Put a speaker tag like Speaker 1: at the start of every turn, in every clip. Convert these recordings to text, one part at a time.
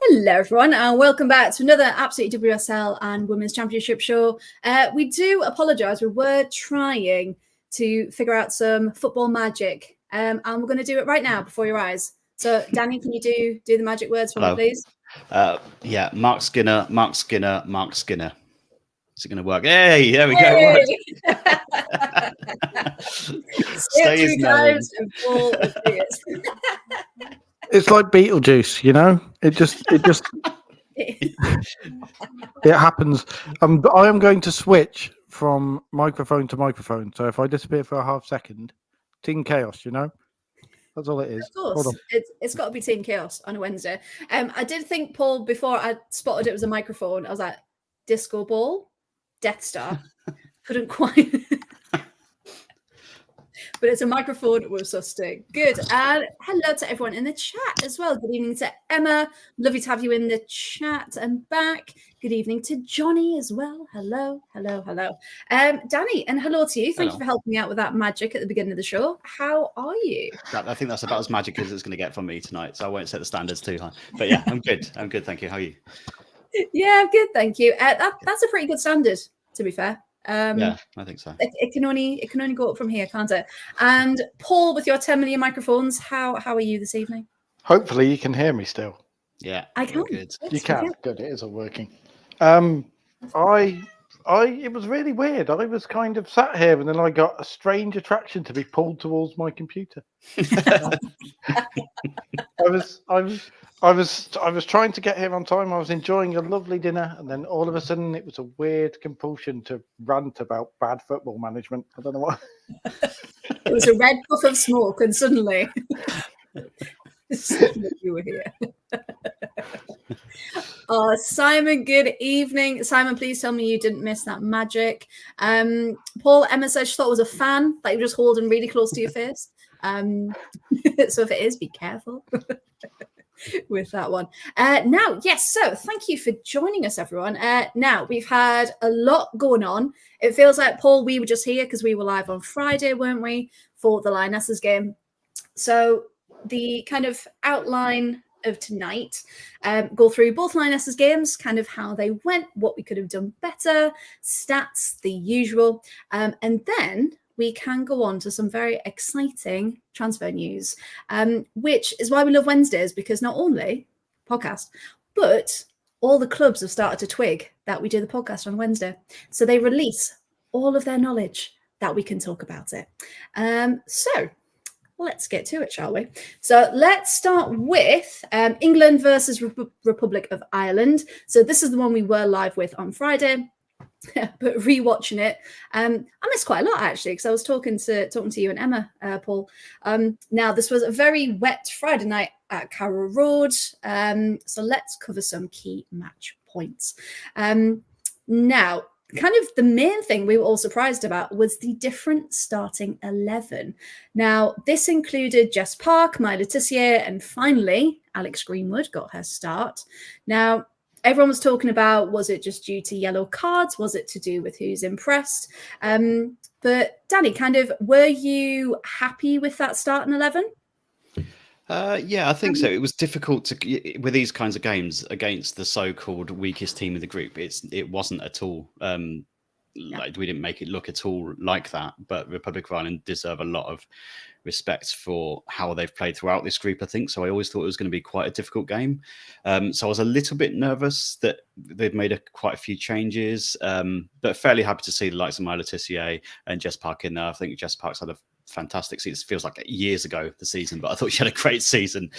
Speaker 1: Hello, everyone, and welcome back to another Absolute WSL and Women's Championship show. We do apologise. We were trying to figure out some football magic, and we're going to do it right now before your eyes. So, Danny, can you do the magic words for me, please?
Speaker 2: Yeah, Mark Skinner, Mark Skinner, Mark Skinner. Is it going to work? Hey, there we go.
Speaker 1: Say it 3 times and Paul appears.
Speaker 3: It's like Beetlejuice, you know. It just it happens. I am going to switch from microphone to microphone. So if I disappear for a half second, Team Chaos, you know. That's all it is.
Speaker 1: Of course, it's got to be Team Chaos on a Wednesday. I did think, Paul, before I spotted it was a microphone, I was like, Disco Ball, Death Star. Couldn't quite. But it's a microphone with Susting. Good. And hello to everyone in the chat as well. Good evening to Emma. Lovely to have you in the chat and back. Good evening to Johnny as well. Hello. Danny, and hello to you. Thank you for helping me out with that magic at the beginning of the show. How are you?
Speaker 2: I think that's about as magic as it's going to get from me tonight, so I won't set the standards too high. But yeah, I'm good. Thank you. How are you?
Speaker 1: Yeah, I'm good. Thank you. That's a pretty good standard, to be fair.
Speaker 2: Yeah, I think so.
Speaker 1: It can only go up from here, can't it? And Paul, with your 10 million microphones, how are you this evening?
Speaker 3: Hopefully you can hear me still.
Speaker 2: Yeah,
Speaker 1: I can.
Speaker 2: Good.
Speaker 3: You can. Good. It is all working. It was really weird. I was kind of sat here, and then I got a strange attraction to be pulled towards my computer. I was trying to get here on time. I was enjoying a lovely dinner, and then all of a sudden it was a weird compulsion to rant about bad football management. I don't know why.
Speaker 1: It was a red puff of smoke, and suddenly you were here. Simon, good evening. Simon, please tell me you didn't miss that magic. Paul, Emma says she thought it was a fan that you were just holding really close to your face. So if it is, be careful. With that one. Now, yes, so thank you for joining us, everyone. Now, we've had a lot going on. It feels like, Paul, we were just here because we were live on Friday, weren't we, for the Lionesses game. So the kind of outline of tonight, go through both Lionesses games, kind of how they went, what we could have done better, stats, the usual, and then we can go on to some very exciting transfer news, which is why we love Wednesdays, because not only podcast, but all the clubs have started to twig that we do the podcast on Wednesday. So they release all of their knowledge that we can talk about it. So let's get to it, shall we? So let's start with England versus Republic of Ireland. So this is the one we were live with on Friday. But rewatching it, I missed quite a lot actually, because I was talking to you and Emma, Paul. Now this was a very wet Friday night at Carrow Road, so let's cover some key match points. Now, kind of the main thing we were all surprised about was the different starting 11. Now this included Jess Park, Maya Letitia, and finally Alex Greenwood got her start. Now, everyone was talking about, was it just due to yellow cards? Was it to do with who's impressed? But Danny, kind of, were you happy with that starting 11?
Speaker 2: Yeah, I think so. It was difficult with these kinds of games against the so-called weakest team in the group. It wasn't at all like we didn't make it look at all like that. But Republic of Ireland deserve a lot of respect for how they've played throughout this group, I think. So I always thought it was going to be quite a difficult game. So I was a little bit nervous that they'd made quite a few changes, but fairly happy to see the likes of Maya Letitia and Jess Park in there. I think Jess Park's had a fantastic season. It feels like years ago, the season, but I thought she had a great season.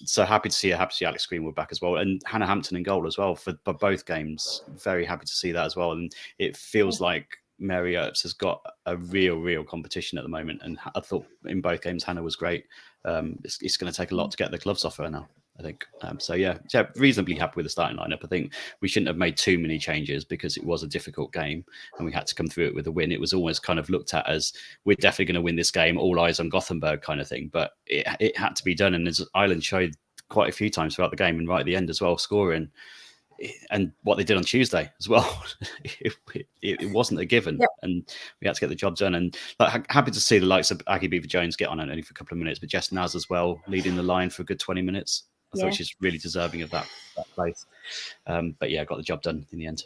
Speaker 2: So happy to see her, happy to see Alex Greenwood back as well. And Hannah Hampton in goal as well for both games. Very happy to see that as well. And it feels like Mary Earps has got a real competition at the moment, and I thought in both games Hannah was great. It's going to take a lot to get the gloves off her now, I think. So yeah, reasonably happy with the starting lineup. I think we shouldn't have made too many changes because it was a difficult game and we had to come through it with a win. It was always kind of looked at as we're definitely going to win this game, all eyes on Gothenburg kind of thing, but it had to be done. And as Ireland showed quite a few times throughout the game and right at the end as well, scoring. And what they did on Tuesday as well, it wasn't a given, and we had to get the job done. And happy to see the likes of Aggie Beaver-Jones get on it only for a couple of minutes, but Jess Naz as well, leading the line for a good 20 minutes. I thought she's really deserving of that place. But yeah, got the job done in the end.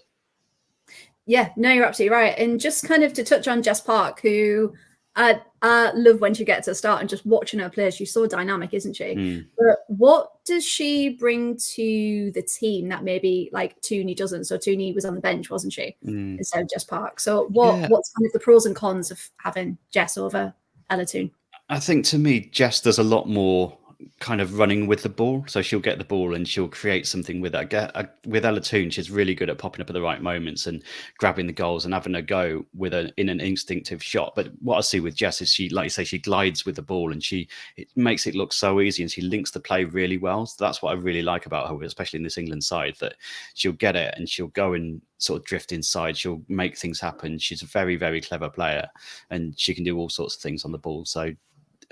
Speaker 1: Yeah, no, you're absolutely right. And just kind of to touch on Jess Park, who I love when she gets a start and just watching her play. She's so dynamic, isn't she? But what does she bring to the team that maybe like Tooney doesn't? So Tooney was on the bench, wasn't she? Instead of Jess Park. So what's kind of the pros and cons of having Jess over Ella Toon?
Speaker 2: I think to me, Jess does a lot more kind of running with the ball. So she'll get the ball and she'll create something with it. With Ella Toon, she's really good at popping up at the right moments and grabbing the goals and having a go in an instinctive shot. But what I see with Jess is she, like you say, she glides with the ball and it makes it look so easy and she links the play really well. So that's what I really like about her, especially in this England side, that she'll get it and she'll go and sort of drift inside. She'll make things happen. She's a very, very clever player and she can do all sorts of things on the ball. So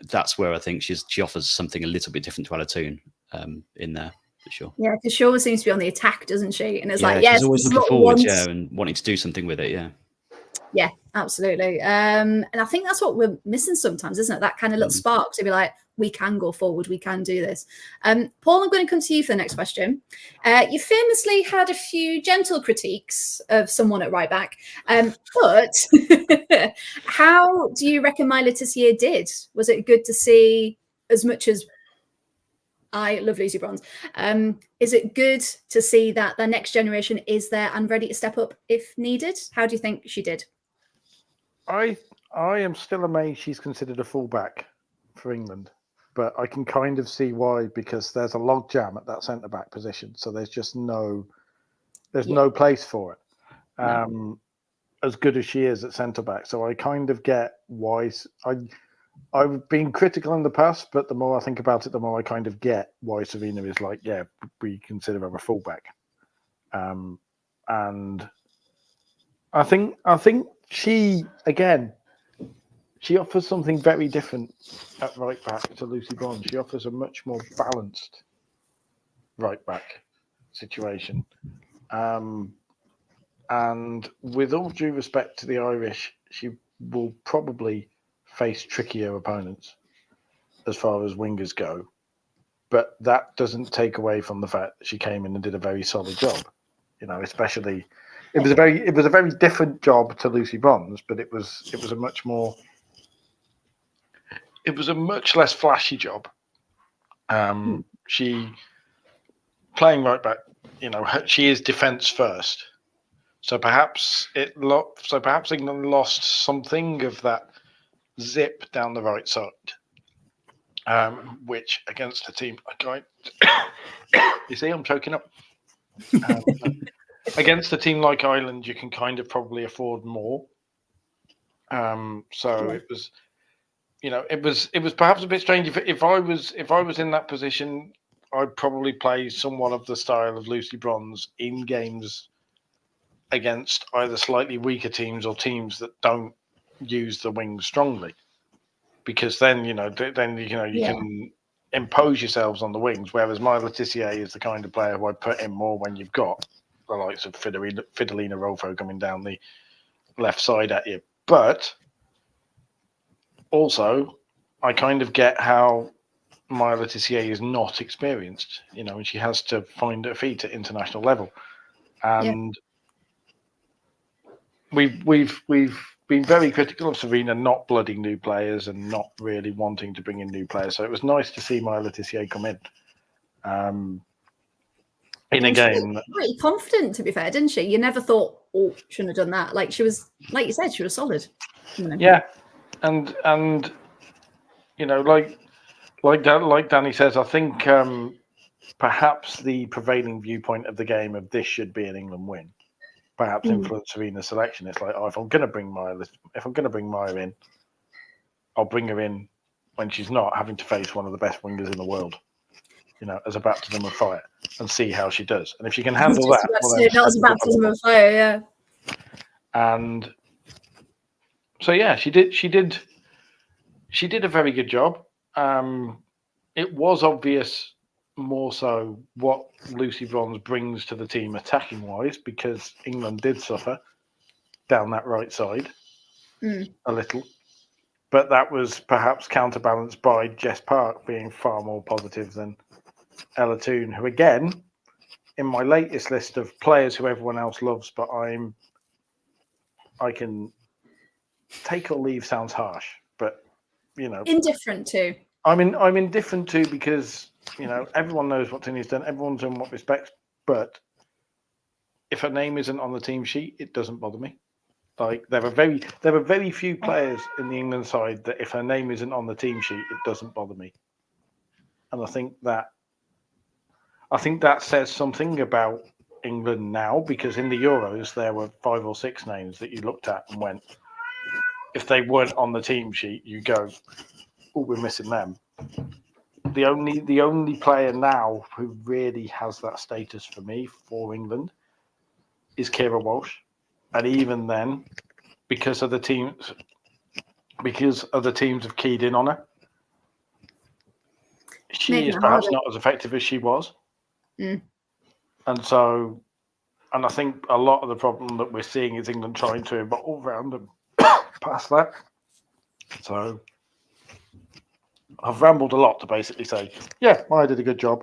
Speaker 2: that's where I think she offers something a little bit different to Ella Toon in there for sure.
Speaker 1: Yeah, because she always seems to be on the attack, doesn't she? And it's
Speaker 2: she's always looking forward, and wanting to do something with it.
Speaker 1: Yeah, absolutely. And I think that's what we're missing sometimes, isn't it? That kind of little spark to be like, we can go forward, we can do this. Paul, I'm going to come to you for the next question. You famously had a few gentle critiques of someone at right back, but how do you reckon My Letitia did? Was it good to see, as much as I love Lucy Bronze, is it good to see that the next generation is there and ready to step up if needed? How do you think she did?
Speaker 3: I am still amazed she's considered a fullback for England, but I can kind of see why, because there's a log jam at that centre back position, so there's just no place for it. As good as she is at centre back, so I kind of get why. I've been critical in the past, but the more I think about it, the more I kind of get why Serena is like, yeah, we consider her a fullback. And I think she offers something very different at right back to Lucy Bronze. She offers a much more balanced right back situation. And with all due respect to the Irish, she will probably face trickier opponents as far as wingers go. But that doesn't take away from the fact that she came in and did a very solid job. Especially it was a very different job to Lucy Bronze, but it was a much less flashy job. She playing right back, she is defence first. So perhaps England lost something of that zip down the right side, which against a team, you see, I'm choking up. Against a team like Ireland, you can kind of probably afford more. It was, it was perhaps a bit strange. If I was in that position, I'd probably play somewhat of the style of Lucy Bronze in games against either slightly weaker teams or teams that don't use the wings strongly, because then you can impose yourselves on the wings. Whereas My Letitia is the kind of player who I'd put in more when you've got the likes of Fidelina Rolfo coming down the left side at you. But also, I kind of get how My Letitia is not experienced, and she has to find her feet at international level. And we've been very critical of Serena not blooding new players and not really wanting to bring in new players. So it was nice to see My Letitia come in. In a game,
Speaker 1: pretty confident, to be fair, didn't she? You never thought, shouldn't have done that. Like she was, like you said, she was solid.
Speaker 3: Yeah, and like Danny says, I think perhaps the prevailing viewpoint of the game of this should be an England win. Perhaps influence Serena's selection. It's like, if I'm going to bring Maya in, I'll bring her in when she's not having to face one of the best wingers in the world. As a baptism of fire, and see how she does. And if she can handle that,
Speaker 1: that was a baptism of fire, yeah.
Speaker 3: And so, yeah, she did a very good job. It was obvious, more so, what Lucy Bronze brings to the team attacking wise, because England did suffer down that right side a little. But that was perhaps counterbalanced by Jess Park being far more positive than Ella Toon, who again, in my latest list of players who everyone else loves, but I can take or leave sounds harsh, but
Speaker 1: indifferent to.
Speaker 3: I'm indifferent to because everyone knows what Tini's done, everyone's done what respects, but if her name isn't on the team sheet, it doesn't bother me. Like there are very few players in the England side that if her name isn't on the team sheet, it doesn't bother me. And I think that says something about England now, because in the Euros there were 5 or 6 names that you looked at and went, if they weren't on the team sheet, you go, oh, we're missing them. The only player now who really has that status for me for England is Kira Walsh. And even then, because other teams have keyed in on her, she is perhaps not as effective as she was.
Speaker 1: Mm.
Speaker 3: And I think a lot of the problem that we're seeing is England trying to evolve around and past that. So I've rambled a lot to basically say, yeah, I did a good job.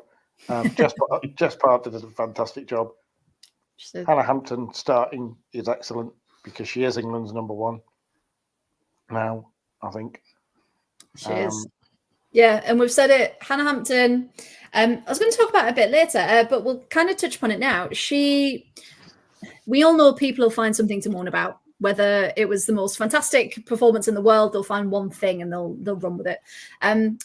Speaker 3: Jess Parr did a fantastic job. Hannah Hampton starting is excellent because she is England's number 1 now, I think.
Speaker 1: She is. Yeah, and we've said it, Hannah Hampton. I was going to talk about it a bit later, but we'll kind of touch upon it now. We all know people will find something to moan about. Whether it was the most fantastic performance in the world, they'll find one thing and they'll run with it.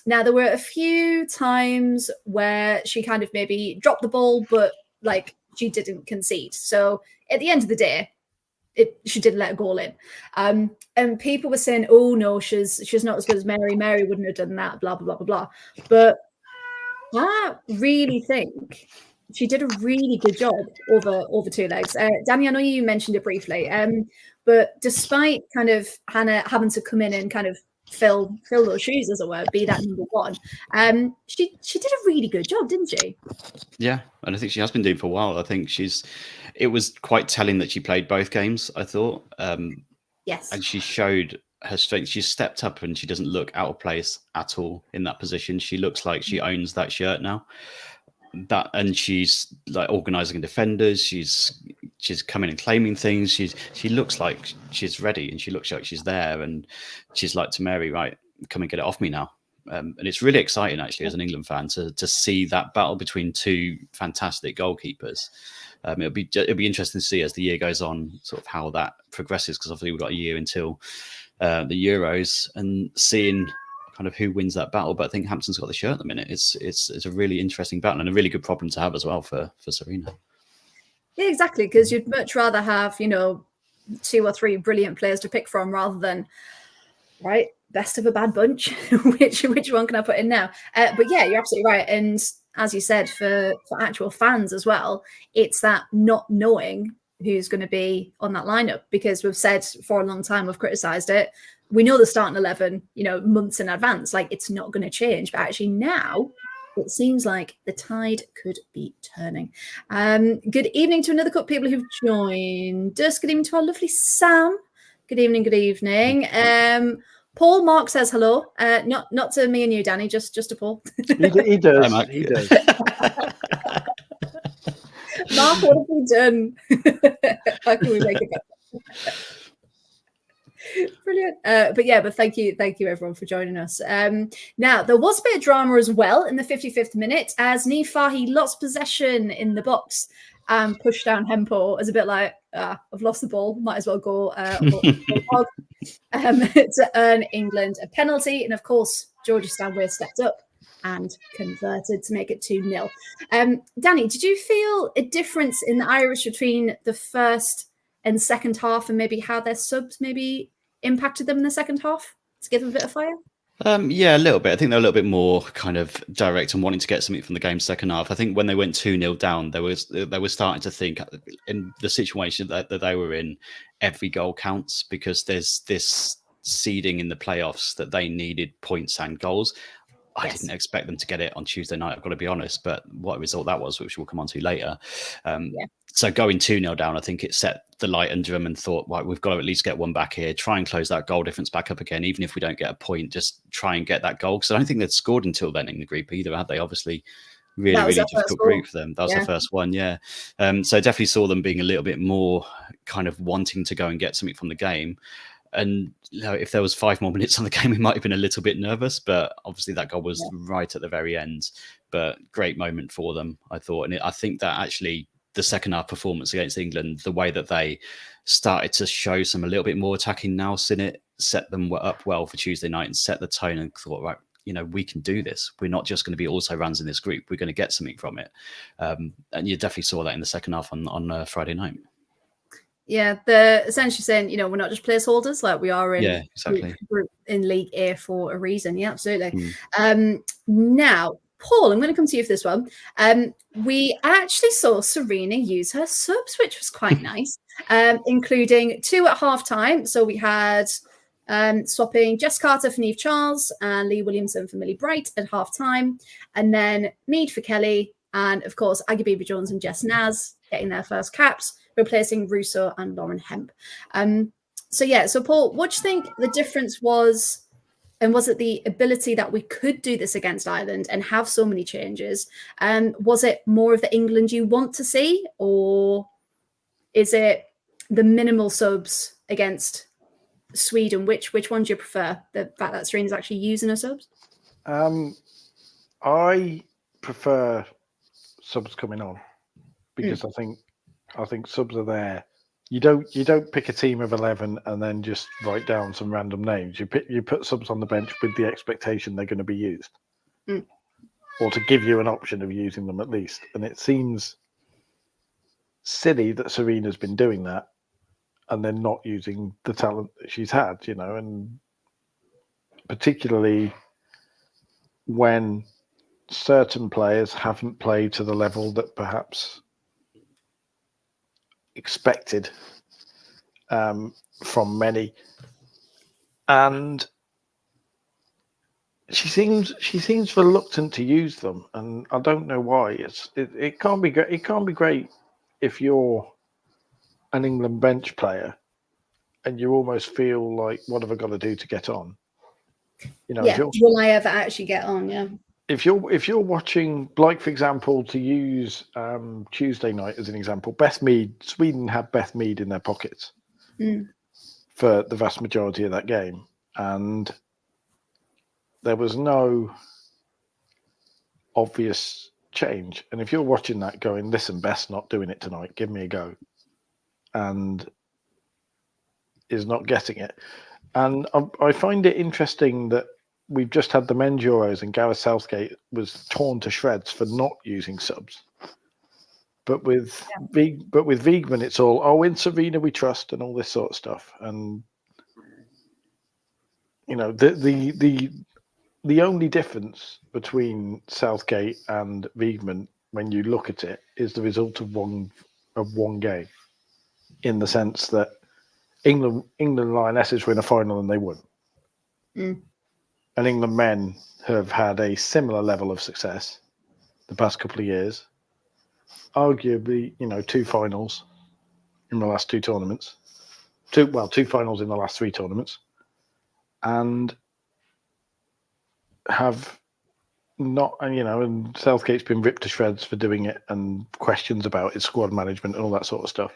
Speaker 1: Now, there were a few times where she kind of maybe dropped the ball, but she didn't concede. So at the end of the day, she did let a goal in. And people were saying, oh, no, she's not as good as Mary. Mary wouldn't have done that, blah, blah, blah, blah, blah. But I really think she did a really good job over 2 legs. Danny, I know you mentioned it briefly, but despite kind of Hannah having to come in and kind of fill those shoes, as it were, be that number 1, she did a really good job, didn't she?
Speaker 2: Yeah, and I think she has been doing for a while. I think it was quite telling that she played both games, I thought.
Speaker 1: Yes.
Speaker 2: And she showed her strength. She stepped up and she doesn't look out of place at all in that position. She looks like she owns that shirt now. And she's like organizing defenders. She's coming and claiming things. She looks like she's ready and she looks like she's there. And she's like to Mary, right, come and get it off me now. And it's really exciting, actually, as an England fan, to see that battle between 2 fantastic goalkeepers. It'll be interesting to see as the year goes on, sort of how that progresses, because obviously we've got a year until the Euros and seeing kind of who wins that battle. But I think Hampton's got the shirt at the minute. It's a really interesting battle and a really good problem to have as well for Sarina. Yeah,
Speaker 1: exactly, because you'd much rather have 2 or 3 brilliant players to pick from rather than best of a bad bunch. which one can I put in now? But yeah, you're absolutely right. And as you said, for actual fans as well, it's that not knowing who's going to be on that lineup, because we've said for a long time, we've criticised it. We know the starting 11, months in advance, it's not going to change. But actually now it seems like the tide could be turning. Good evening to another couple of people who've joined us. Good evening to our lovely Sam. Good evening, good evening. Paul Mark says hello. Not to me and you, Danny, just to Paul.
Speaker 3: He does. He does.
Speaker 1: Mark, what have we done? How can we make it better? Brilliant. But thank you everyone for joining us. Now there was a bit of drama as well in the 55th minute as Niamh Fahey lost possession in the box and pushed down Hempel as a bit like, I've lost the ball, might as well go to earn England a penalty. And of course, Georgia Stanway stepped up and converted to make it 2-0. Danny, did you feel a difference in the Irish between the first and second half, and maybe how their subs maybe impacted them in the second half to give them a bit of fire?
Speaker 2: Yeah, a little bit. I think they're a little bit more kind of direct and wanting to get something from the game second half. I think when they went 2-0 down, they were starting to think in the situation that they were in, every goal counts, because there's this seeding in the playoffs that they needed points and goals. I didn't expect them to get it on Tuesday night, I've got to be honest, but what a result that was, which we'll come on to later. So going 2-0 down, I think it set the light under them and thought, right, we've got to at least get one back here, try and close that goal difference back up again. Even if we don't get a point, just try and get that goal. Because I don't think they'd scored until then in the group either, had they? Obviously, really,
Speaker 1: was
Speaker 2: really
Speaker 1: our first
Speaker 2: difficult
Speaker 1: goal.
Speaker 2: group for them. That was the first one, yeah. So definitely saw them being a little bit more kind of wanting to go and get something from the game. And if there was 5 more minutes on the game, we might have been a little bit nervous, but obviously that goal was right at the very end. But great moment for them, I thought. And I think that actually the second half performance against England, the way that they started to show some a little bit more attacking nous in it, set them up well for Tuesday night and set the tone, and thought, right, we can do this. We're not just going to be also runs in this group. We're going to get something from it. And you definitely saw that in the second half on Friday night.
Speaker 1: Yeah, they're essentially saying, we're not just placeholders, like we are in group in League A for a reason. Yeah, absolutely. Now, Paul, I'm going to come to you for this one. We actually saw Serena use her subs, which was quite nice, including 2 at half-time. So we had swapping Jess Carter for Niamh Charles and Lee Williamson for Millie Bright at half-time, and then Mead for Kelly, and of course Aggie Beever-Jones and Jess Naz getting their first caps, replacing Russo and Lauren Hemp. So Paul, what do you think the difference was? And was it the ability that we could do this against Ireland and have so many changes? Was it more of the England you want to see, or is it the minimal subs against Sweden? Which one do you prefer? The fact that Serena's actually using her subs?
Speaker 3: I prefer subs coming on because I think subs are there. You don't pick a team of 11 and then just write down some random names. You put subs on the bench with the expectation they're going to be used, or to give you an option of using them at least. And it seems silly that Serena's been doing that and then not using the talent that she's had, and particularly when certain players haven't played to the level that perhaps expected from many, and she seems reluctant to use them, and I don't know why. It can't be great. It can't be great if you're an England bench player and you almost feel like, what have I got to do to get on?
Speaker 1: Will I ever actually get on? Yeah.
Speaker 3: If you're watching, like for example, to use Tuesday night as an example, Beth Mead, Sweden had Beth Mead in their pockets for the vast majority of that game, and there was no obvious change. And if you're watching that going, listen, Beth's not doing it tonight, give me a go, and is not getting it. And I find it interesting that we've just had the men's Euros and Gareth Southgate was torn to shreds for not using subs. But with Wiegman, it's all, in Serena we trust and all this sort of stuff. And the only difference between Southgate and Wiegman, when you look at it, is the result of one game, in the sense that England Lionesses were in a final and they won. And England men have had a similar level of success the past couple of years. Arguably, 2 finals in the last 2 tournaments. 2 finals in the last 3 tournaments. And have not, and Southgate's been ripped to shreds for doing it, and questions about his squad management and all that sort of stuff.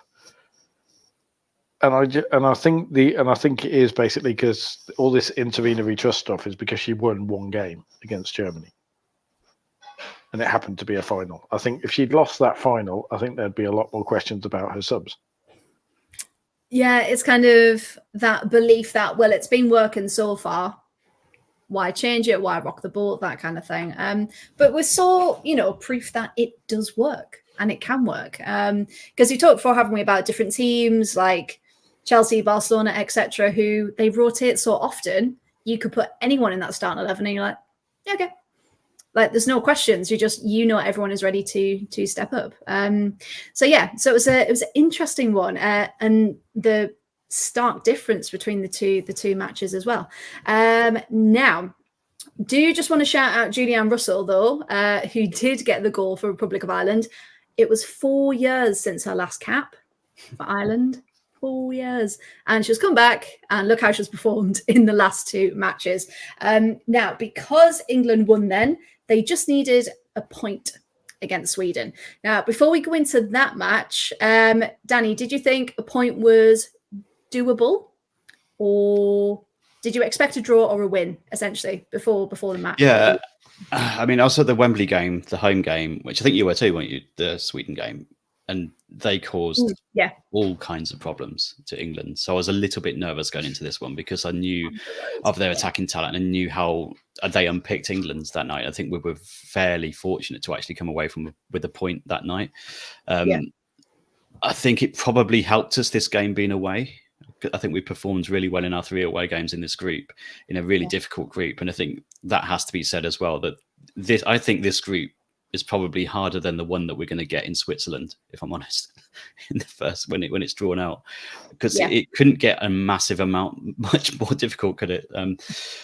Speaker 3: And I think it is basically because all this interventory trust stuff is because she won 1 game against Germany, and it happened to be a final. I think if she'd lost that final, I think there'd be a lot more questions about her subs.
Speaker 1: Yeah, it's kind of that belief that, well, it's been working so far, why change it? Why rock the boat? That kind of thing. But we saw, proof that it does work and it can work. Because you talked before, haven't we, about different teams like Chelsea, Barcelona, etc., who they rotate so often, you could put anyone in that starting 11 and you're like, yeah, okay. Like, there's no questions. Everyone is ready to step up. So it was an interesting one, and the stark difference between the two matches as well. Now, do you just want to shout out Julianne Russell, though, who did get the goal for Republic of Ireland? It was 4 years since her last cap for Ireland. 4 years, and she's come back, and look how she's performed in the last 2 matches. Now, because England won, then they just needed a point against Sweden. Now, before we go into that match, Danny, did you think a point was doable, or did you expect a draw or a win, essentially, before the match?
Speaker 2: Yeah, I mean, I was at the Wembley game, the home game, which I think you were too, weren't you? The Sweden game, and they caused all kinds of problems to England. So I was a little bit nervous going into this one because I knew of their attacking talent and knew how they unpicked England's that night. I think we were fairly fortunate to actually come away with a point that night. I think it probably helped us, this game being away. I think we performed really well in our 3 away games in this group, in a really difficult group. And I think that has to be said as well, that I think this group is probably harder than the one that we're going to get in Switzerland, if I'm honest, in the first, when it's drawn out, because it couldn't get a massive amount, much more difficult, could it?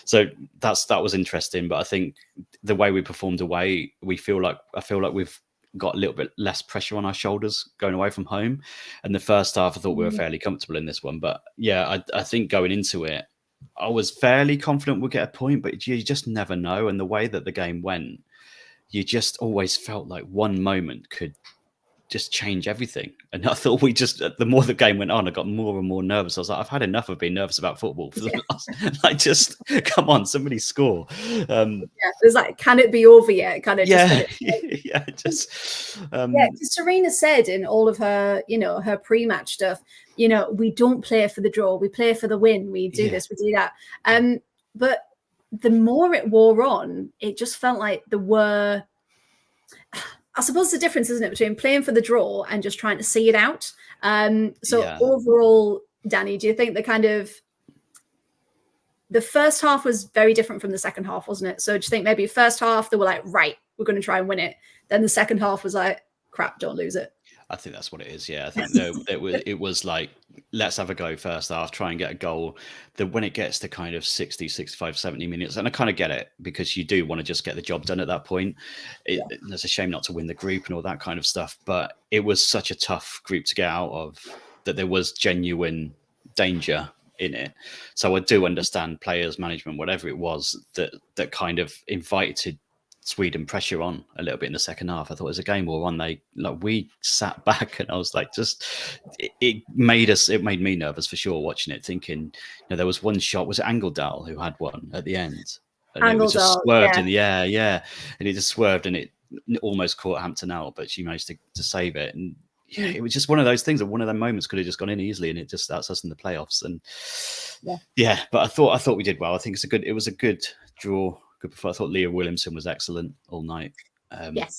Speaker 2: So that was interesting. But I think the way we performed away, I feel like we've got a little bit less pressure on our shoulders going away from home. And the first half, I thought we were fairly comfortable in this one. But yeah, I think going into it, I was fairly confident we'd get a point, but you just never know. And the way that the game went, you just always felt like one moment could just change everything. And I thought the more the game went on, I got more and more nervous. I was like, I've had enough of being nervous about football for the last, like, just come on, somebody score.
Speaker 1: It's like, can it be over yet? Kind of Serena said in all of her, her pre-match stuff, we don't play for the draw, we play for the win, we do this, we do that. But the more it wore on, it just felt like there were, I suppose the difference, isn't it, between playing for the draw and just trying to see it out. Overall, Danny, do you think the first half was very different from the second half, wasn't it? So do you think maybe first half they were like, right, we're going to try and win it. Then the second half was like, crap, don't lose it.
Speaker 2: I think that's what it is. Yeah, I think it was like, let's have a go first half, try and get a goal. That when it gets to kind of 60, 65, 70 minutes, and I kind of get it, because you do want to just get the job done at that point. It's a shame not to win the group and all that kind of stuff, but it was such a tough group to get out of that there was genuine danger in it. So I do understand players, management, whatever it was, that kind of invited Sweden pressure on a little bit in the second half. I thought as a game wore on, we sat back, and I was like, it made me nervous for sure watching it, thinking, there was one shot, was it Angledal who had one at the end? And it just swerved in the air, and it just swerved, and it almost caught Hampton out, but she managed to save it. And it was just one of those things that one of them moments could have just gone in easily, and that's us in the playoffs. And but I thought we did well. I think it was a good draw. Good before. I thought Leah Williamson was excellent all night.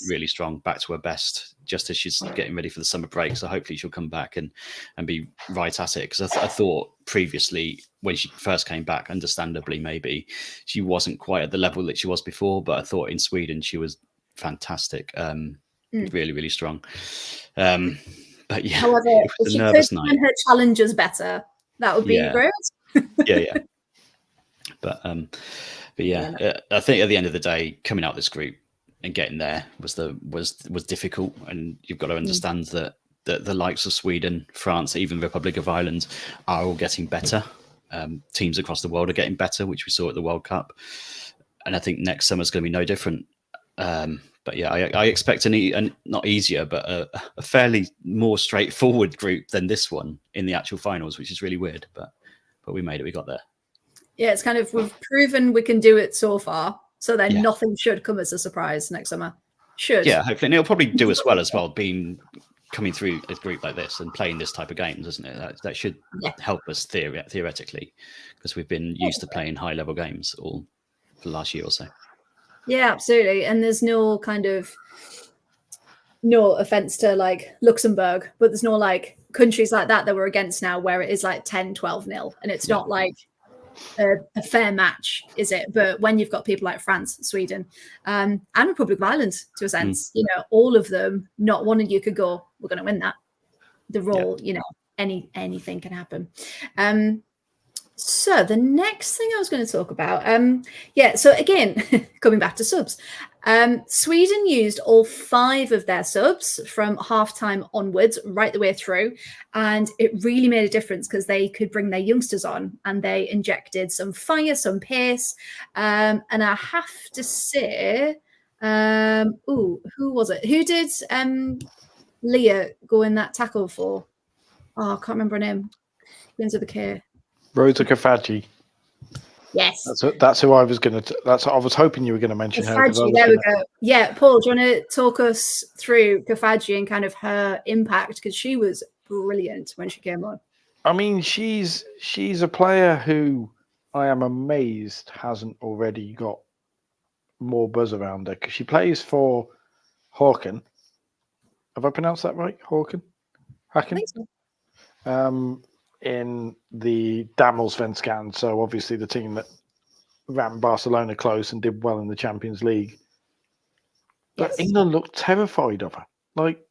Speaker 2: Really strong, back to her best, just as she's getting ready for the summer break. So hopefully she'll come back and be right at it. Because I thought previously, when she first came back, understandably maybe, she wasn't quite at the level that she was before. But I thought in Sweden she was fantastic, really, really strong. But yeah,
Speaker 1: however, if she could win her challenges better, that would be great.
Speaker 2: But I think at the end of the day, coming out this group and getting there was difficult, and you've got to understand that the likes of Sweden, France, even Republic of Ireland are all getting better. Teams across the world are getting better, which we saw at the World Cup, and I think next summer is going to be no different. But yeah, I expect not easier, but a fairly more straightforward group than this one in the actual finals, which is really weird. But we made it. We got there.
Speaker 1: Yeah, it's kind of, we've proven we can do it so far, so then nothing should come as a surprise next summer. Yeah,
Speaker 2: hopefully. And it'll probably do as well coming through a group like this and playing this type of games, doesn't it? That should help us theoretically, because we've been used to playing high-level games all for the last year or so.
Speaker 1: Yeah, absolutely. And there's no offense to like Luxembourg, but there's no like countries like that we're against now where it is like 10-12-0, and it's not like a fair match, is it? But when you've got people like France, Sweden, and Republic of Ireland, to a sense, all of them, not one of you could go, we're going to win that. They're all, anything can happen. So the next thing I was going to talk about, so again, coming back to subs, Sweden used all 5 of their subs from halftime onwards, right the way through, and it really made a difference because they could bring their youngsters on, and they injected some fire, some pace, and I have to say, Who was it? Who did Leah go in that tackle for? Oh, I can't remember her name. Begins with a K.
Speaker 3: Rosa Kafaji.
Speaker 1: Yes.
Speaker 3: That's who I was going to. I was hoping you were going to mention her.
Speaker 1: Kafaji, there we go. Yeah, Paul, do you want to talk us through Kafaji and kind of her impact? Because she was brilliant when she came on.
Speaker 3: I mean, she's a player who I am amazed hasn't already got more buzz around her, because she plays for Håken. Have I pronounced that right? Håken? Hacken? So. In the Damallsvenskan, so obviously the team that ran Barcelona close and did well in the Champions League. But
Speaker 1: Yes.
Speaker 3: England looked terrified of her, like,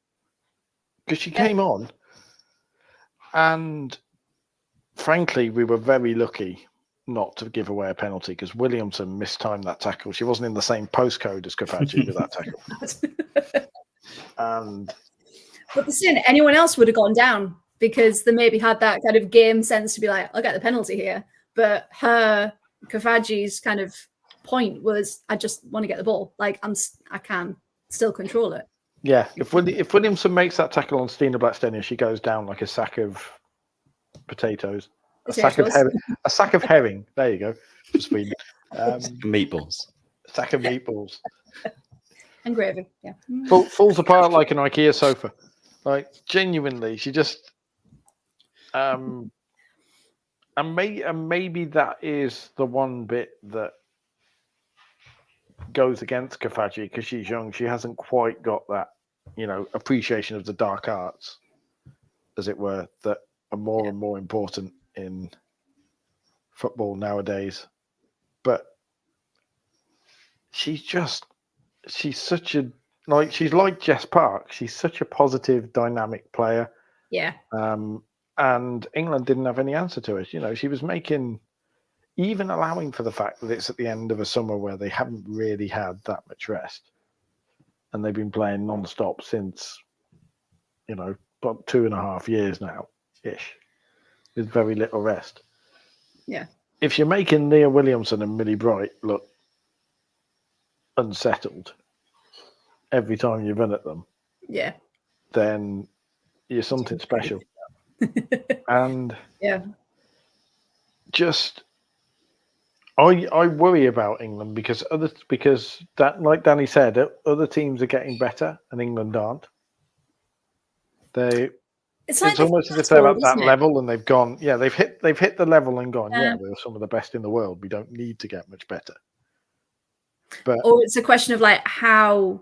Speaker 3: because she came on, and frankly, we were very lucky not to give away a penalty, because Williamson mistimed that tackle. She wasn't in the same postcode as Kafaji with that tackle.
Speaker 1: But the sin, anyone else would have gone down, because they maybe had that kind of game sense to be like, I'll get the penalty here. But Kafaji's kind of point was, I just want to get the ball. Like, I can still control it.
Speaker 3: Yeah, if Williamson makes that tackle on Stina Blackstenius, she goes down like a sack of potatoes. A sack of herring. There you go. For Sweden.
Speaker 2: Meatballs.
Speaker 3: A sack of meatballs.
Speaker 1: And gravy, yeah.
Speaker 3: Falls apart like an IKEA sofa. Like, genuinely, she just... and maybe that is the one bit that goes against Kafaji, because she's young. She hasn't quite got that, appreciation of the dark arts, as it were, that are more and more important in football nowadays. But she's such a, she's like Jess Park. She's such a positive, dynamic player.
Speaker 1: Yeah.
Speaker 3: And England didn't have any answer to it. She was making, even allowing for the fact that it's at the end of a summer where they haven't really had that much rest, and they've been playing non-stop since, about 2.5 years now, ish, with very little rest.
Speaker 1: Yeah.
Speaker 3: If you're making Leah Williamson and Millie Bright look unsettled every time you run at them,
Speaker 1: yeah,
Speaker 3: then you're something special. And just I worry about England, because that, like Danny said, other teams are getting better and England aren't. It's almost as if they're at that level and they've gone. Yeah, they've hit the level and gone. Yeah, we're some of the best in the world. We don't need to get much better. Or
Speaker 1: it's a question of like, how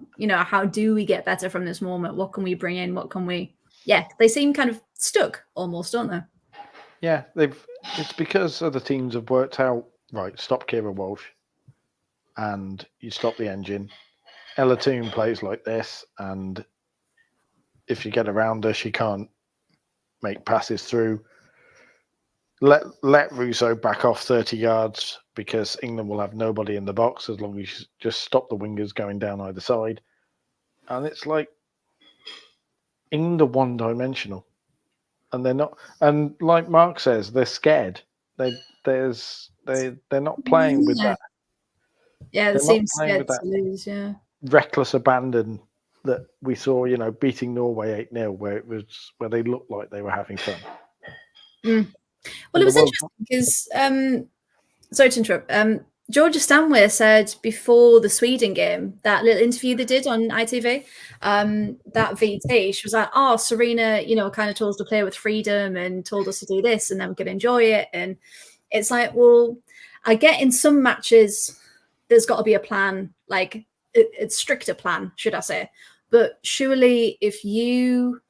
Speaker 1: do we get better from this moment? What can we bring in? What can we? Yeah, they seem kind of stuck almost, don't they?
Speaker 3: Yeah, it's because other teams have worked out, right, stop Kira Walsh and you stop the engine. Ella Toon plays like this, and if you get around her, she can't make passes through. Let Russo back off 30 yards, because England will have nobody in the box as long as you just stop the wingers going down either side. And it's like, England are one-dimensional, and they're not. And like Mark says, they're scared. They're not playing with that.
Speaker 1: Yeah, they seem scared to lose. Yeah,
Speaker 3: reckless abandon that we saw. Beating Norway 8-0, where they looked like they were having fun.
Speaker 1: Well, it was interesting because, sorry to interrupt, Georgia Stanway said before the Sweden game, that little interview they did on ITV, that VT, she was like, oh, Serena, kind of told us to play with freedom and told us to do this and then we could enjoy it. And it's like, well, I get in some matches, there's got to be a plan, like a stricter plan, should I say. But surely if you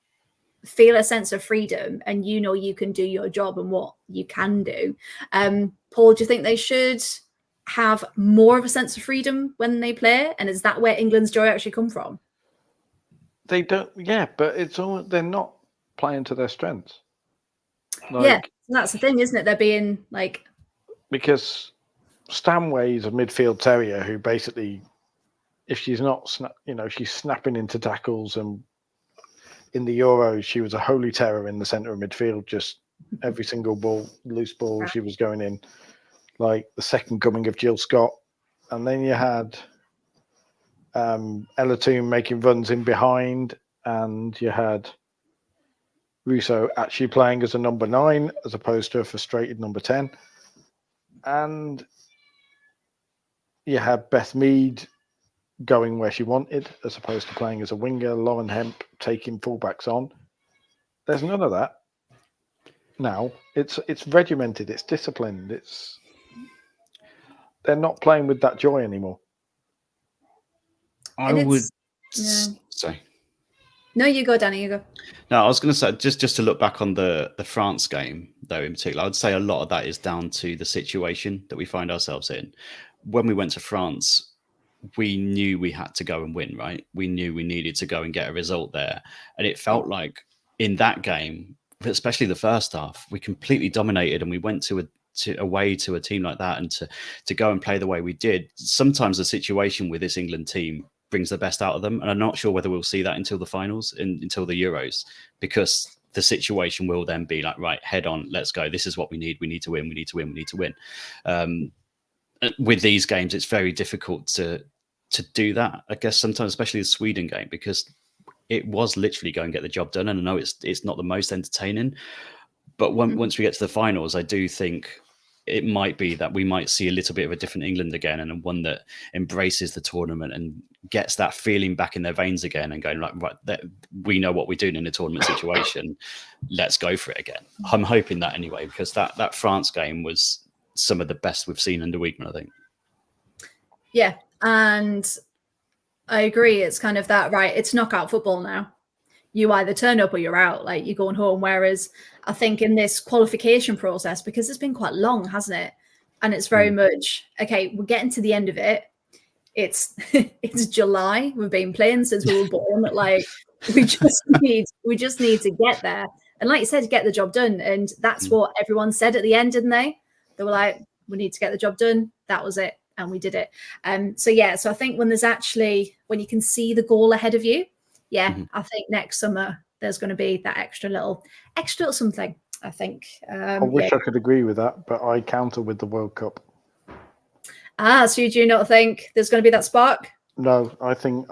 Speaker 1: feel a sense of freedom and you can do your job and what you can do, Paul, do you think they should have more of a sense of freedom when they play? And is that where England's joy actually come from?
Speaker 3: They don't, but it's all, they're not playing to their strengths.
Speaker 1: That's the thing, isn't it? They're being like,
Speaker 3: because Stanway's a midfield terrier who basically, if she's not, she's snapping into tackles, and in the Euros she was a holy terror in the centre of midfield. Just every single ball, loose ball, she was going in. Like the second coming of Jill Scott. And then you had Ella Toon making runs in behind, and you had Russo actually playing as a number 9 as opposed to a frustrated number 10. And you had Beth Mead going where she wanted as opposed to playing as a winger, Lauren Hemp taking fullbacks on. There's none of that now. It's regimented, it's disciplined, they're not playing with that joy anymore.
Speaker 2: Sorry.
Speaker 1: No, you go, Danny. You go.
Speaker 2: No, I was going to say just to look back on the France game, though, in particular, I'd say a lot of that is down to the situation that we find ourselves in. When we went to France, we knew we had to go and win, right? We knew we needed to go and get a result there, and it felt like in that game, especially the first half, we completely dominated, and we went away to a team like that, and to go and play the way we did. Sometimes the situation with this England team brings the best out of them, and I'm not sure whether we'll see that until the finals, until the Euros, because the situation will then be like, right, head on, let's go. This is what we need. We need to win. We need to win. We need to win. With these games, it's very difficult to do that, I guess, sometimes, especially the Sweden game, because it was literally go and get the job done. And I know it's not the most entertaining, but once we get to the finals, I do think it might be that we might see a little bit of a different England again, and one that embraces the tournament and gets that feeling back in their veins again, and going like, right, we know what we're doing in a tournament situation. Let's go for it again. I'm hoping that anyway, because that France game was some of the best we've seen under Weekman, I think.
Speaker 1: Yeah, and I agree. It's kind of that, right? It's knockout football now. You either turn up or you're out, like you're going home. Whereas I think in this qualification process, because it's been quite long, hasn't it? And it's very much, okay, we're getting to the end of it. It's July. We've been playing since we were born. Like we just need to get there. And like you said, get the job done. And that's what everyone said at the end, didn't they? They were like, we need to get the job done. That was it. And we did it. So I think when you can see the goal ahead of you, I think next summer there's going to be that extra little something, I think.
Speaker 3: I wish I could agree with that, but I counter with the World Cup.
Speaker 1: So you do not think there's going to be that spark?
Speaker 3: No, I think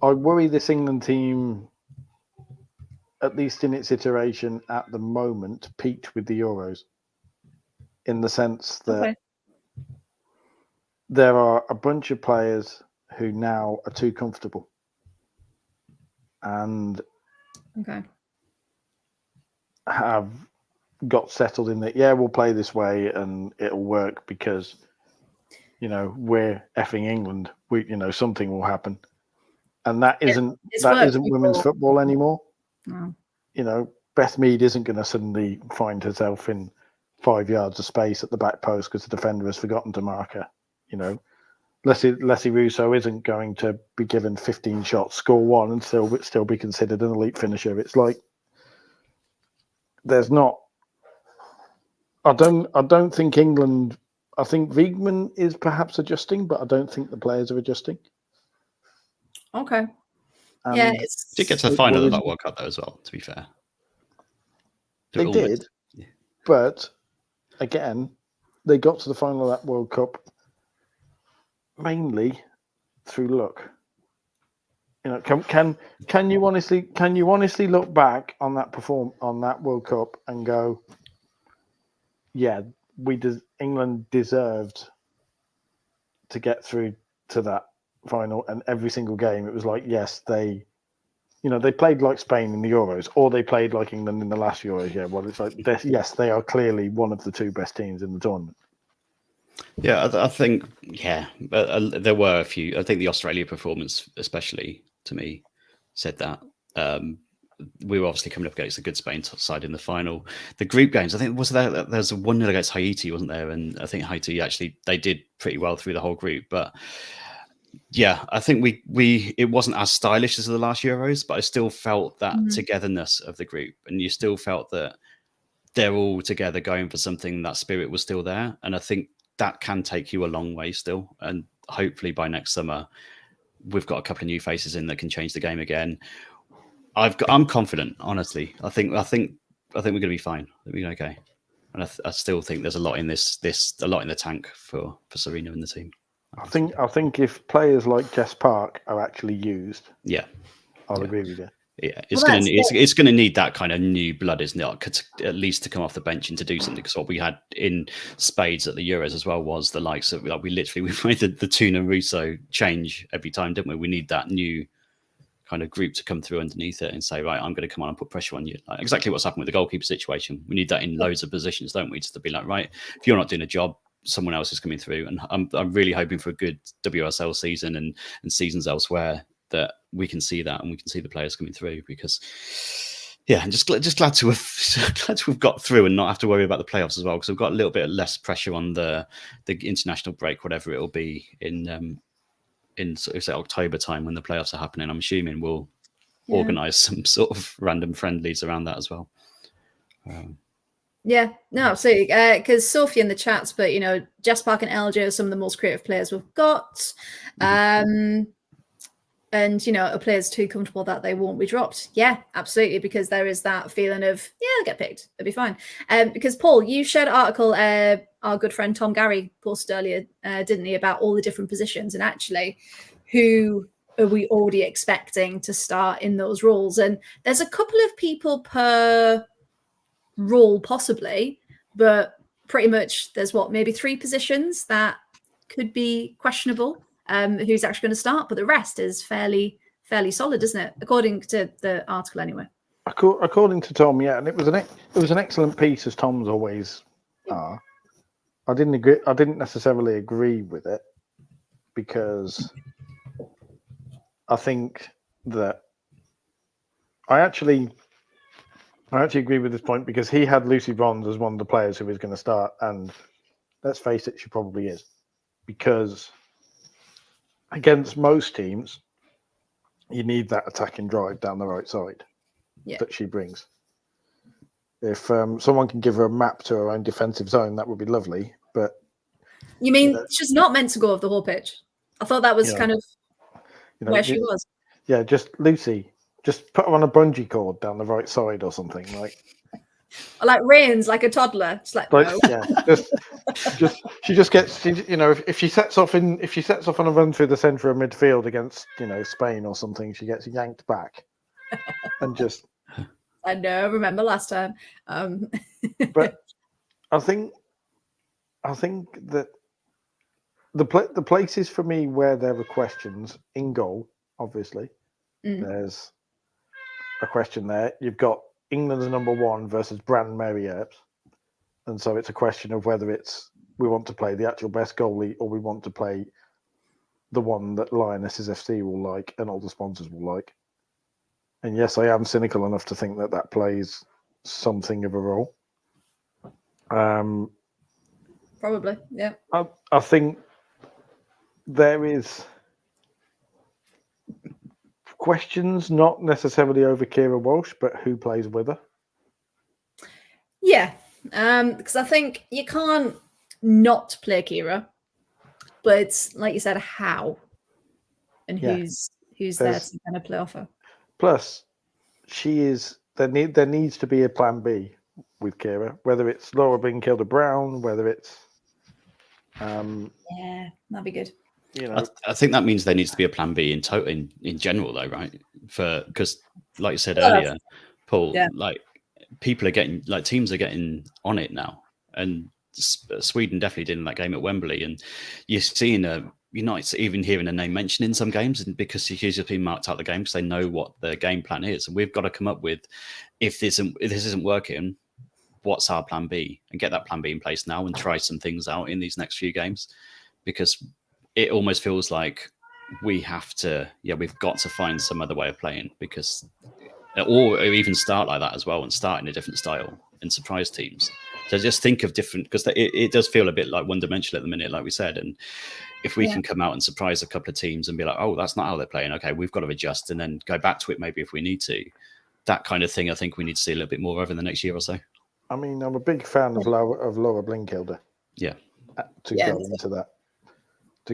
Speaker 3: I worry this England team, at least in its iteration at the moment, peaked with the Euros, in the sense that there are a bunch of players who now are too comfortable and have got settled in that, we'll play this way and it'll work because, we're effing England. Something will happen. And that isn't women's football anymore. No. Beth Mead isn't going to suddenly find herself in 5 yards of space at the back post because the defender has forgotten to mark her. Leslie Russo isn't going to be given 15 shots, score one, and still be considered an elite finisher. It's like there's not. I don't think England. I think Wiegman is perhaps adjusting, but I don't think the players are adjusting.
Speaker 1: Okay.
Speaker 2: Did get to the final of that World Cup though as well. To be fair,
Speaker 3: they did, but again, they got to the final of that World Cup mainly through luck. Can you honestly look back on that World Cup and go, England deserved to get through to that final, and every single game it was like, yes, they played like Spain in the Euros, or they played like England in the last Euros. Yeah, well, it's like, yes, they are clearly one of the two best teams in the tournament.
Speaker 2: Yeah, I think, but there were a few. I think the Australia performance, especially to me, said that. We were obviously coming up against a good Spain side in the final. The group games, I think, there's 1-0 against Haiti, wasn't there? And I think Haiti they did pretty well through the whole group. But yeah, I think it wasn't as stylish as the last Euros, but I still felt that togetherness of the group, and you still felt that they're all together going for something. That spirit was still there, and I think that can take you a long way still. And hopefully by next summer, we've got a couple of new faces in that can change the game again. I'm confident, honestly. I think we're going to be fine. I think we're okay. And I still think there's a lot in a lot in the tank for Serena and the team.
Speaker 3: I think if players like Jess Park are actually used,
Speaker 2: yeah,
Speaker 3: I'll agree with you.
Speaker 2: Yeah, it's gonna need that kind of new blood, isn't it? At least to come off the bench and to do something. Because what we had in spades at the Euros as well was the likes of we made the Tuna Russo change every time, didn't we? We need that new kind of group to come through underneath it and say, right, I'm going to come on and put pressure on you. Like exactly what's happened with the goalkeeper situation. We need that in loads of positions, don't we? Just to be like, right, if you're not doing a job, someone else is coming through. And I'm really hoping for a good WSL season and seasons elsewhere that we can see that and we can see the players coming through because I'm just glad to have got through and not have to worry about the playoffs as well because we've got a little bit less pressure on the international break, whatever it will be in sort of say October time when the playoffs are happening. I'm assuming we'll organise some sort of random friendlies around that as well.
Speaker 1: Yeah, no, absolutely. Because Sophie in the chats, but Jess Park and LJ are some of the most creative players we've got. And are players too comfortable that they won't be dropped? Yeah, absolutely, because there is that feeling of they'll get picked, it'll be fine. Because Paul, you shared an article our good friend Tom Gary posted earlier, didn't he, about all the different positions and actually who are we already expecting to start in those roles? And there's a couple of people per role possibly, but pretty much there's maybe 3 positions that could be questionable. Who's actually going to start, but the rest is fairly solid, isn't it? According to the article, anyway.
Speaker 3: According to Tom, yeah, and it was an excellent piece, as Tom's always are. I didn't necessarily agree with it because I think that I actually agree with this point because he had Lucy Bronze as one of the players who was going to start, and let's face it, she probably is because. Against most teams, you need that attacking drive down the right side that she brings. If someone can give her a map to her own defensive zone, that would be lovely. But
Speaker 1: you mean she's not meant to go off the whole pitch? I thought that was kind of where she was.
Speaker 3: Yeah, just Lucy, just put her on a bungee cord down the right side or something
Speaker 1: like Reigns, like a toddler. It's like no.
Speaker 3: Yeah, she just gets if she sets off on a run through the centre of midfield against Spain or something, she gets yanked back and just.
Speaker 1: I know. Remember last time.
Speaker 3: But I think that the places for me where there are questions in goal, obviously, there's a question there. You've got England's number 1 versus Brand Mary Earps. And so it's a question of whether we want to play the actual best goalie or we want to play the one that Lionesses FC will like and all the sponsors will like. And yes, I am cynical enough to think that plays something of a role.
Speaker 1: Probably, yeah.
Speaker 3: I think there is questions, not necessarily over Kira Walsh, but who plays with her.
Speaker 1: Yeah, because I think you can't not play Kira, but it's like you said, how and who's there to kind of play off her.
Speaker 3: Plus, there needs to be a plan B with Kira, whether it's Laura Blinkilder-Brown, whether it's
Speaker 1: yeah, that'd be good.
Speaker 2: I think that means there needs to be a plan B in general, though, right? Because, like you said earlier, Paul, like people are getting teams are getting on it now, and Sweden definitely did in that game at Wembley, and you're seeing United even hearing a name mentioned in some games, and because he's just been marked out the game because they know what the game plan is, and we've got to come up with if this isn't working, what's our plan B, and get that plan B in place now and try some things out in these next few games, because it almost feels like we've got to find some other way of playing, because or even start like that as well and start in a different style and surprise teams. So just think of different, because it does feel a bit like one-dimensional at the minute, like we said. And if we can come out and surprise a couple of teams and be like, oh, that's not how they're playing. Okay, we've got to adjust and then go back to it maybe if we need to. That kind of thing, I think we need to see a little bit more over the next year or so.
Speaker 3: I mean, I'm a big fan of Laura Blinkilder.
Speaker 2: Yeah.
Speaker 3: To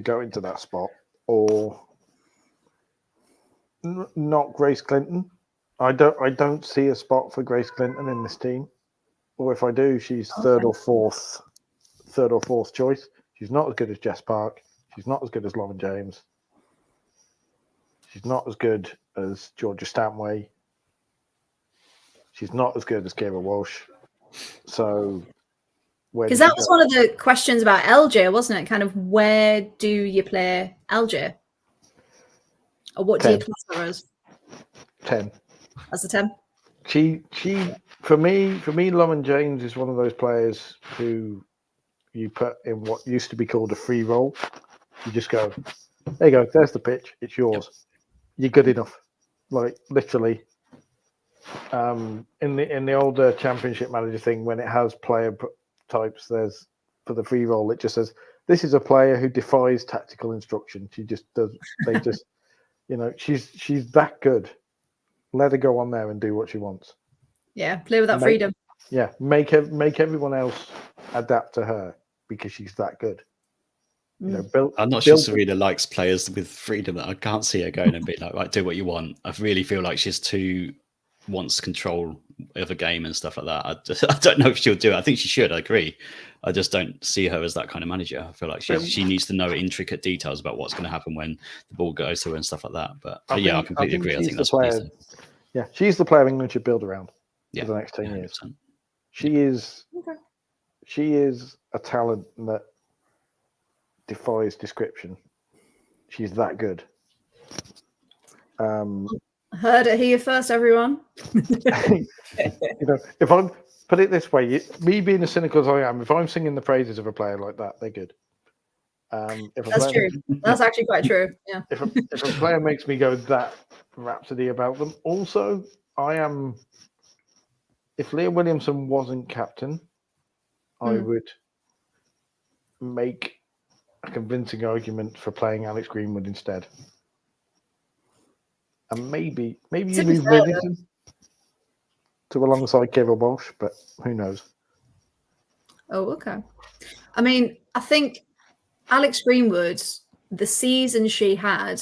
Speaker 3: go into that spot, or not Grace Clinton. I don't see a spot for Grace Clinton in this team. Or if I do, she's third or fourth choice. She's not as good as Jess Park. She's not as good as Lauren James. She's not as good as Georgia Stanway. She's not as good as Kira Walsh. So,
Speaker 1: because that was one of the questions about LJ, wasn't it? Kind of where do you play LJ, or what
Speaker 3: 10.
Speaker 1: do you class her as?
Speaker 3: 10.
Speaker 1: As a 10.
Speaker 3: She for me, Lauren James is one of those players who you put in what used to be called a free roll. You just go, there you go, there's the pitch, it's yours. You're good enough. Like literally. In the older championship manager thing, when it has player types, there's for the free roll, it just says this is a player who defies tactical instruction. She just does. They just, she's that good. Let her go on there and do what she wants.
Speaker 1: Yeah, play with that freedom.
Speaker 3: Yeah, make everyone else adapt to her because she's that good.
Speaker 2: I'm not sure Serena likes players with freedom. I can't see her going and being like, right, do what you want. I really feel like she's wants control of a game and stuff like that. I don't know if she'll do it. I think she should. I agree. I just don't see her as that kind of manager. I feel like she needs to know intricate details about what's going to happen when the ball goes to her and stuff like that. But I completely agree. I think that's what
Speaker 3: she's the player England should build around for the next 10 years. 100%. She is a talent that defies description. She's that good.
Speaker 1: Heard it here first, everyone.
Speaker 3: If I'm put it this way, me being as cynical as I am, if I'm singing the praises of a player like that, they're good.
Speaker 1: That's true. That's actually quite true. Yeah.
Speaker 3: If a player makes me go that rhapsody about them, also I am. If Leah Williamson wasn't captain, I would make a convincing argument for playing Alex Greenwood instead. And maybe you move Williamson to alongside Kira Walsh, but who knows?
Speaker 1: Oh, okay. I mean, I think Alex Greenwood, the season she had,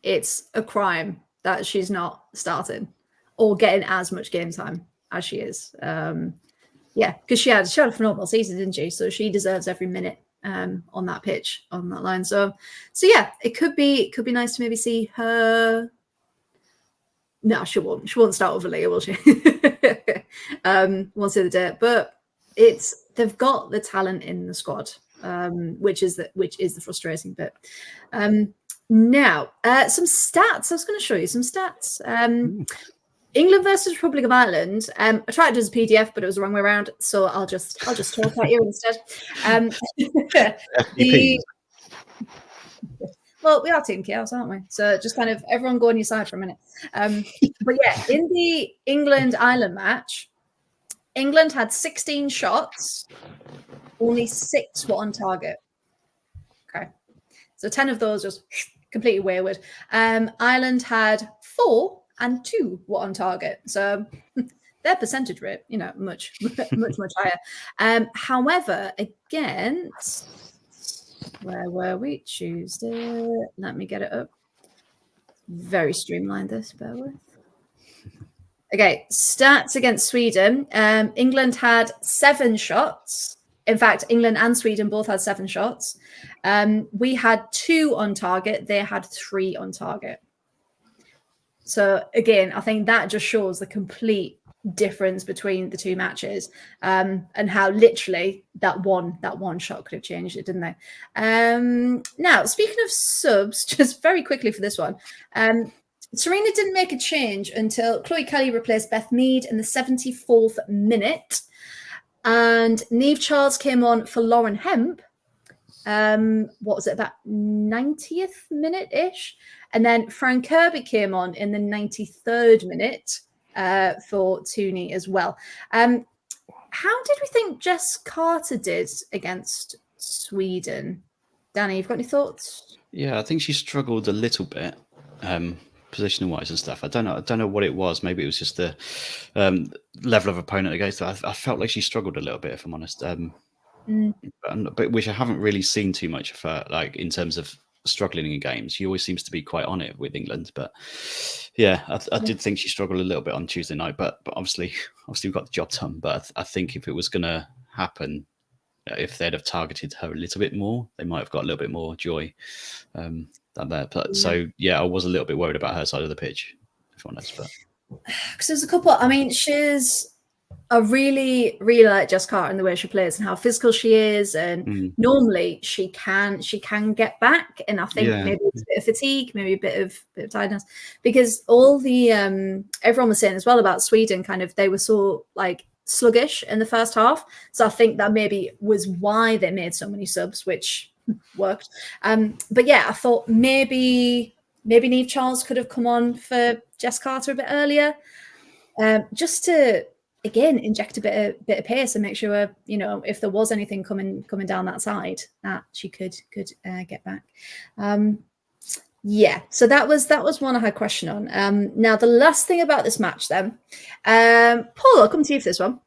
Speaker 1: it's a crime that she's not starting or getting as much game time as she is. Because she had a phenomenal season, didn't she? So she deserves every minute on that pitch, on that line. So yeah, it could be nice to maybe see her. No, she won't. She won't start over Leah, will she? Won't see the day. But they've got the talent in the squad, which is the frustrating bit. Now, some stats. I was going to show you some stats. England versus Republic of Ireland. I tried it as a PDF, but it was the wrong way around. So I'll just talk at you instead. Well, we are Team Chaos, aren't we? So just kind of everyone go on your side for a minute. But yeah, in the England-Ireland match, England had 16 shots, only 6 were on target. Okay. So 10 of those was completely wayward. Ireland had 4 and 2 were on target. So their percentage rate, much higher. However, against... Where were we? Tuesday. Let me get it up. Very streamlined this, bear with. Okay, stats against Sweden. England had 7 shots. In fact, England and Sweden both had 7 shots. We had 2 on target. They had 3 on target. So again, I think that just shows the complete difference between the two matches, and how literally that one shot could have changed it, didn't they? Now, speaking of subs, just very quickly for this one, Serena didn't make a change until Chloe Kelly replaced Beth Mead in the 74th minute, and Niamh Charles came on for Lauren Hemp. What was it, about 90th minute-ish? And then Fran Kirby came on in the 93rd minute for Tooney as well. How did we think Jess Carter did against Sweden? Danny, you've got any thoughts?
Speaker 2: Yeah, I think she struggled a little bit, positioning-wise and stuff. I don't know what it was. Maybe it was just the level of opponent against her. I felt like she struggled a little bit, if I'm honest. But which I haven't really seen too much of her, like in terms of struggling in games. She always seems to be quite on it with England. But yeah, I did think she struggled a little bit on Tuesday night. But obviously we got the job done. But I think if it was going to happen, if they'd have targeted her a little bit more, they might have got a little bit more joy than that. But so yeah, I was a little bit worried about her side of the pitch, if I'm honest. But
Speaker 1: because there's a couple. I mean, she's I really, really like Jess Carter and the way she plays and how physical she is. And normally she can get back. And I think maybe it's a bit of fatigue, maybe a bit of tiredness, because all the everyone was saying as well about Sweden, kind of they were so like sluggish in the first half. So I think that maybe was why they made so many subs, which worked. But yeah, I thought maybe Niamh Charles could have come on for Jess Carter a bit earlier, just to again inject a bit of pace and make sure, you know, if there was anything coming down that side, that she could get back. Yeah, so that was one I had a question on. Now the last thing about this match then, Paul, I'll come to you for this one.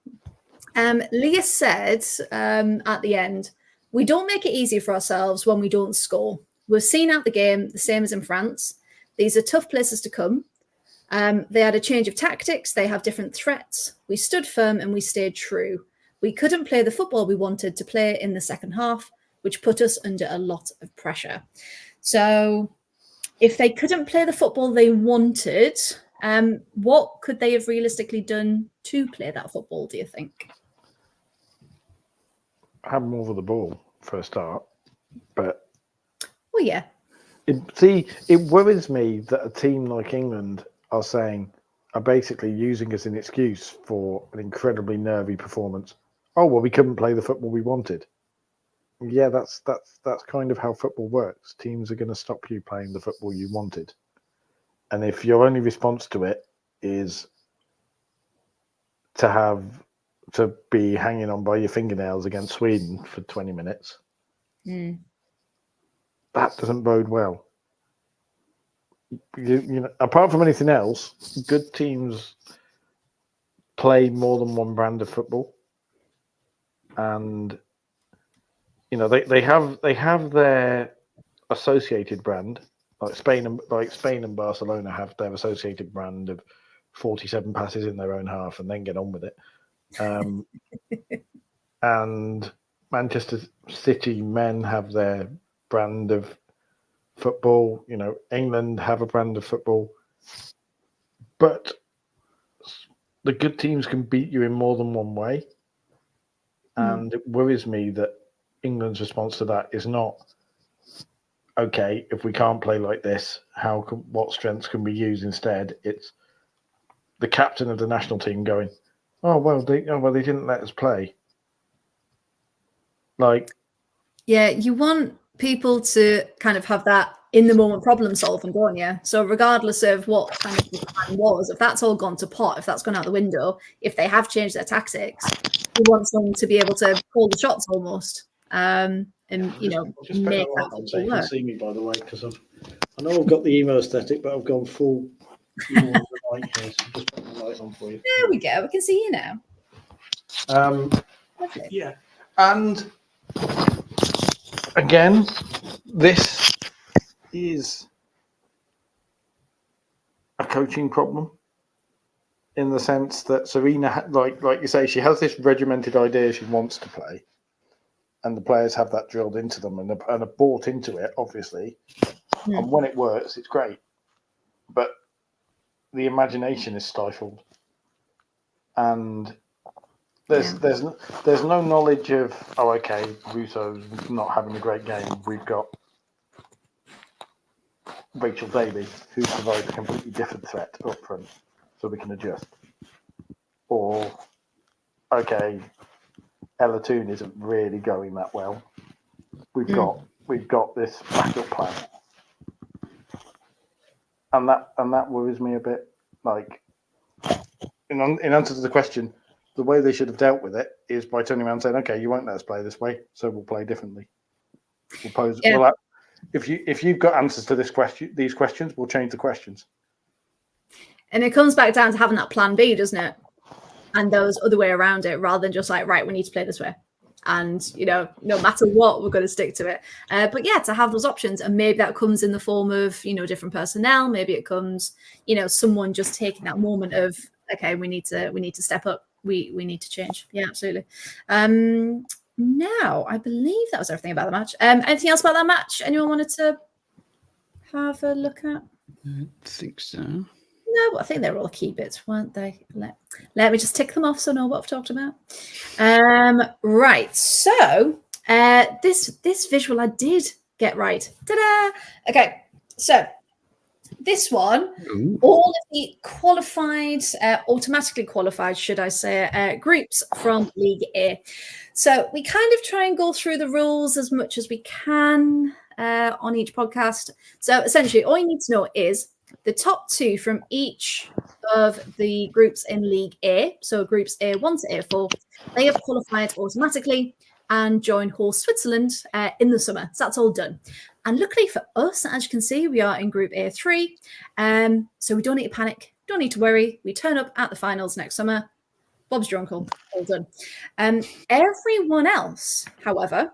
Speaker 1: Leah said at the end, we don't make it easy for ourselves when we don't score. We've seen out the game the same as in France. These are tough places to come. They had a change of tactics. They have different threats. We stood firm and we stayed true. We couldn't play the football we wanted to play in the second half, which put us under a lot of pressure. So if they couldn't play the football they wanted, what could they have realistically done to play that football, do you think?
Speaker 3: Have more of the ball for a start. But
Speaker 1: well, yeah.
Speaker 3: It worries me that a team like England are basically using as an excuse for an incredibly nervy performance. Oh, well, we couldn't play the football we wanted. Yeah, that's kind of how football works. Teams are going to stop you playing the football you wanted. And if your only response to it is to be hanging on by your fingernails against Sweden for 20 minutes, that doesn't bode well. You know, apart from anything else, good teams play more than one brand of football, and you know they have their associated brand, like Spain and Barcelona have their associated brand of 47 passes in their own half and then get on with it. And Manchester City men have their brand of football. You know, England have a brand of football, but the good teams can beat you in more than one way. And it worries me that England's response to that is not, okay, if we can't play like this, what strengths can we use instead? It's the captain of the national team going, they didn't let us play. Like,
Speaker 1: yeah, you want people to kind of have that in the moment problem solving, don't you? So regardless of what kind of the plan was, if that's all gone to pot, if that's gone out the window, if they have changed their tactics, you want someone to be able to call the shots almost, and you know, make that
Speaker 3: on
Speaker 1: so
Speaker 3: you can see me, by the way, because I know I've got the emo aesthetic, but I've gone full. Here, so just put the light on for you.
Speaker 1: There we go. We can see you now. Lovely.
Speaker 3: Yeah, and again, this is a coaching problem in the sense that Serena, like you say, she has this regimented idea she wants to play, and the players have that drilled into them and are bought into it, obviously. And when it works, it's great, but the imagination is stifled, and there's no knowledge of, oh, okay, Russo's not having a great game. We've got Rachel Daly, who provides a completely different threat up front, so we can adjust. Or, okay, Ella Toon isn't really going that well. We've got this backup plan, and that worries me a bit. Like, in answer to the question, the way they should have dealt with it is by turning around and saying, okay, you won't let us play this way, so we'll play differently. If you've got answers to these questions, we'll change the questions.
Speaker 1: And it comes back down to having that plan B, doesn't it? And those other way around it, rather than just like, right, we need to play this way. And, you know, no matter what, we're going to stick to it. But yeah, to have those options, and maybe that comes in the form of, you know, different personnel. Maybe it comes, you know, someone just taking that moment of, okay, we need to step up. We need to change. Yeah, absolutely. now, I believe that was everything about the match. Anything else about that match? Anyone wanted to have a look at?
Speaker 2: I think so.
Speaker 1: No, I think they were all key bits, weren't they? Let me just tick them off so I know what I've talked about. Right, so this visual I did get right. Ta-da! Okay, so this one, all of the qualified, automatically qualified, should I say, groups from League A. So we kind of try and go through the rules as much as we can on each podcast. So essentially, all you need to know is the top two from each of the groups in League A, so groups A1 to A4, they have qualified automatically and join host Switzerland in the summer. So that's all done. And luckily for us, as you can see, we are in Group A3. So we don't need to panic, don't need to worry. We turn up at the finals next summer. Bob's your uncle, all done. Everyone else, however,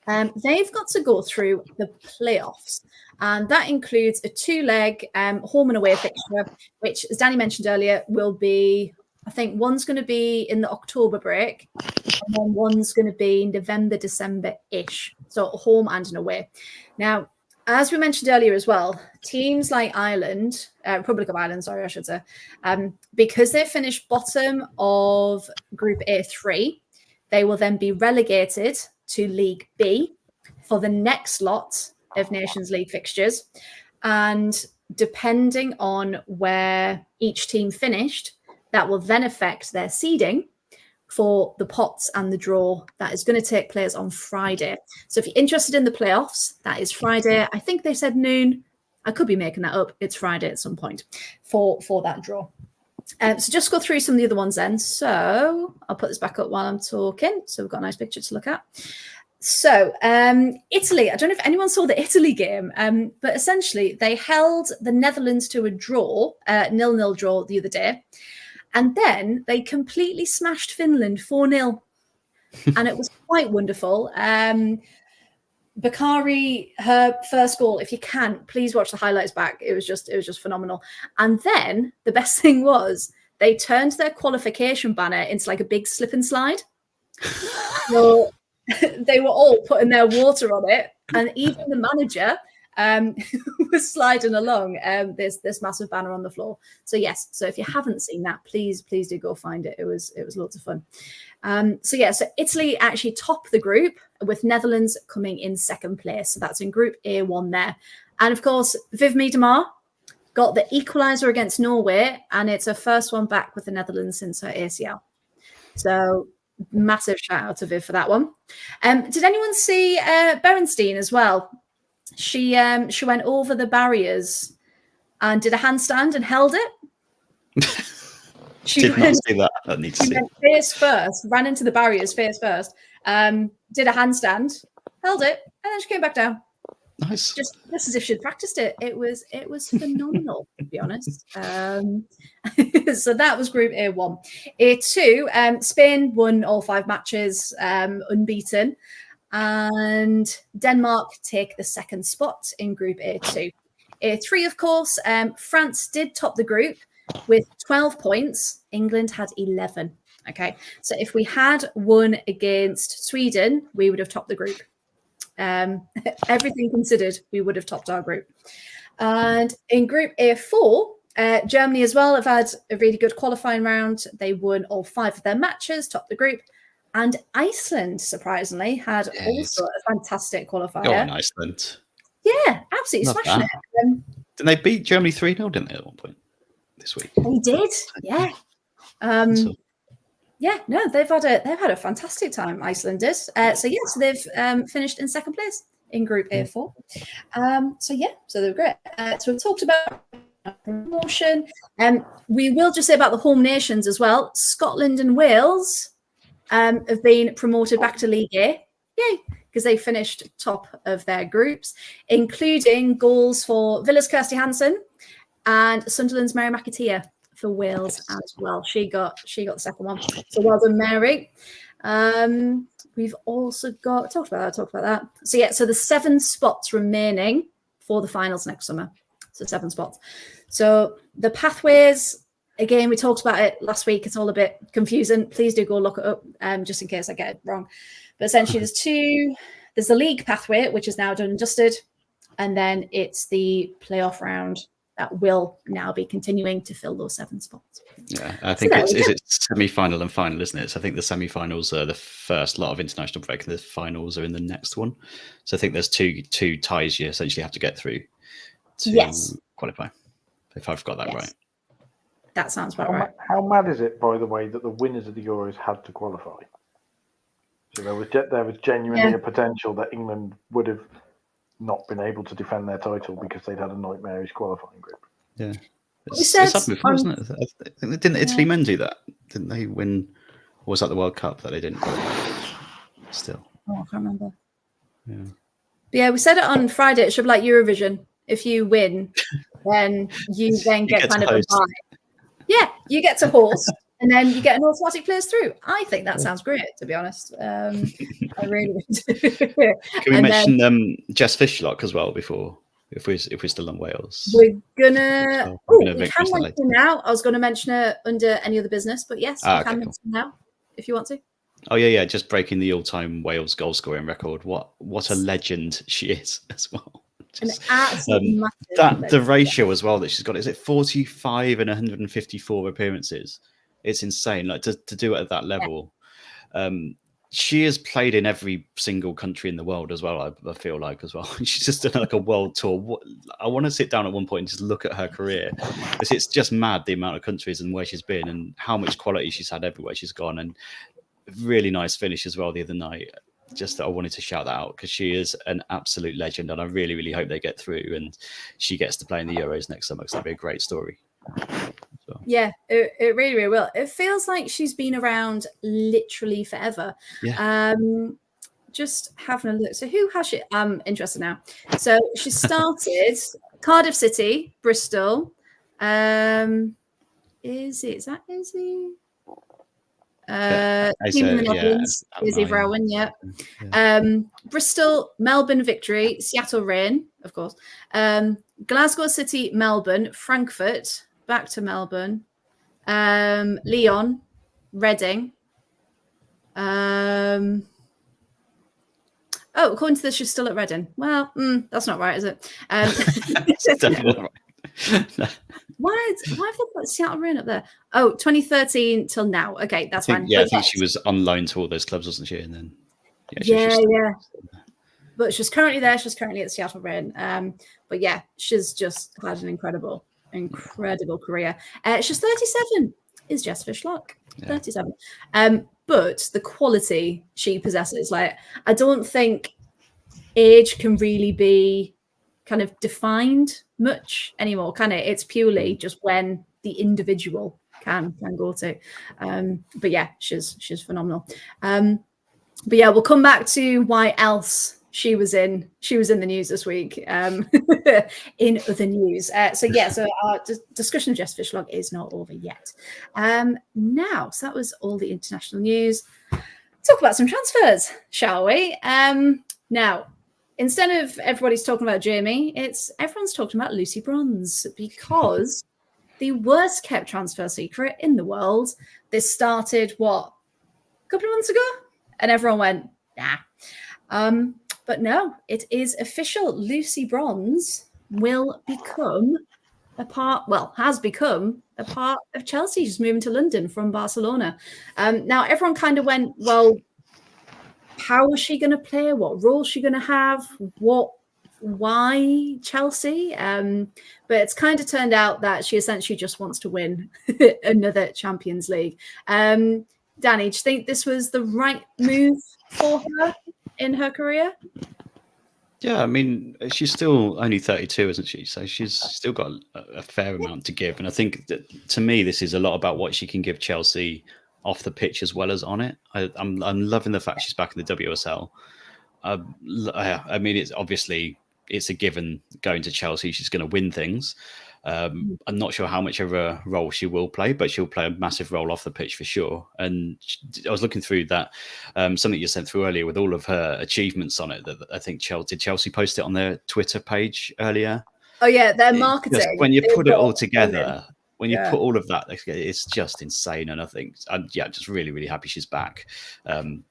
Speaker 1: they've got to go through the playoffs. And that includes a 2-leg home and away fixture, which, as Danny mentioned earlier, will be, I think one's going to be in the October break, and then one's going to be November, December-ish. So home and an away. Now, as we mentioned earlier as well, teams like Ireland, Republic of Ireland, sorry, I should say, because they finished bottom of Group A3, they will then be relegated to League B for the next lot of Nations League fixtures. And depending on where each team finished, that will then affect their seeding for the pots and the draw that is going to take place on Friday. So if you're interested in the playoffs, that is Friday. I think they said noon. I could be making that up. It's Friday at some point for that draw. So just go through some of the other ones then. So I'll put this back up while I'm talking. So we've got a nice picture to look at. So Italy, I don't know if anyone saw the Italy game, but essentially they held the Netherlands to a draw, 0-0 draw the other day. And then they completely smashed Finland 4-0. And it was quite wonderful. Bakari, her first goal, if you can, please watch the highlights back. It was just phenomenal. And then the best thing was they turned their qualification banner into like a big slip and slide. So they were all putting their water on it. And even the manager was sliding along this massive banner on the floor. So yes, so if you haven't seen that, please do go find it. It was loads of fun. So Italy actually top the group with Netherlands coming in second place. So that's in Group A1 there. And of course, Viv Miedema got the equaliser against Norway, and it's her first one back with the Netherlands since her ACL. So massive shout out to Viv for that one. Did anyone see Berenstein as well? She went over the barriers and did a handstand and held it. She
Speaker 2: did not see that. I need to see.
Speaker 1: Went face first, ran into the barriers face first, did a handstand, held it, and then she came back down.
Speaker 2: Nice.
Speaker 1: Just as if she'd practiced it. It was phenomenal, to be honest. So that was Group A1. A2, Spain won all 5 matches, unbeaten. And Denmark take the second spot in Group A2. A3, of course, France did top the group with 12 points. England had 11. Okay, so if we had won against Sweden, we would have topped the group. Everything considered, we would have topped our group. And in Group A4, Germany as well have had a really good qualifying round. They won all 5 of their matches, topped the group. And Iceland, surprisingly, had also a fantastic qualifier.
Speaker 2: Go on, Iceland.
Speaker 1: Yeah, absolutely smashing it.
Speaker 2: Didn't they beat Germany 3-0, didn't they, at one point this week?
Speaker 1: They did, yeah. Yeah, no, they've had a fantastic time, Iceland did. So they've finished in second place in Group A4. So they were great. So we've talked about promotion. We will just say about the home nations as well. Scotland and Wales have been promoted back to League A. Yay, because they finished top of their groups, including goals for Villa's Kirsty Hansen and Sunderland's Mary McAteer for Wales as well. She got the second one. So well done, Mary. We've also got talked about that. So the 7 spots remaining for the finals next summer. So 7 spots. So the pathways again, we talked about it last week. It's all a bit confusing. Please do go look it up, just in case I get it wrong. But essentially, there's the league pathway, which is now done and dusted. And then it's the playoff round that will now be continuing to fill those 7 spots.
Speaker 2: Yeah, I think it's semi-final and final, isn't it? So I think the semi-finals are the first lot of international break, and the finals are in the next one. So I think there's two ties you essentially have to get through to qualify, if I've got that right.
Speaker 1: That sounds about right.
Speaker 3: How mad is it, by the way, that the winners of the Euros had to qualify? So there was genuinely a potential that England would have not been able to defend their title because they'd had a nightmarish qualifying group.
Speaker 2: Yeah. It's happened before, isn't it? Didn't Italy men do that? Didn't they win? Or was that the World Cup that they didn't qualify? Still.
Speaker 1: Oh, I can't remember.
Speaker 2: Yeah.
Speaker 1: But yeah, we said it on Friday. It should be like Eurovision. If you win, then you then get kind of a buy. Yeah, you get to host, and then you get an automatic place through. I think that sounds great, to be honest. I really do.
Speaker 2: Can we mention Jess Fishlock as well before, if we're still on Wales?
Speaker 1: We're gonna. We can mention now. I was going to mention it under any other business, but yes, we can mention now if you want to.
Speaker 2: Oh yeah, just breaking the all-time Wales goal scoring record. What a legend she is as well. The ratio as well that she's got, is it 45 and 154 appearances? It's insane. Like to do it at that level. She has played in every single country in the world as well. I feel like as well. She's just done like a world tour. I want to sit down at one point and just look at her career, because it's just mad the amount of countries and where she's been and how much quality she's had everywhere she's gone. And really nice finish as well the other night. Just that I wanted to shout that out because she is an absolute legend, and I really, really hope they get through and she gets to play in the Euros next summer, because that'd be a great story. So.
Speaker 1: Yeah, it really, really will. It feels like she's been around literally forever.
Speaker 2: Yeah.
Speaker 1: Just having a look. So who has she? I'm interested now. So she started Cardiff City, Bristol. Is that Izzy? Team in the Netherlands, Izzy Vrouwen, Bristol, Melbourne Victory, Seattle Reign, of course, Glasgow City, Melbourne, Frankfurt, back to Melbourne, Lyon, Reading. According to this, she's still at Reading. Well, that's not right, is it?
Speaker 2: It's definitely not right.
Speaker 1: Why have they got Seattle Reign up there? Oh, 2013 till now. Okay, that's fine.
Speaker 2: Yeah, I think she was on loan to all those clubs, wasn't she? And then
Speaker 1: But she's currently there. She's currently at Seattle Reign. But yeah, she's just had an incredible career. She's 37. Is Jess Fishlock 37? But the quality she possesses, like, I don't think age can really be kind of defined much anymore, can it? It's purely just when the individual can go to. But yeah, she's phenomenal. But yeah, we'll come back to why else she was in the news this week. In other news. So our discussion of Jess Fishlock is not over yet. Now, so that was all the international news. Talk about some transfers, shall we? Now, instead of everybody's talking about Jamie, everyone's talking about Lucy Bronze, because the worst kept transfer secret in the world. This started, a couple of months ago? And everyone went, nah. But no, it is official. Lucy Bronze will become has become a part of Chelsea. She's moving to London from Barcelona. Now, everyone kind of went, well, how is she going to play? What role is she going to have? Why Chelsea? But it's kind of turned out that she essentially just wants to win another Champions League. Danny, do you think this was the right move for her in her career?
Speaker 2: Yeah, I mean, she's still only 32, isn't she? So she's still got a fair amount to give. And I think that, to me, this is a lot about what she can give Chelsea off the pitch as well as on it. I'm loving the fact she's back in the WSL. I mean, it's a given going to Chelsea. She's going to win things. I'm not sure how much of a role she will play, but she'll play a massive role off the pitch for sure. And I was looking through that, something you sent through earlier with all of her achievements on it. That I think Chelsea posted it on their Twitter page earlier.
Speaker 1: Oh yeah, their marketing.
Speaker 2: When you put it all together, when you put all of that, it's just insane. And I think, just really, really happy she's back. And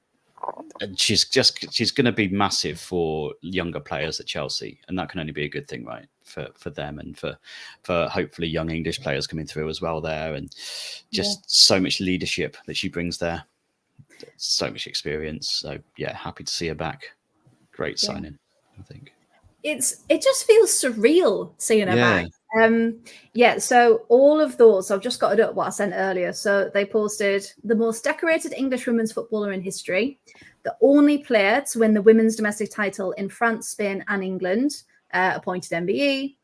Speaker 2: she's going to be massive for younger players at Chelsea, and that can only be a good thing, right? For them and for hopefully young English players coming through as well there, and just so much leadership that she brings there, so much experience. So happy to see her back. Great signing, I think.
Speaker 1: It just feels surreal seeing her back. So all of those, I've just got it up what I sent earlier. So they posted the most decorated English women's footballer in history, the only player to win the women's domestic title in France, Spain, and England, appointed MBE.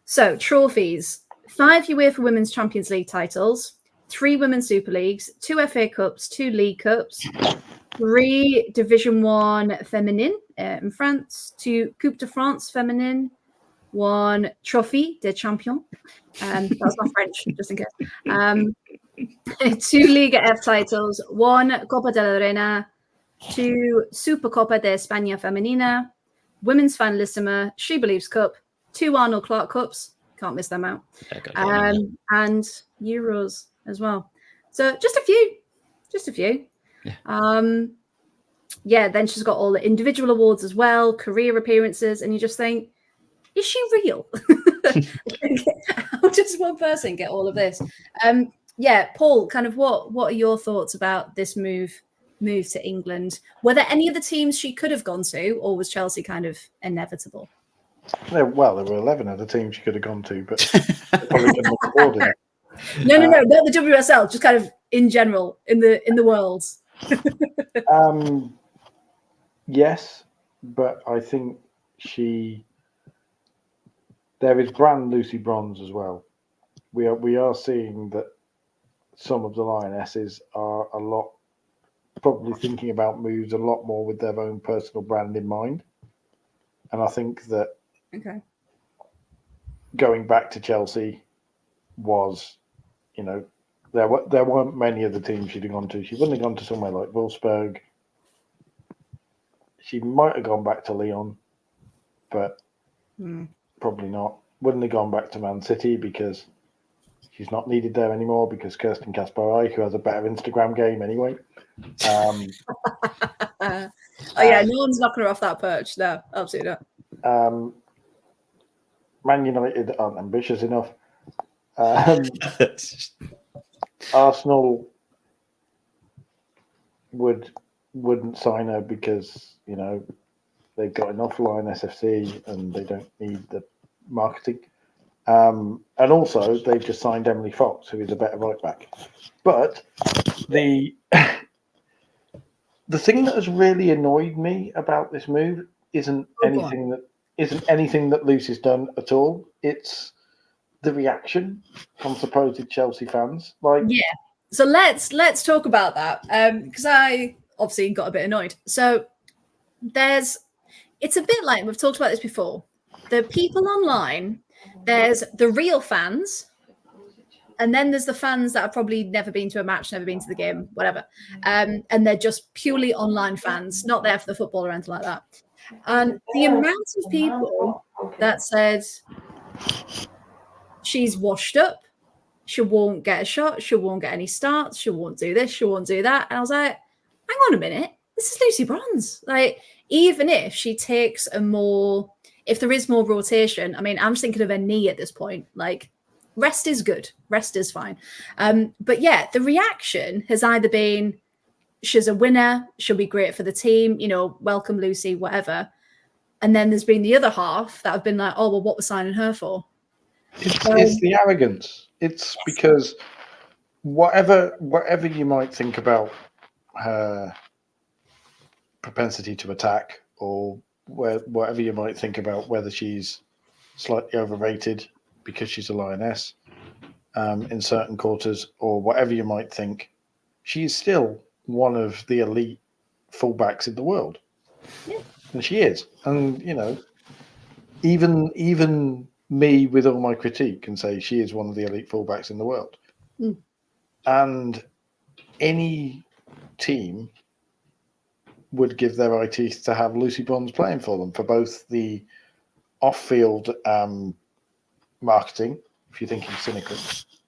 Speaker 1: So trophies: 5 UEFA Women's Champions League titles, 3 Women's Super Leagues, 2 FA Cups, 2 League Cups, 3 Division 1 Féminine in France, 2 Coupe de France Féminine, 1 Trophée des Champions. That's not French, just in case. 2 Liga F titles, 1 Copa de la Reina, 2 Supercopa de España Femenina, Women's Finalissima, She Believes Cup, 2 Arnold Clark Cups, can't miss them out, and Euros as well. So just a few. Then she's got all the individual awards as well, career appearances, and you just think, is she real? How does one person get all of this? Paul, kind of what are your thoughts about this move to England? Were there any of the teams she could have gone to, or was Chelsea kind of inevitable?
Speaker 3: Well, there were 11 other teams she could have gone to, but probably couldn't afford it.
Speaker 1: No, not the WSL, just kind of in general, in the world.
Speaker 3: Yes, but I think there is brand Lucy Bronze as well. We are seeing that some of the Lionesses are probably thinking about moves a lot more with their own personal brand in mind. And I think that going back to Chelsea was, there weren't many of the teams she'd have gone to. She wouldn't have gone to somewhere like Wolfsburg. She might have gone back to Lyon, but probably not. Wouldn't have gone back to Man City because she's not needed there anymore because Kirsten Kasparai, who has a better Instagram game anyway.
Speaker 1: No one's knocking her off that perch. No, absolutely not.
Speaker 3: Man United aren't ambitious enough. Arsenal wouldn't sign her because they've got enough Lioness FC and they don't need the marketing. And also they've just signed Emily Fox, who is a better right back. But the thing that has really annoyed me about this move isn't anything that Lucy's done at all. It's the reaction from supposed Chelsea fans.
Speaker 1: So let's talk about that because I obviously got a bit annoyed. So it's a bit like, we've talked about this before, the people online, there's the real fans, and then there's the fans that have probably never been to a match, never been to the game, whatever, and they're just purely online fans, not there for the football or anything like that. And the amount of people that said she's washed up, she won't get a shot, she won't get any starts, she won't do this, she won't do that. And I was like, hang on a minute, this is Lucy Bronze. Even if she takes if there is more rotation, I mean, I'm just thinking of her knee at this point. Rest is good, rest is fine. But the reaction has either been, she's a winner, she'll be great for the team, welcome Lucy, whatever. And then there's been the other half that have been like, oh, well, what we're signing her for?
Speaker 3: It's the arrogance. It's because whatever you might think about her propensity to attack, or whatever you might think about whether she's slightly overrated because she's a Lioness in certain quarters, or whatever you might think, she's still one of the elite fullbacks in the world. Yeah. And she is. And, even me, with all my critique, can say she is one of the elite fullbacks in the world. Mm. And any team would give their eye teeth to have Lucy Bronze playing for them, for both the off-field marketing if you're thinking cynically,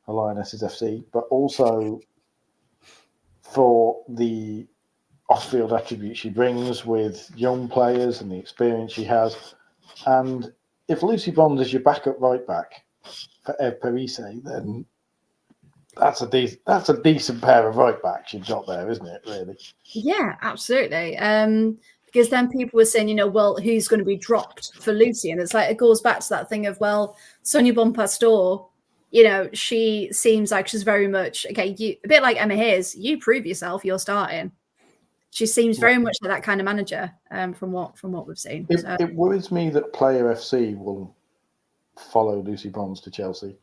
Speaker 3: a Lionesses FC, but also for the off-field attributes she brings with young players and the experience she has. And if Lucy Bond is your backup right back for Ev Parise, then that's a decent pair of right backs you've got there, isn't it? Really?
Speaker 1: Yeah, absolutely. Because then people were saying, well, who's going to be dropped for Lucy? And it's like, it goes back to that thing of, well, Sonia Bonpastor, she seems like she's very much, okay, a bit like Emma Hayes, you prove yourself, you're starting. She seems very much like that kind of manager from what we've seen.
Speaker 3: It worries me that Player FC will follow Lucy Bonds to Chelsea.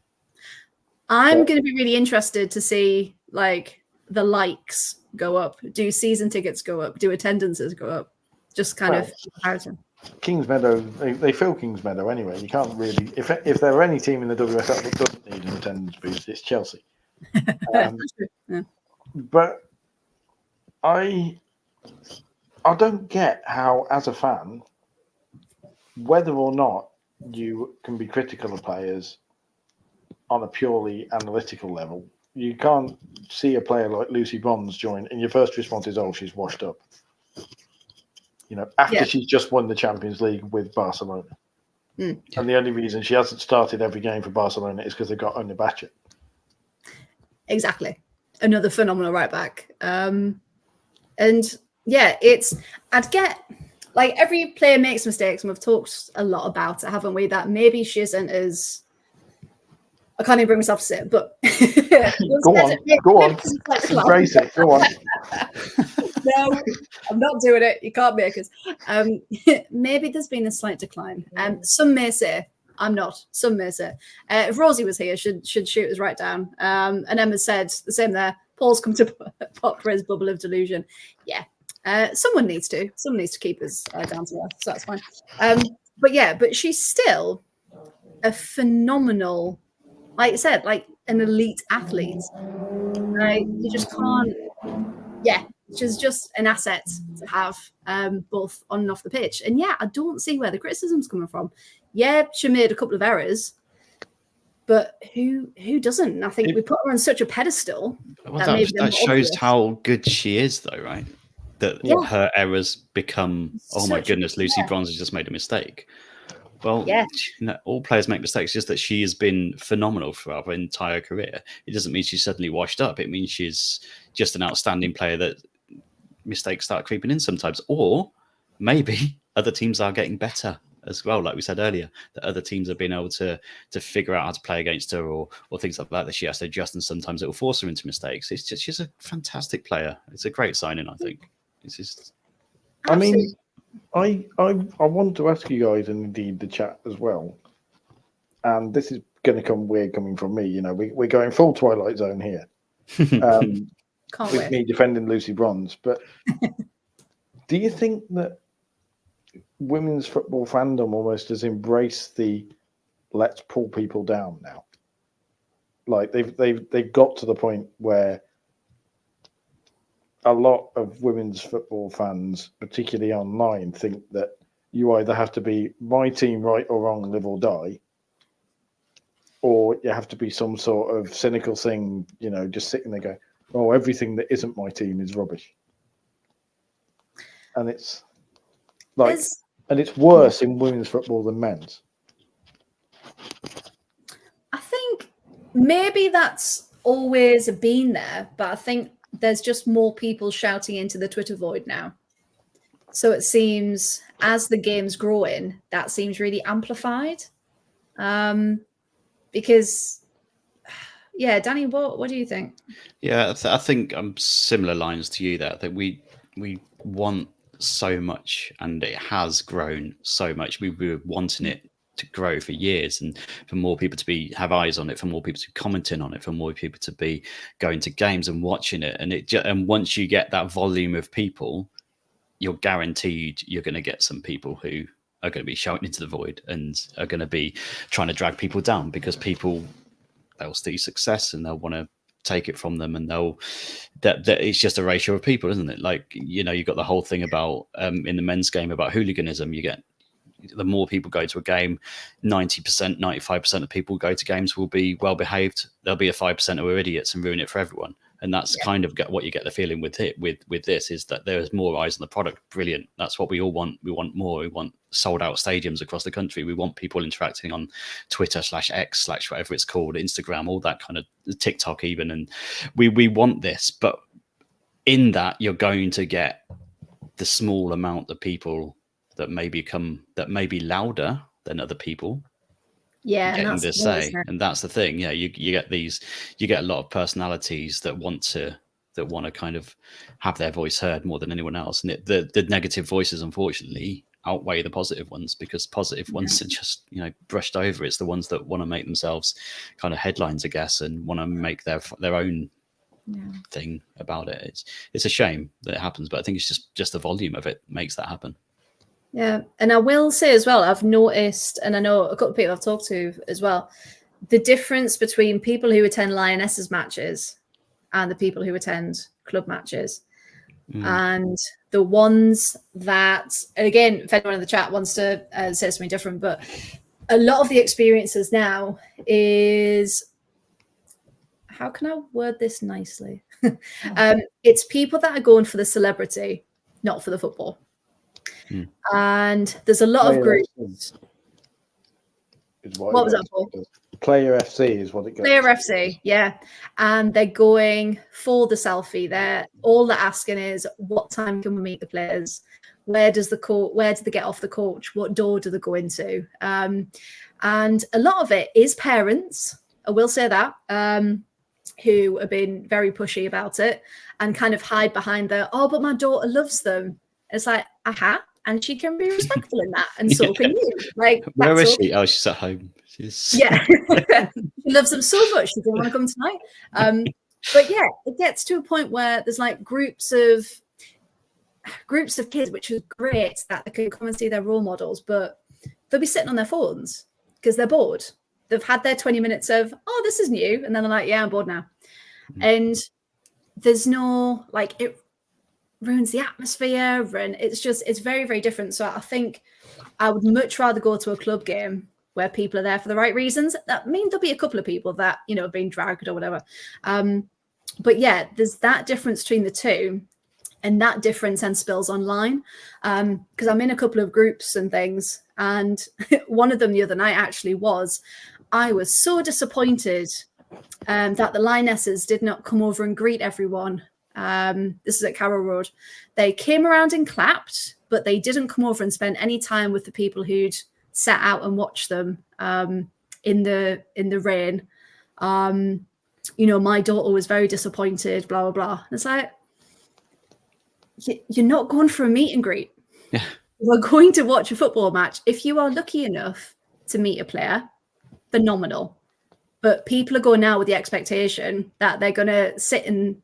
Speaker 1: I'm going to be really interested to see like the likes go up. Do season tickets go up? Do attendances go up? Just kind of comparison.
Speaker 3: Kingsmeadow, they fill Kingsmeadow anyway. You can't really, if there were any team in the WSL that doesn't need an attendance boost, it's Chelsea.
Speaker 1: Yeah.
Speaker 3: But I don't get how, as a fan, whether or not you can be critical of players on a purely analytical level, you can't see a player like Lucy Bonds join, and your first response is, "Oh, she's washed up." After she's just won the Champions League with Barcelona, and the only reason she hasn't started every game for Barcelona is because they've got Onabacha.
Speaker 1: Exactly, another phenomenal right back. And yeah, I'd get like every player makes mistakes, and we've talked a lot about it, haven't we? That maybe she isn't as, I can't even bring myself to say it, but
Speaker 3: go on, embrace it. Go on.
Speaker 1: No, I'm not doing it. You can't make us. Maybe there's been a slight decline. Some may say, I'm not. Some may say. If Rosie was here, should shoot us right down. And Emma said the same there. Paul's come to pop for his bubble of delusion. Yeah. Someone needs to. Someone needs to keep us down to earth. So that's fine. But she's still a phenomenal, like you said, like an elite athlete. You just can't. Yeah, she's just an asset to have, both on and off the pitch. And yeah, I don't see where the criticism's coming from. Yeah, she made a couple of errors, but who doesn't? And I think we put her on such a pedestal.
Speaker 2: Well, that shows how good she is, though, right? That her errors become, oh my goodness, Lucy Bronze has just made a mistake. Well, all players make mistakes. Just that she has been phenomenal throughout her entire career. It doesn't mean she's suddenly washed up. It means she's just an outstanding player that mistakes start creeping in sometimes. Or maybe other teams are getting better as well. Like we said earlier, that other teams have been able to figure out how to play against her or things like that she has to adjust, and sometimes it will force her into mistakes. It's just, she's a fantastic player. It's a great signing, I think. It's just...
Speaker 3: I mean... I want to ask you guys, and indeed the chat as well, and this is going to come weird coming from me. We're going full Twilight Zone here, with me defending Lucy Bronze. But do you think that women's football fandom almost has embraced the let's pull people down now? Like they've got to the point where a lot of women's football fans, particularly online, think that you either have to be my team, right or wrong, live or die, or you have to be some sort of cynical thing, just sitting there going, oh, everything that isn't my team is rubbish. And it's like, and it's worse in women's football than men's.
Speaker 1: I think maybe that's always been there, but I think there's just more people shouting into the Twitter void now. So it seems as the game's growing, that seems really amplified. Because, yeah, Danny, what do you think?
Speaker 2: Yeah, I think I'm similar lines to you there. That we want so much, and it has grown so much. We were wanting it to grow for years, and for more people to have eyes on it, for more people to be commenting on it, for more people to be going to games and watching it. And once you get that volume of people, you're guaranteed you're going to get some people who are going to be shouting into the void and are going to be trying to drag people down, because they'll see success and they'll want to take it from them, and that it's just a ratio of people, isn't it? Like, you've got the whole thing about in the men's game about hooliganism. You get the more people go to a game, 90%, 95% of people who go to games will be well behaved. There'll be a 5% who are idiots and ruin it for everyone. And that's kind of what you get the feeling with this is that there is more eyes on the product. Brilliant. That's what we all want. We want more. We want sold out stadiums across the country. We want people interacting on Twitter /X/ whatever it's called, Instagram, all that kind of TikTok even. And we want this, but in that you're going to get the small amount of people that may be louder than other people.
Speaker 1: Yeah,
Speaker 2: getting to say, and that's the thing. Yeah, you get a lot of personalities that want to kind of have their voice heard more than anyone else, and the negative voices unfortunately outweigh the positive ones, because positive ones are just brushed over. It's the ones that want to make themselves kind of headlines, I guess, and want to make their own thing about it. It's a shame that it happens, but I think it's just the volume of it makes that happen.
Speaker 1: Yeah, and I will say as well, I've noticed, and I know a couple of people I've talked to as well, the difference between people who attend Lionesses matches and the people who attend club matches. And the ones that, and again, if anyone in the chat wants to say something different, but a lot of the experiences now is, how can I word this nicely? It's people that are going for the celebrity, not for the football. And there's a lot of groups. What was that for?
Speaker 3: Player FC is what it goes.
Speaker 1: Player FC, yeah. And they're going for the selfie. All they're asking is, what time can we meet the players? Where do they get off the coach? What door do they go into? And a lot of it is parents, I will say that, who have been very pushy about it and kind of hide behind but my daughter loves them. It's like, and she can be respectful in that, and so can you. Like,
Speaker 2: where is she? Oh, she's at home.
Speaker 1: Yeah, she loves them so much she doesn't want to come tonight. But yeah, it gets to a point where there's like groups of kids, which is great that they can come and see their role models, but they'll be sitting on their phones because they're bored. They've had their 20 minutes of, this is new, and then they're like, yeah, I'm bored now. And there's no, like, it ruins the atmosphere, and it's very, very different. So I think I would much rather go to a club game where people are there for the right reasons. That means there'll be a couple of people that have been dragged or whatever, but yeah, there's that difference between the two, and that difference then spills online, because I'm in a couple of groups and things, and one of them the other night actually I was so disappointed that the Lionesses did not come over and greet everyone. This is at Carrow Road. They came around and clapped, but they didn't come over and spend any time with the people who'd sat out and watched them in the rain. My daughter was very disappointed, blah, blah, blah. And it's like, you're not going for a meet and greet.
Speaker 2: Yeah.
Speaker 1: We're going to watch a football match. If you are lucky enough to meet a player, phenomenal. But people are going now with the expectation that they're going to sit and,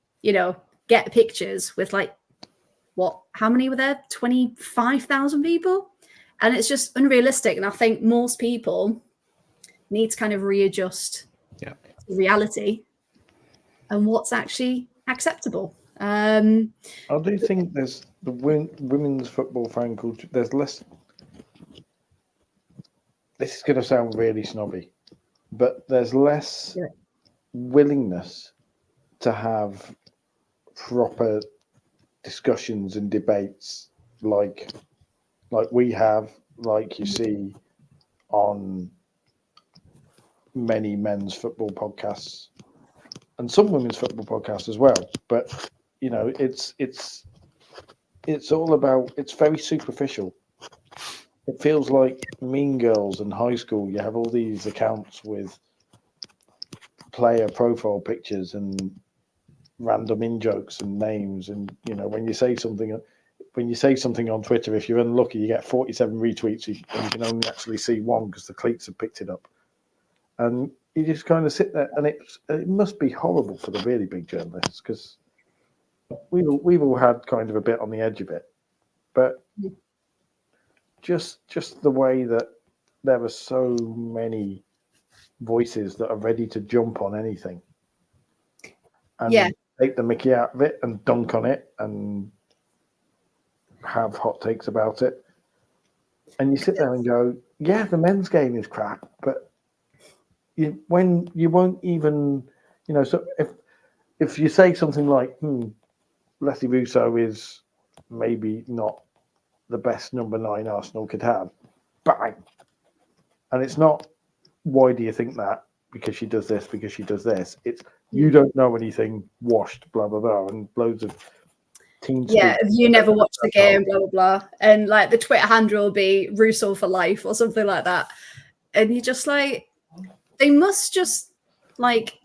Speaker 1: get pictures with how many were there? 25,000 people? And it's just unrealistic. And I think most people need to kind of readjust to reality and what's actually acceptable.
Speaker 3: I do think there's the women's football fan culture. There's less. This is going to sound really snobby, but there's less willingness to have proper discussions and debates like we have, like you see on many men's football podcasts and some women's football podcasts as well. But it's all about, it's very superficial. It feels like Mean Girls in high school. You have all these accounts with player profile pictures and random in-jokes and names, and when you say something on Twitter, if you're unlucky, you get 47 retweets, and you can only actually see one because the cleats have picked it up, and you just kind of sit there, and it must be horrible for the really big journalists, because we've all had kind of a bit on the edge of it, but just the way that there are so many voices that are ready to jump on anything and take the mickey out of it and dunk on it and have hot takes about it. And you sit there and go, yeah, the men's game is crap, but when you won't even, so if you say something like, Leslie Russo is maybe not the best number 9 Arsenal could have, bang. And it's not, why do you think that? Because she does this, because she does this. It's, you don't know anything, washed, blah, blah, blah, and loads of team speak.
Speaker 1: Yeah, you never watched the game, blah, blah, blah. And like the Twitter handle will be Russo for life or something like that. And you're just like, they must just like,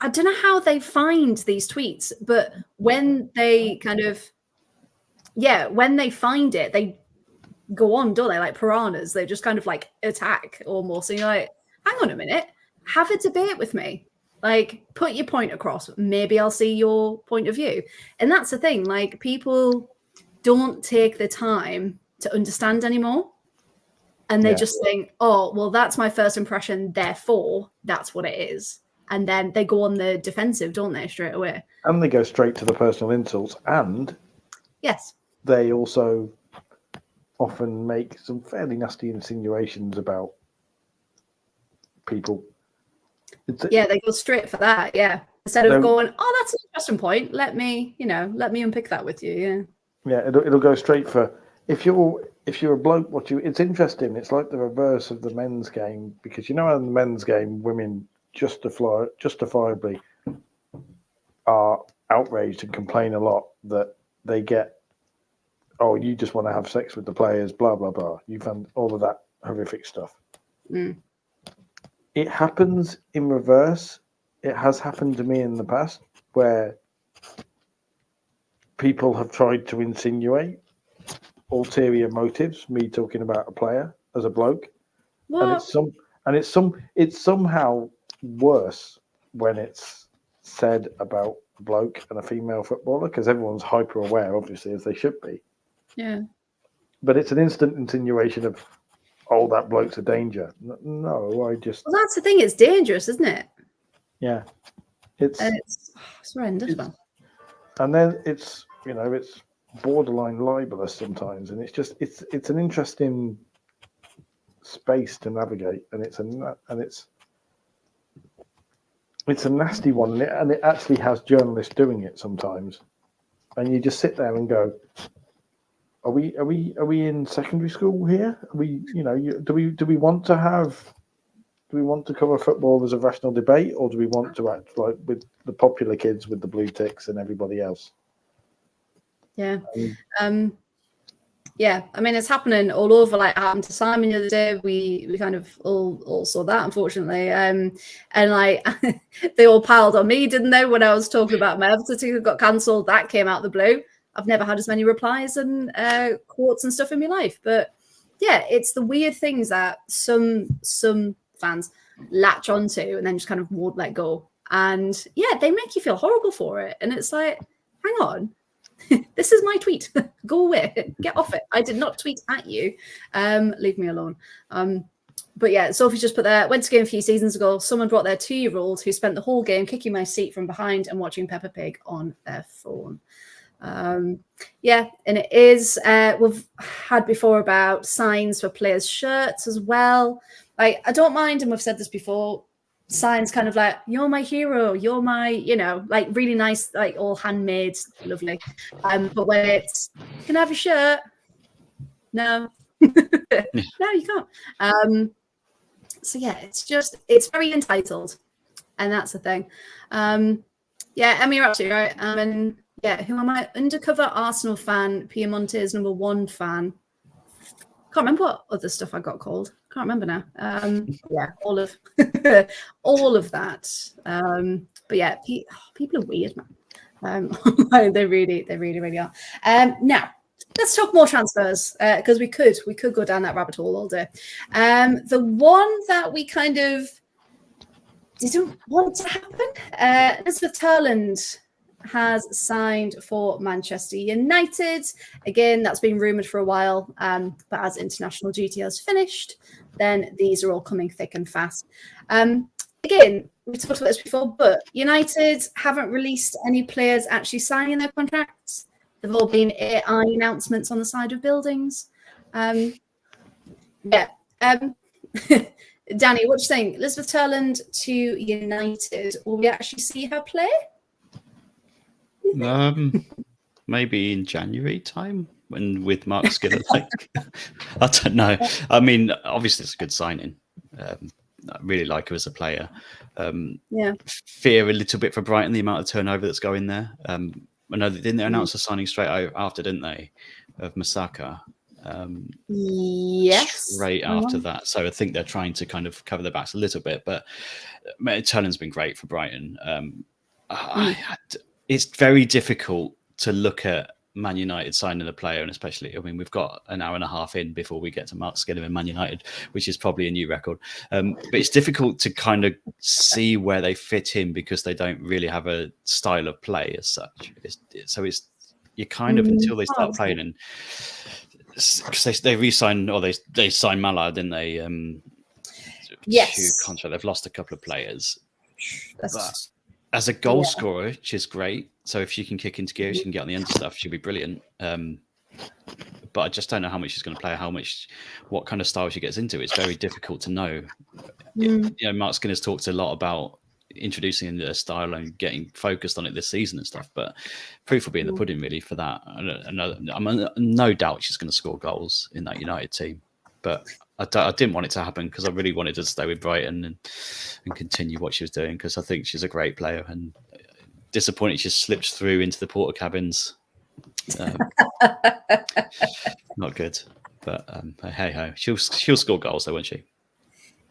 Speaker 1: I don't know how they find these tweets, but when they kind of, when they find it, they go on, don't they? Like piranhas, they just kind of like attack almost. And you're like, hang on a minute, have a debate with me. Like, put your point across. Maybe I'll see your point of view. And that's the thing. Like, people don't take the time to understand anymore. And they just think, oh, well, that's my first impression. Therefore, that's what it is. And then they go on the defensive, don't they, straight away?
Speaker 3: And they go straight to the personal insults. And
Speaker 1: yes,
Speaker 3: they also often make some fairly nasty insinuations about people.
Speaker 1: They go straight for that. Yeah, instead of going, oh, that's an interesting point. Let me unpick that with you.
Speaker 3: Yeah, it'll go straight for if you're a bloke. It's interesting. It's like the reverse of the men's game, because in the men's game, women justifiably are outraged and complain a lot that they get, oh, you just want to have sex with the players, blah blah blah. You found all of that horrific stuff. It happens in reverse. It has happened to me in the past where people have tried to insinuate ulterior motives, me talking about a player as a bloke. What? And it's somehow worse when it's said about a bloke and a female footballer, because everyone's hyper aware, obviously, as they should be.
Speaker 1: Yeah.
Speaker 3: But it's an instant insinuation of, oh, that bloke's a danger. No,
Speaker 1: Well, that's the thing. It's dangerous, isn't it?
Speaker 3: Yeah.
Speaker 1: It's horrendous.
Speaker 3: And then it's borderline libelous sometimes, and it's an interesting space to navigate, and it's a nasty one, and it actually has journalists doing it sometimes, and you just sit there and go, Are we in secondary school here? Are we, do we want to cover football as a rational debate, or do we want to act like with the popular kids with the blue ticks and everybody else?
Speaker 1: Yeah. I mean, it's happening all over. Like, happened to Simon the other day. We kind of all saw that, unfortunately. And like, they all piled on me, didn't they? When I was talking about my Everton team got cancelled, that came out of the blue. I've never had as many replies and quotes and stuff in my life. But yeah, it's the weird things that some fans latch onto and then just kind of won't let go. And yeah, they make you feel horrible for it. And it's like, hang on, this is my tweet. Go away. Get off it. I did not tweet at you. Leave me alone. But yeah, Sophie just put there, went to game a few seasons ago. Someone brought their 2-year-old who spent the whole game kicking my seat from behind and watching Peppa Pig on their phone. And it is, we've had before about signs for players' shirts as well. Like, I don't mind, and we've said this before, signs kind of like, you're my hero, you're my, like really nice, like all handmade, lovely. But when it's, you can have a shirt, no, no, you can't. So yeah, it's very entitled, and that's the thing. Emma, you're absolutely right. And yeah, who am I? Undercover Arsenal fan, Piemonte's #1 fan. Can't remember what other stuff I got called. Can't remember now. Yeah, all of that. But yeah, people are weird, man. They really are. Now let's talk more transfers, because we could go down that rabbit hole all day. The one that we kind of didn't want to happen, Elizabeth Turland has signed for Manchester United. Again, that's been rumoured for a while, but as international duty has finished, then these are all coming thick and fast. Again, we talked about this before, but United haven't released any players actually signing their contracts. They've all been AI announcements on the side of buildings. Yeah. Danny, what do you think? Elizabeth Turland to United. Will we actually see her play?
Speaker 2: Maybe in January time when with Mark Skinner. I don't know. I mean, obviously it's a good signing. I really like her as a player. Fear a little bit for Brighton, the amount of turnover that's going there. I know they didn't announce the signing straight after, didn't they, of Masaka?
Speaker 1: Yes.
Speaker 2: Straight after that. So I think they're trying to kind of cover their backs a little bit. But Turner's been great for Brighton. It's very difficult to look at Man United signing a player, and especially, I mean, we've got an hour and a half in before we get to Mark Skinner and Man United, which is probably a new record. But it's difficult to kind of see where they fit in because they don't really have a style of play as such. So you kind of until they start playing, and because they re-signed or they signed Mala, didn't they?
Speaker 1: Yes.
Speaker 2: Contract. They've lost a couple of players. But as a goal scorer, she's great. So if she can kick into gear, she can get on the end of stuff, she'll be brilliant. But I just don't know how much she's going to play, what kind of style she gets into. It's very difficult to know. Mark Skinner's talked a lot about introducing a style and getting focused on it this season and stuff, but proof will be in the pudding really for that. I'm no doubt she's going to score goals in that United team, but I didn't want it to happen because I really wanted to stay with Brighton and continue what she was doing because I think she's a great player, and disappointed she slipped through into the porter cabins. Not good, but hey ho, she'll score goals though, won't she?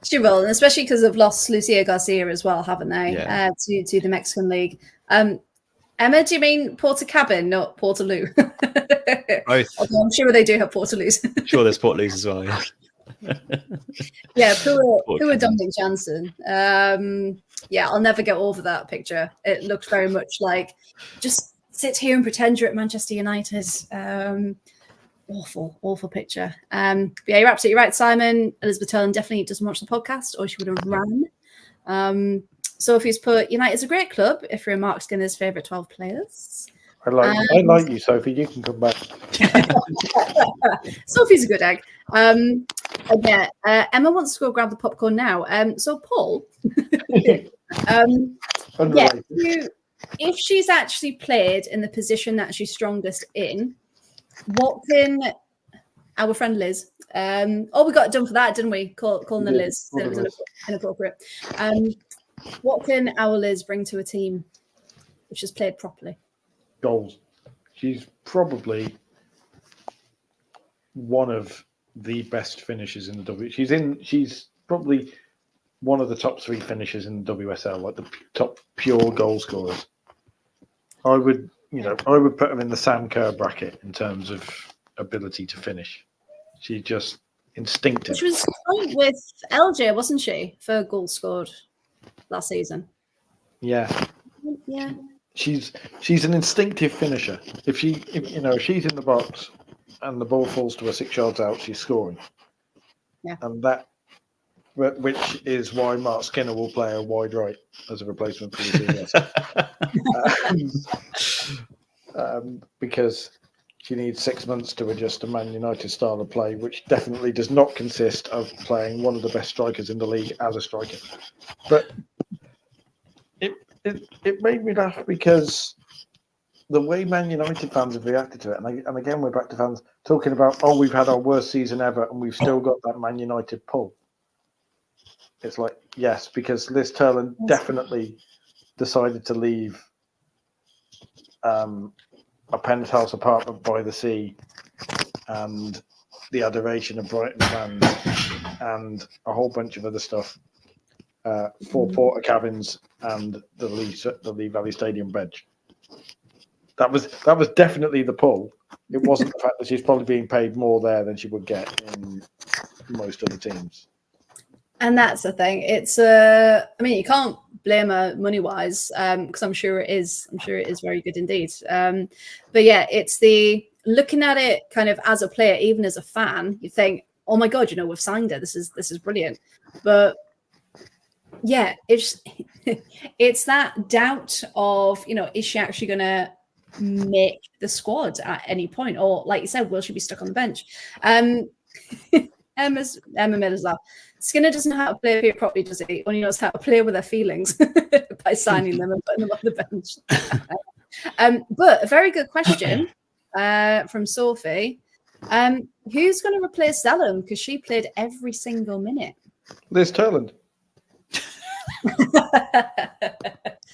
Speaker 1: She will, and especially because they've lost Lucia Garcia as well, haven't they?
Speaker 2: Yeah.
Speaker 1: To the Mexican League. Emma, do you mean Portakabin, not Portaloo?
Speaker 2: Both.
Speaker 1: I'm sure they do have Portaloos.
Speaker 2: Sure, there's Portaloos as well. Yeah.
Speaker 1: Yeah, Pua Dominic Jansen. I'll never get over that picture. It looked very much like just sit here and pretend you're at Manchester United. Awful picture. But yeah, you're absolutely right, Simon. Elizabeth Turland definitely doesn't watch the podcast, or she would have ran. Sophie's put United's a great club if you're Mark Skinner's favourite 12 players.
Speaker 3: I like you, Sophie. You can come back.
Speaker 1: Sophie's a good egg. Emma wants to go grab the popcorn now. So Paul, if she's actually played in the position that she's strongest in, what can our friend Liz? We got it done for that, didn't we? Calling her Liz. It was inappropriate. What can our Liz bring to a team which has played properly?
Speaker 3: Goals. She's probably one of the best finishers in the W. She's probably one of the top 3 finishers in the WSL, like the top pure goal scorers. I would put her in the Sam Kerr bracket in terms of ability to finish. She's just instinctive.
Speaker 1: She was with LJ, wasn't she, for goals scored last season?
Speaker 3: Yeah. She's an instinctive finisher. If she's in the box and the ball falls to her 6 yards out, she's scoring.
Speaker 1: Yeah.
Speaker 3: And which is why Mark Skinner will play a wide right as a replacement for the CBS. Because she needs 6 months to adjust to Man United style of play, which definitely does not consist of playing one of the best strikers in the league as a striker. But it made me laugh because the way Man United fans have reacted to it, and again we're back to fans talking about, we've had our worst season ever and we've still got that Man United pull. It's like, yes, because Liz Turland definitely decided to leave a penthouse apartment by the sea and the adoration of Brighton fans and a whole bunch of other stuff for porter cabins and the Lee Valley Stadium bench. That was definitely the pull. It wasn't the fact that she's probably being paid more there than she would get in most other teams.
Speaker 1: And that's the thing. It's you can't blame her money wise, because I'm sure it is very good indeed. But yeah, it's the looking at it kind of as a player, even as a fan, you think, oh my God, we've signed her. This is brilliant. But yeah, it's that doubt of, is she actually going to make the squad at any point? Or like you said, will she be stuck on the bench? Emma Miller's laugh. Skinner doesn't know how to play here properly, does he? Only knows how to play with their feelings by signing them and putting them on the bench. But a very good question from Sophie. Who's going to replace Zellum? Because she played every single minute.
Speaker 3: Liz Turland.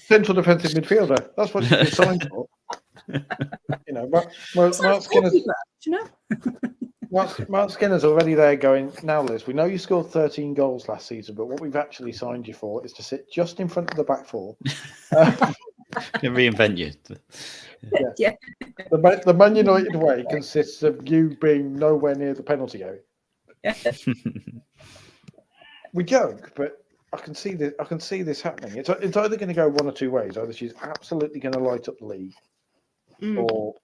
Speaker 3: Central defensive midfielder. That's what she's signed for. You know, Mark Skinner's, Mark Skinner's already there going, now Liz, we know you scored 13 goals last season, but what we've actually signed you for is to sit just in front of the back four.
Speaker 2: Can reinvent you.
Speaker 1: Yeah.
Speaker 3: The Man United way consists of you being nowhere near the penalty area. We joke, but I can see this happening. It's either going to go one or two ways. Either she's absolutely going to light up the league, or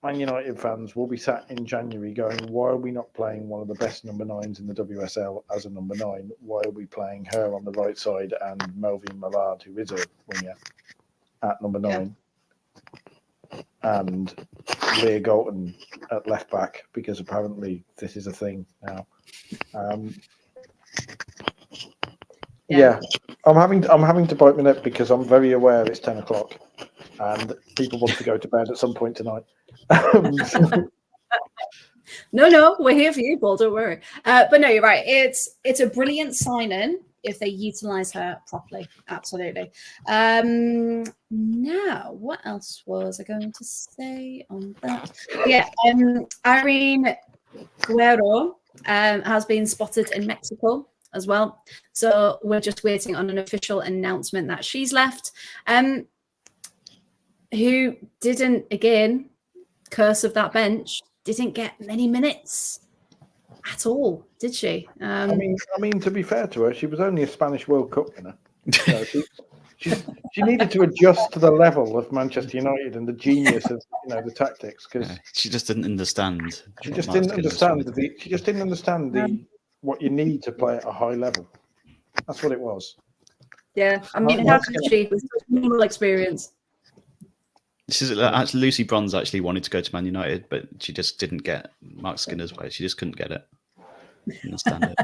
Speaker 3: Man United fans will be sat in January going, why are we not playing one of the best number 9s in the WSL as a number 9? Why are we playing her on the right side and Melvin Millard, who is a winger, at number 9? And Leah Galton at left back, because apparently this is a thing now. I'm having to bite my lip because I'm very aware it's 10 o'clock and people want to go to bed at some point tonight.
Speaker 1: No, we're here for you, Paul. Don't worry. But no, you're right. It's a brilliant sign-in if they utilize her properly. Absolutely. Now, what else was I going to say on that? Yeah, Irene Guerrero has been spotted in Mexico as well. So we're just waiting on an official announcement that she's left. Who didn't, again, curse of that bench, didn't get many minutes at all, did she?
Speaker 3: I mean, to be fair to her, she was only a Spanish World Cup winner. So she needed to adjust to the level of Manchester United and the genius of the tactics, because
Speaker 2: she just didn't understand.
Speaker 3: She just didn't understand what you need to play at a high level. That's what it was.
Speaker 1: Yeah, I mean, how could she with minimal experience?
Speaker 2: This is actually Lucy Bronze actually wanted to go to Man United, but she just didn't get Mark Skinner's way. She just couldn't get it. Understand it.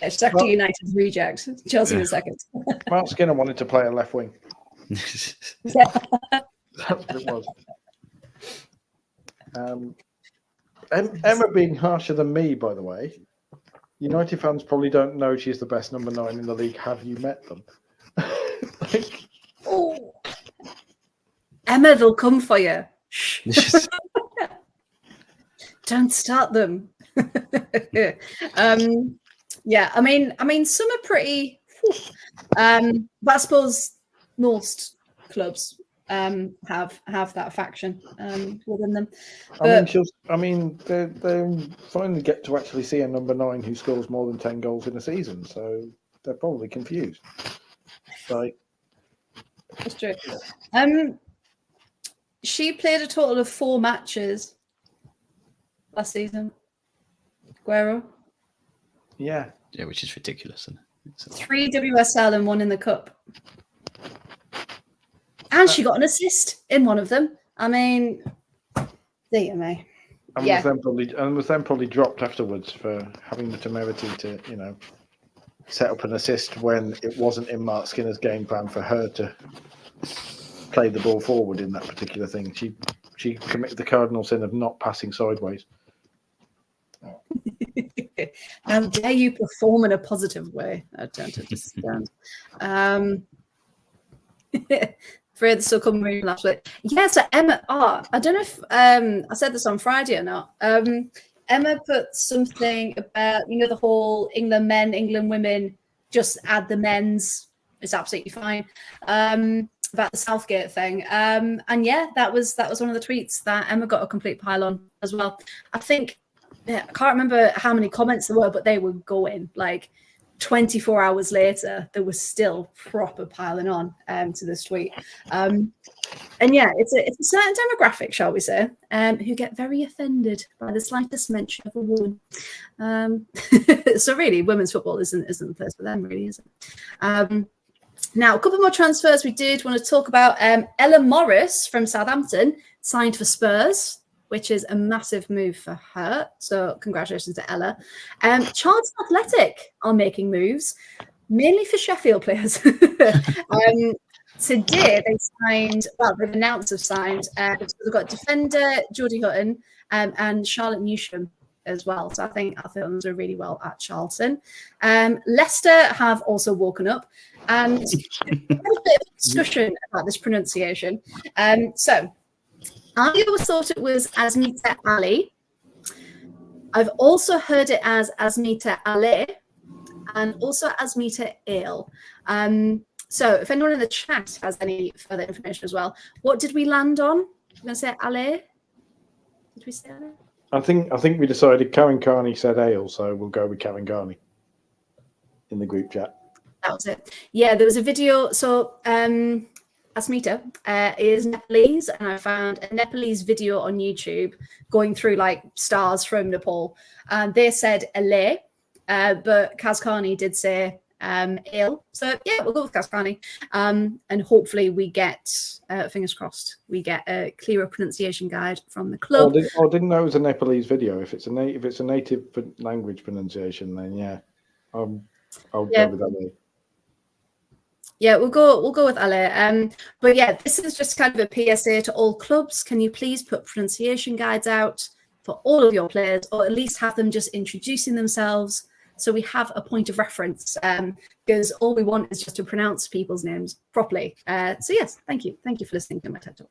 Speaker 1: Yeah, stuck to United's reject. Chelsea in a second.
Speaker 3: Mark Skinner wanted to play a left wing.
Speaker 1: Yeah.
Speaker 3: That's what it was. Emma being harsher than me, by the way. United fans probably don't know she's the best number 9 in the league. Have you met them?
Speaker 1: Oh. Emma, they'll come for you. Don't start them. Yeah, I mean, some are pretty. But I suppose most clubs have that faction within them. But,
Speaker 3: they finally get to actually see a number 9 who scores more than 10 goals in a season, so they're probably confused. Like,
Speaker 1: that's true. She played a total of 4 matches last season. Guerrero.
Speaker 3: Yeah,
Speaker 2: which is ridiculous, isn't it?
Speaker 1: 3 WSL and 1 in the cup. And she got an assist in one of them. I mean, dear me.
Speaker 3: And was then probably dropped afterwards for having the temerity to, set up an assist when it wasn't in Mark Skinner's game plan for her to play the ball forward in that particular thing. She committed the cardinal sin of not passing sideways.
Speaker 1: How dare you perform in a positive way? I don't understand. Freya still coming last week. Yeah, so Emma, I don't know if I said this on Friday or not. Emma put something about, the whole England men, England women, just add the men's. It's absolutely fine. About the Southgate thing. And yeah, that was one of the tweets that Emma got a complete pile on as well. I think, I can't remember how many comments there were, but they were going like 24 hours later, there was still proper piling on to this tweet. And yeah, it's a certain demographic, shall we say, who get very offended by the slightest mention of a woman. So really, women's football isn't the place for them, really, is it? Now, a couple more transfers we did want to talk about. Ella Morris from Southampton signed for Spurs. which is a massive move for her. So congratulations to Ella. Charlton Athletic are making moves, mainly for Sheffield players. Today they signed, they've announced they've signed, they've got defender Jodie Hutton and Charlotte Newsham as well. So I think those are really well at Charlton. Leicester have also woken up and had a bit of a discussion about this pronunciation. So I always thought it was Asmita Ali. I've also heard it as Asmita Ale and also Asmita Ale. So if anyone in the chat has any further information as well, what did we land on? I'm going to say Ale. Did we say Ale?
Speaker 3: I think we decided Karen Carney said ale, so we'll go with Karen Carney in the group chat.
Speaker 1: That was it. Yeah, there was a video. So Asmita is Nepalese, and I found a Nepalese video on YouTube going through like stars from Nepal. And they said Ale, but Kaz Carney did say ale. So yeah, we'll go with Kaz Carney. And hopefully we get, fingers crossed, we get a clearer pronunciation guide from the club.
Speaker 3: I didn't know it was a Nepalese video. If it's a native language pronunciation, then yeah, I'll go with that.
Speaker 1: Yeah, we'll go with Ale. But yeah, this is just kind of a PSA to all clubs. Can you please put pronunciation guides out for all of your players, or at least have them just introducing themselves so we have a point of reference, because all we want is just to pronounce people's names properly. So yes, thank you for listening to my TED Talk.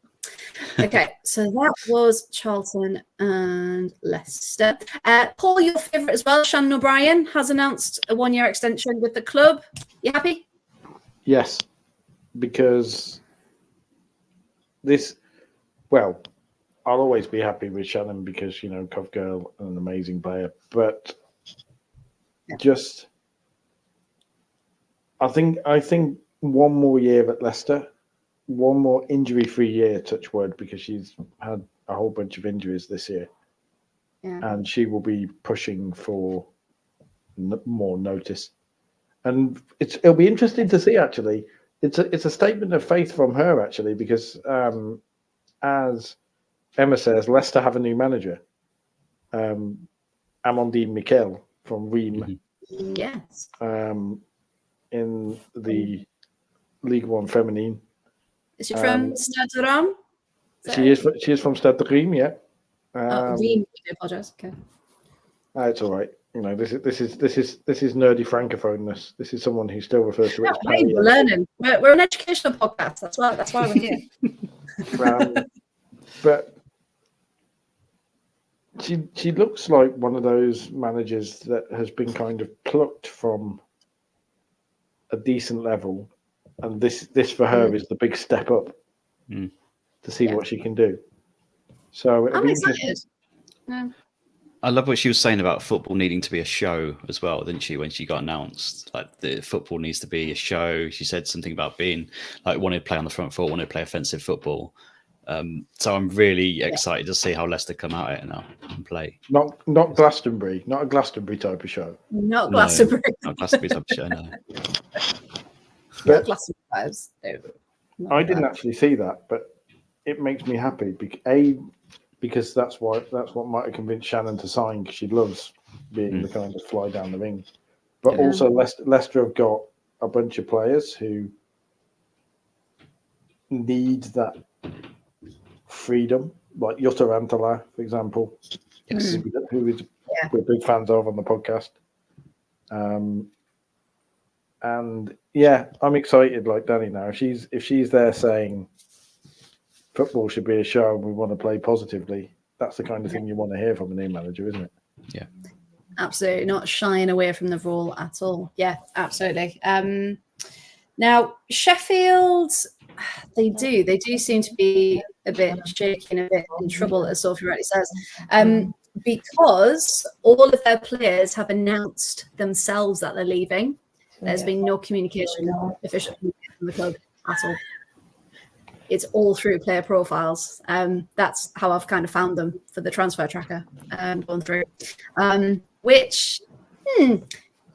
Speaker 1: Okay, so that was Charlton and Leicester. Paul, your favourite as well, Shannon O'Brien, has announced a 1-year extension with the club. You happy?
Speaker 3: Yes, because I'll always be happy with Shannon because, Cov Girl, an amazing player. But I think one more year at Leicester, one more injury-free year, touch wood, because she's had a whole bunch of injuries this year. Yeah. And she will be pushing for more notice. And it'll be interesting to see, actually. It's a statement of faith from her, actually, because as Emma says, Leicester have a new manager, Amandine Miquel from Reims.
Speaker 1: Yes.
Speaker 3: In the League One Feminine.
Speaker 1: Is she from Stade de Reims?
Speaker 3: She is from Stade de Reims, yeah.
Speaker 1: Reims, I apologize. Okay.
Speaker 3: It's all right. This is nerdy francophoneness. This is someone who still refers to it.
Speaker 1: Hey, we're learning. We're an educational podcast. That's why we're here.
Speaker 3: But she looks like one of those managers that has been kind of plucked from a decent level, and this for her is the big step up to see what she can do. So
Speaker 1: I'm excited.
Speaker 2: I love what she was saying about football needing to be a show as well, didn't she? When she got announced, like the football needs to be a show. She said something about being like wanted to play on the front foot, wanted to play offensive football. So I'm really excited to see how Leicester come out it now and play.
Speaker 3: Not Glastonbury, not a Glastonbury type of show.
Speaker 1: Not Glastonbury.
Speaker 2: Not Glastonbury type of show, no.
Speaker 3: But
Speaker 1: Glastonbury vibes.
Speaker 3: I didn't actually see that, but it makes me happy. Because that's what might have convinced Shannon to sign, because she loves being the kind of fly down the ring. But also Leicester have got a bunch of players who need that freedom, like Jutta Rantala, for example, who we're big fans of on the podcast. And yeah, I'm excited like Danny now. If she's there saying football should be a show and we want to play positively, that's the kind of thing you want to hear from a new manager, isn't it?
Speaker 2: Yeah.
Speaker 1: Absolutely, not shying away from the role at all. Yeah, absolutely. Now, Sheffield, they do seem to be a bit shaky and a bit in trouble, as Sophie rightly says, because all of their players have announced themselves that they're leaving. There's been no communication officially from the club at all. It's all through player profiles. That's how I've kind of found them for the transfer tracker going through, which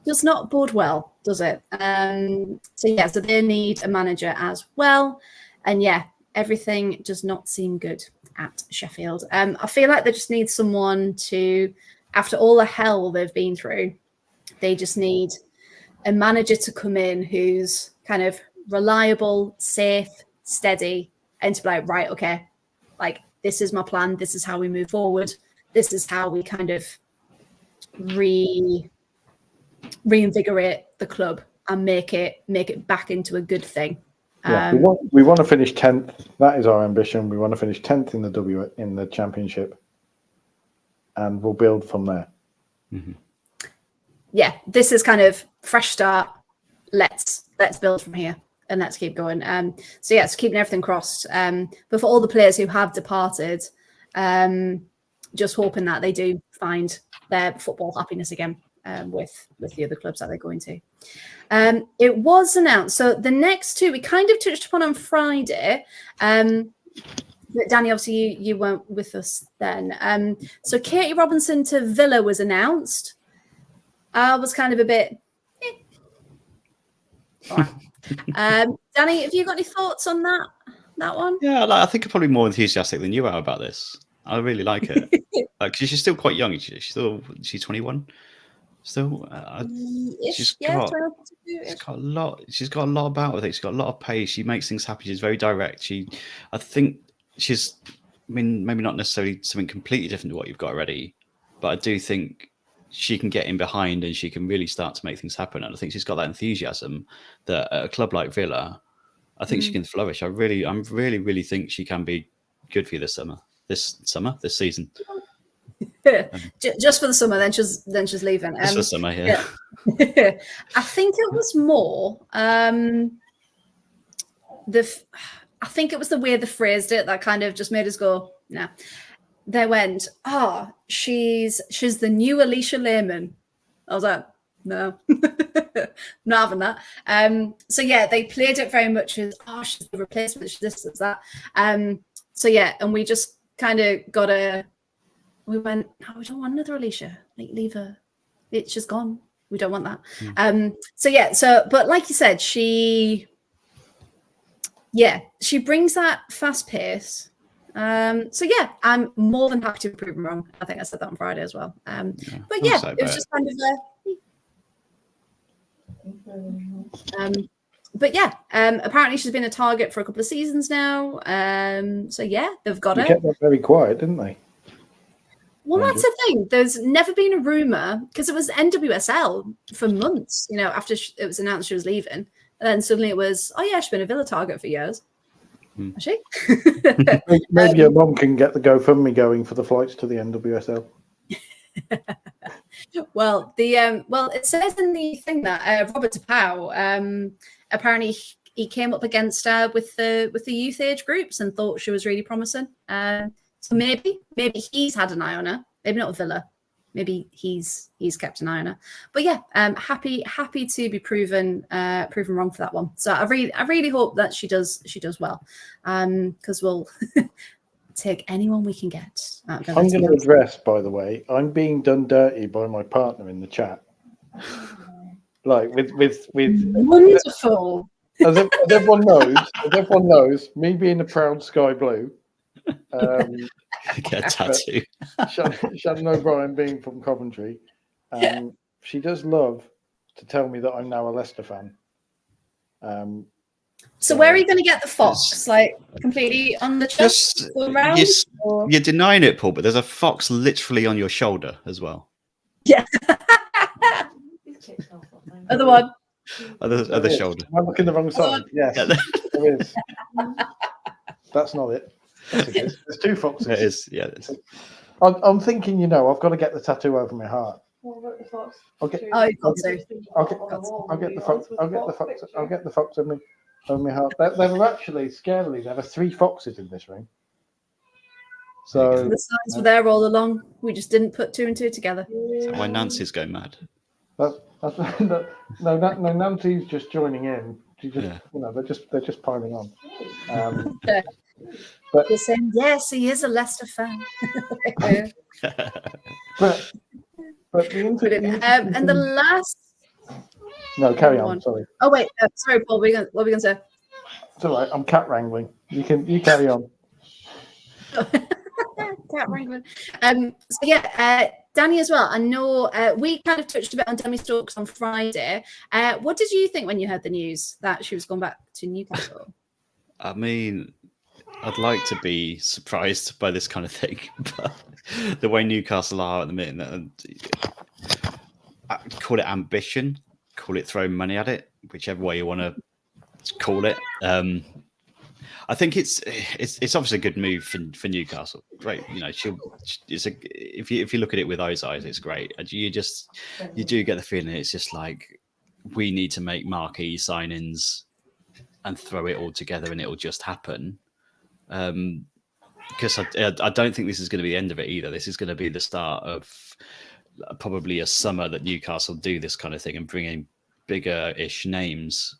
Speaker 1: does not bode well, does it? So they need a manager as well. And yeah, everything does not seem good. at Sheffield. I feel like they just need someone to, after all the hell they've been through, they just need a manager to come in who's kind of reliable, safe, steady, and to be like, right, okay, like this is my plan. This is how we move forward. This is how we kind of reinvigorate the club and make it back into a good thing.
Speaker 3: Yeah, we want to finish 10th. That is our ambition. We want to finish 10th in the championship, and we'll build from there.
Speaker 2: Mm-hmm.
Speaker 1: Yeah, this is kind of fresh start. Let's build from here and let's keep going. So yeah, it's keeping everything crossed. But for all the players who have departed, just hoping that they do find their football happiness again with the other clubs that they're going to. It was announced. So the next two we kind of touched upon on Friday. But Danny, obviously you weren't with us then. So Katie Robinson to Villa was announced. I was kind of a bit. Danny, have you got any thoughts on that one?
Speaker 2: Yeah, I think I'm probably more enthusiastic than you are about this. I really like it. She's still quite young. She's 21. Still, she's got a lot. She's got a lot about her. She's got a lot of pace. She makes things happen. She's very direct. I think she's. I mean, maybe not necessarily something completely different to what you've got already, but I do think she can get in behind and she can really start to make things happen. And I think she's got that enthusiasm that at a club like Villa, I think she can flourish. I really think she can be good for you this season.
Speaker 1: Just for the summer, then she's leaving.
Speaker 2: Just for summer, yeah.
Speaker 1: I think it was more I think it was the way they phrased it that kind of just made us go, nah. They went, she's the new Alicia Lehman. I was like, no, not having that. So yeah, they played it very much as, she's the replacement, she's this, she's that. So yeah, and we just kind of we went, no, we don't want another Alicia. Like, leave her. It's just gone. We don't want that. So yeah, but like you said, she brings that fast pace. So yeah, I'm more than happy to prove them wrong. I think I said that on Friday as well. But yeah, it was just kind of but yeah, apparently she's been a target for a couple of seasons now. So yeah, they've got her.
Speaker 3: They kept that very quiet, didn't they?
Speaker 1: Well, that's the thing. There's never been a rumor because it was NWSL for months. After it was announced she was leaving, and then suddenly it was, she's been a Villa target for years. Has she?
Speaker 3: Maybe your mum can get the GoFundMe going for the flights to the NWSL.
Speaker 1: Well, it says in the thing that Robert Tapau, apparently he came up against her with the youth age groups and thought she was really promising. So maybe he's had an eye on her. Maybe not Villa. Maybe he's kept an eye on her. But yeah, happy to be proven wrong for that one. So I really hope that she does well, because we'll take anyone we can get. I'm
Speaker 3: going to address, by the way, I'm being done dirty by my partner in the chat. Like with
Speaker 1: wonderful.
Speaker 3: As everyone knows, me being a proud Sky Blue.
Speaker 2: Get a tattoo.
Speaker 3: Shannon O'Brien being from Coventry, she does love to tell me that I'm now a Leicester fan.
Speaker 1: So where are you going to get the fox? Like completely on the chest?
Speaker 2: You're denying it, Paul, but there's a fox literally on your shoulder as well.
Speaker 1: Yeah. Other one.
Speaker 2: Other shoulder.
Speaker 3: Am I looking the wrong side? Yes, there is. That's not it. There's two foxes.
Speaker 2: It is, yeah.
Speaker 3: I'm thinking, I've got to get the tattoo over my heart.
Speaker 1: I'll get the
Speaker 3: fox over my heart. There were actually, scarily, there were 3 foxes in this ring. So
Speaker 1: the signs were there all along. We just didn't put 2 and 2 together.
Speaker 2: Is that why Nancy's going mad?
Speaker 3: No, Nancy's just joining in. She just, they're just piling on.
Speaker 1: But you're saying, yes, he is a Leicester fan.
Speaker 3: but
Speaker 1: and the last.
Speaker 3: No, carry on. Sorry.
Speaker 1: Oh wait, sorry, Paul. What are we going to say?
Speaker 3: It's all right. I'm cat wrangling. You carry on.
Speaker 1: So yeah, Danny as well. I know we kind of touched a bit on Demi Stokes on Friday. What did you think when you heard the news that she was going back to Newcastle?
Speaker 2: I mean, I'd like to be surprised by this kind of thing, but the way Newcastle are at the minute, call it ambition, call it throwing money at it, whichever way you want to call it. I think it's obviously a good move for Newcastle. Great, you know, if you look at it with those eyes, it's great. You do get the feeling it's just like we need to make marquee signings and throw it all together and it'll just happen. Because I don't think this is going to be the end of it either. This is going to be the start of probably a summer that Newcastle do this kind of thing and bring in bigger-ish names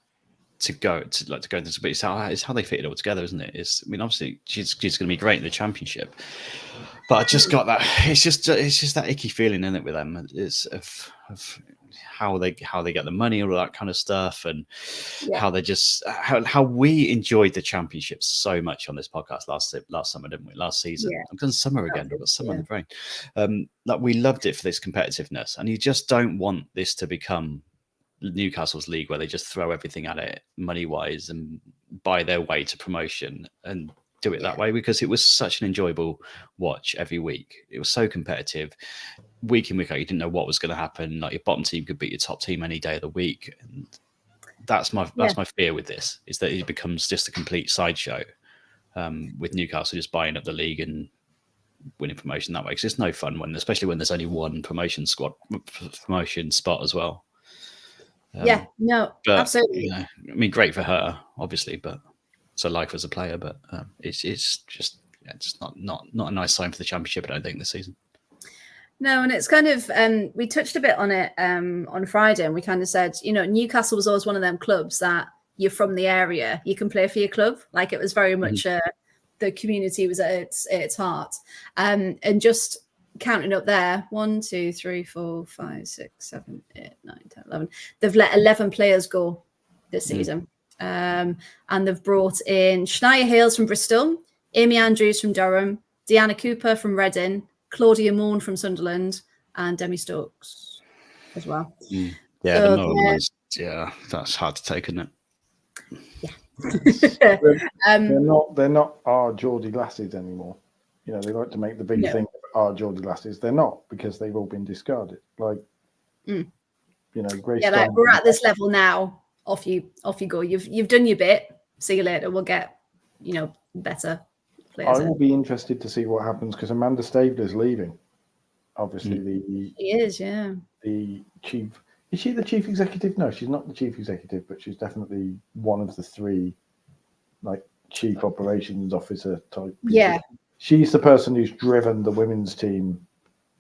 Speaker 2: to go into this. But it's how they fit it all together, isn't it? I mean, obviously she's going to be great in the Championship, but I just got that. It's just that icky feeling, isn't it, with them? It's of how they get the money, all that kind of stuff, and how they just how we enjoyed the Championship so much on this podcast last summer, didn't we? Last season, I'm going summer again. I've got summer in the brain. Like we loved it for this competitiveness, and you just don't want this to become Newcastle's league where they just throw everything at it money wise and buy their way to promotion and do it that way, because it was such an enjoyable watch every week. It was so competitive week in, week out. You didn't know what was going to happen. Like your bottom team could beat your top team any day of the week. And that's my fear with this, is that it becomes just a complete sideshow with Newcastle just buying up the league and winning promotion that way. Because it's no fun especially when there's only one promotion spot as well.
Speaker 1: Absolutely.
Speaker 2: You know, I mean, great for her, obviously, but it's a life as a player. But it's just not a nice sign for the Championship, I don't think, this season.
Speaker 1: No, and it's kind of we touched a bit on it on Friday, and we kind of said, you know, Newcastle was always one of them clubs that you're from the area, you can play for your club. Like it was very much the community was at its heart, and just counting up there 1, 2, 3, 4, 5, 6, 7, 8, 9, 10, 11. They've let 11 players go this season. And they've brought in Shania Hales from Bristol, Amy Andrews from Durham, Deanna Cooper from Reading, Claudia Moon from Sunderland, and Demi Stokes as well.
Speaker 2: Yeah, so the Northerners, that's hard to take, isn't
Speaker 1: it? Yeah.
Speaker 3: They're not our Geordie Lassies anymore. You know, they like to make the big thing of our Geordie Lassies. They're not, because they've all been discarded. Like, you know, Grace.
Speaker 1: Yeah, like we're at this level now. Off you go. You've done your bit. See you later. We'll get, you know, better players.
Speaker 3: I will be interested to see what happens, because Amanda Stabler's leaving. Obviously,
Speaker 1: she is. Yeah.
Speaker 3: The chief. Is she the chief executive? No, she's not the chief executive, but she's definitely one of the three, like, chief operations officer type people.
Speaker 1: Yeah.
Speaker 3: She's the person who's driven the women's team,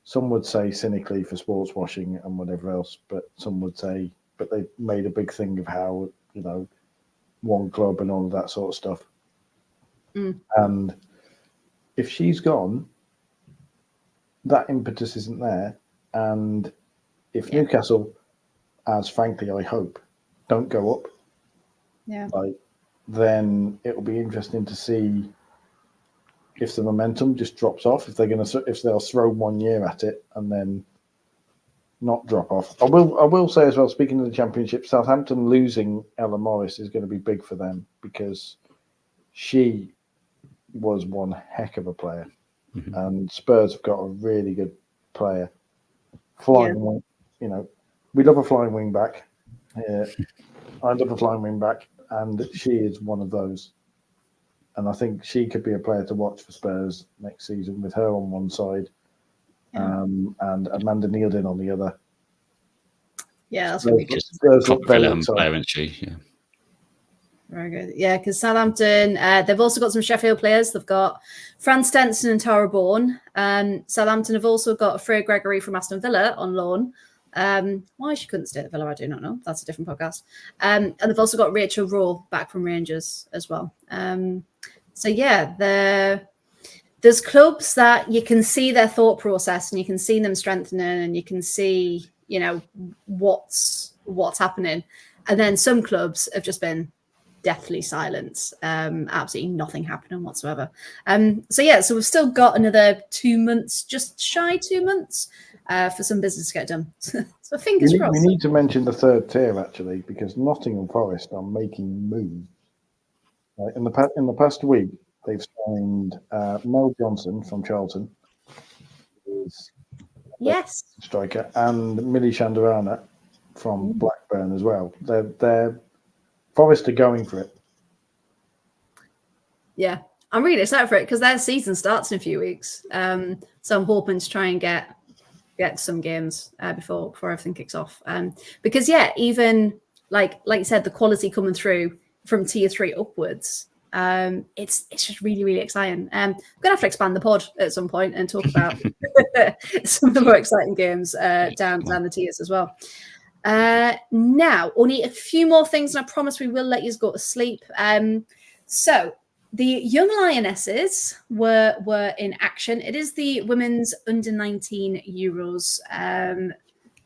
Speaker 3: some would say cynically, for sports washing and whatever else, but some would say, but they've made a big thing of how, you know, one club and all of that sort of stuff. And if she's gone, that impetus isn't there. And if Newcastle, as frankly I hope, don't go up, then it'll be interesting to see if the momentum just drops off, if they'll throw 1 year at it and then not drop off. I will say as well, speaking of the Championship, Southampton losing Ella Morris is going to be big for them, because she was one heck of a player, and Spurs have got a really good player. Flying, you know, we love a flying wing back. I love a flying wing back, and she is one of those. And I think she could be a player to watch for Spurs next season, with her on one side, and Amanda Neildon on the other.
Speaker 1: Yeah, that's really good.
Speaker 2: Spurs look very player, isn't she? Yeah.
Speaker 1: Very good. Yeah, because Southampton, they've also got some Sheffield players. They've got Fran Stenson and Tara Bourne. Southampton have also got Freya Gregory from Aston Villa on loan. Why she couldn't stay at Villa, I do not know. That's a different podcast. And they've also got Rachel Rowe back from Rangers as well. So yeah, there's clubs that you can see their thought process, and you can see them strengthening, and you can see, you know, what's happening. And then some clubs have just been deathly silence. Absolutely nothing happening whatsoever. So we've still got another 2 months, just shy 2 months, for some business to get done. So fingers crossed.
Speaker 3: We need to mention the third tier actually, because Nottingham Forest are making moves. In the past week, they've signed Mel Johnson from Charlton, who's
Speaker 1: yes,
Speaker 3: striker, and Millie Chandarana from Blackburn as well. They're Forest are going for it.
Speaker 1: Yeah, I'm really excited for it because their season starts in a few weeks. So I'm hoping to try and get some games before everything kicks off. Because even like you said, the quality coming through from tier 3 upwards, it's just really, really exciting. I'm gonna have to expand the pod at some point and talk about some of the more exciting games down the tiers as well. Now, only a few more things, and I promise we will let you go to sleep. So the Young Lionesses were in action. It is the women's under-19 Euros.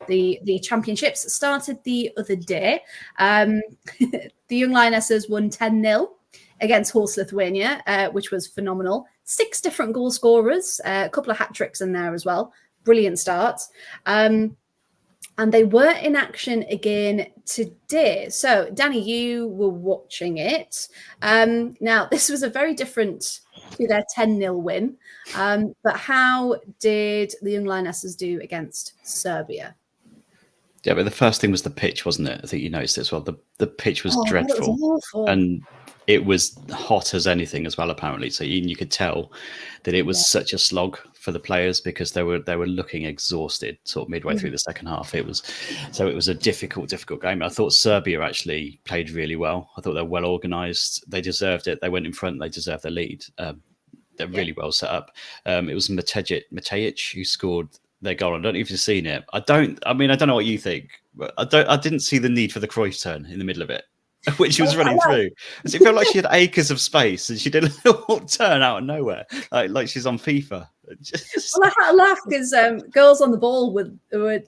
Speaker 1: The championships started the other day. The Young Lionesses won 10-0 against host Lithuania, which was phenomenal. 6 different goal scorers, a couple of hat tricks in there as well. Brilliant start. And they were in action again today. So, Danny, you were watching it. Now, this was a very different to their 10-0 win. But how did the Young Lionesses do against Serbia?
Speaker 2: Yeah, but the first thing was the pitch, wasn't it? I think you noticed it as well. The pitch was dreadful.
Speaker 1: It was awful.
Speaker 2: And it was hot as anything as well, apparently. So you could tell that it was such a slog for the players because they were looking exhausted sort of midway through the second half. It was a difficult game. I thought Serbia actually played really well. I thought they were well organised. They deserved it. They went in front. They deserved their lead. They're really well set up. It was Matejic who scored their goal. I don't know if you've seen it. I don't know what you think, but I didn't see the need for the Cruyff turn in the middle of it, which she was running through. It felt like she had acres of space and she did a little turn out of nowhere, like she's on FIFA.
Speaker 1: Well, I had a laugh because girls on the ball were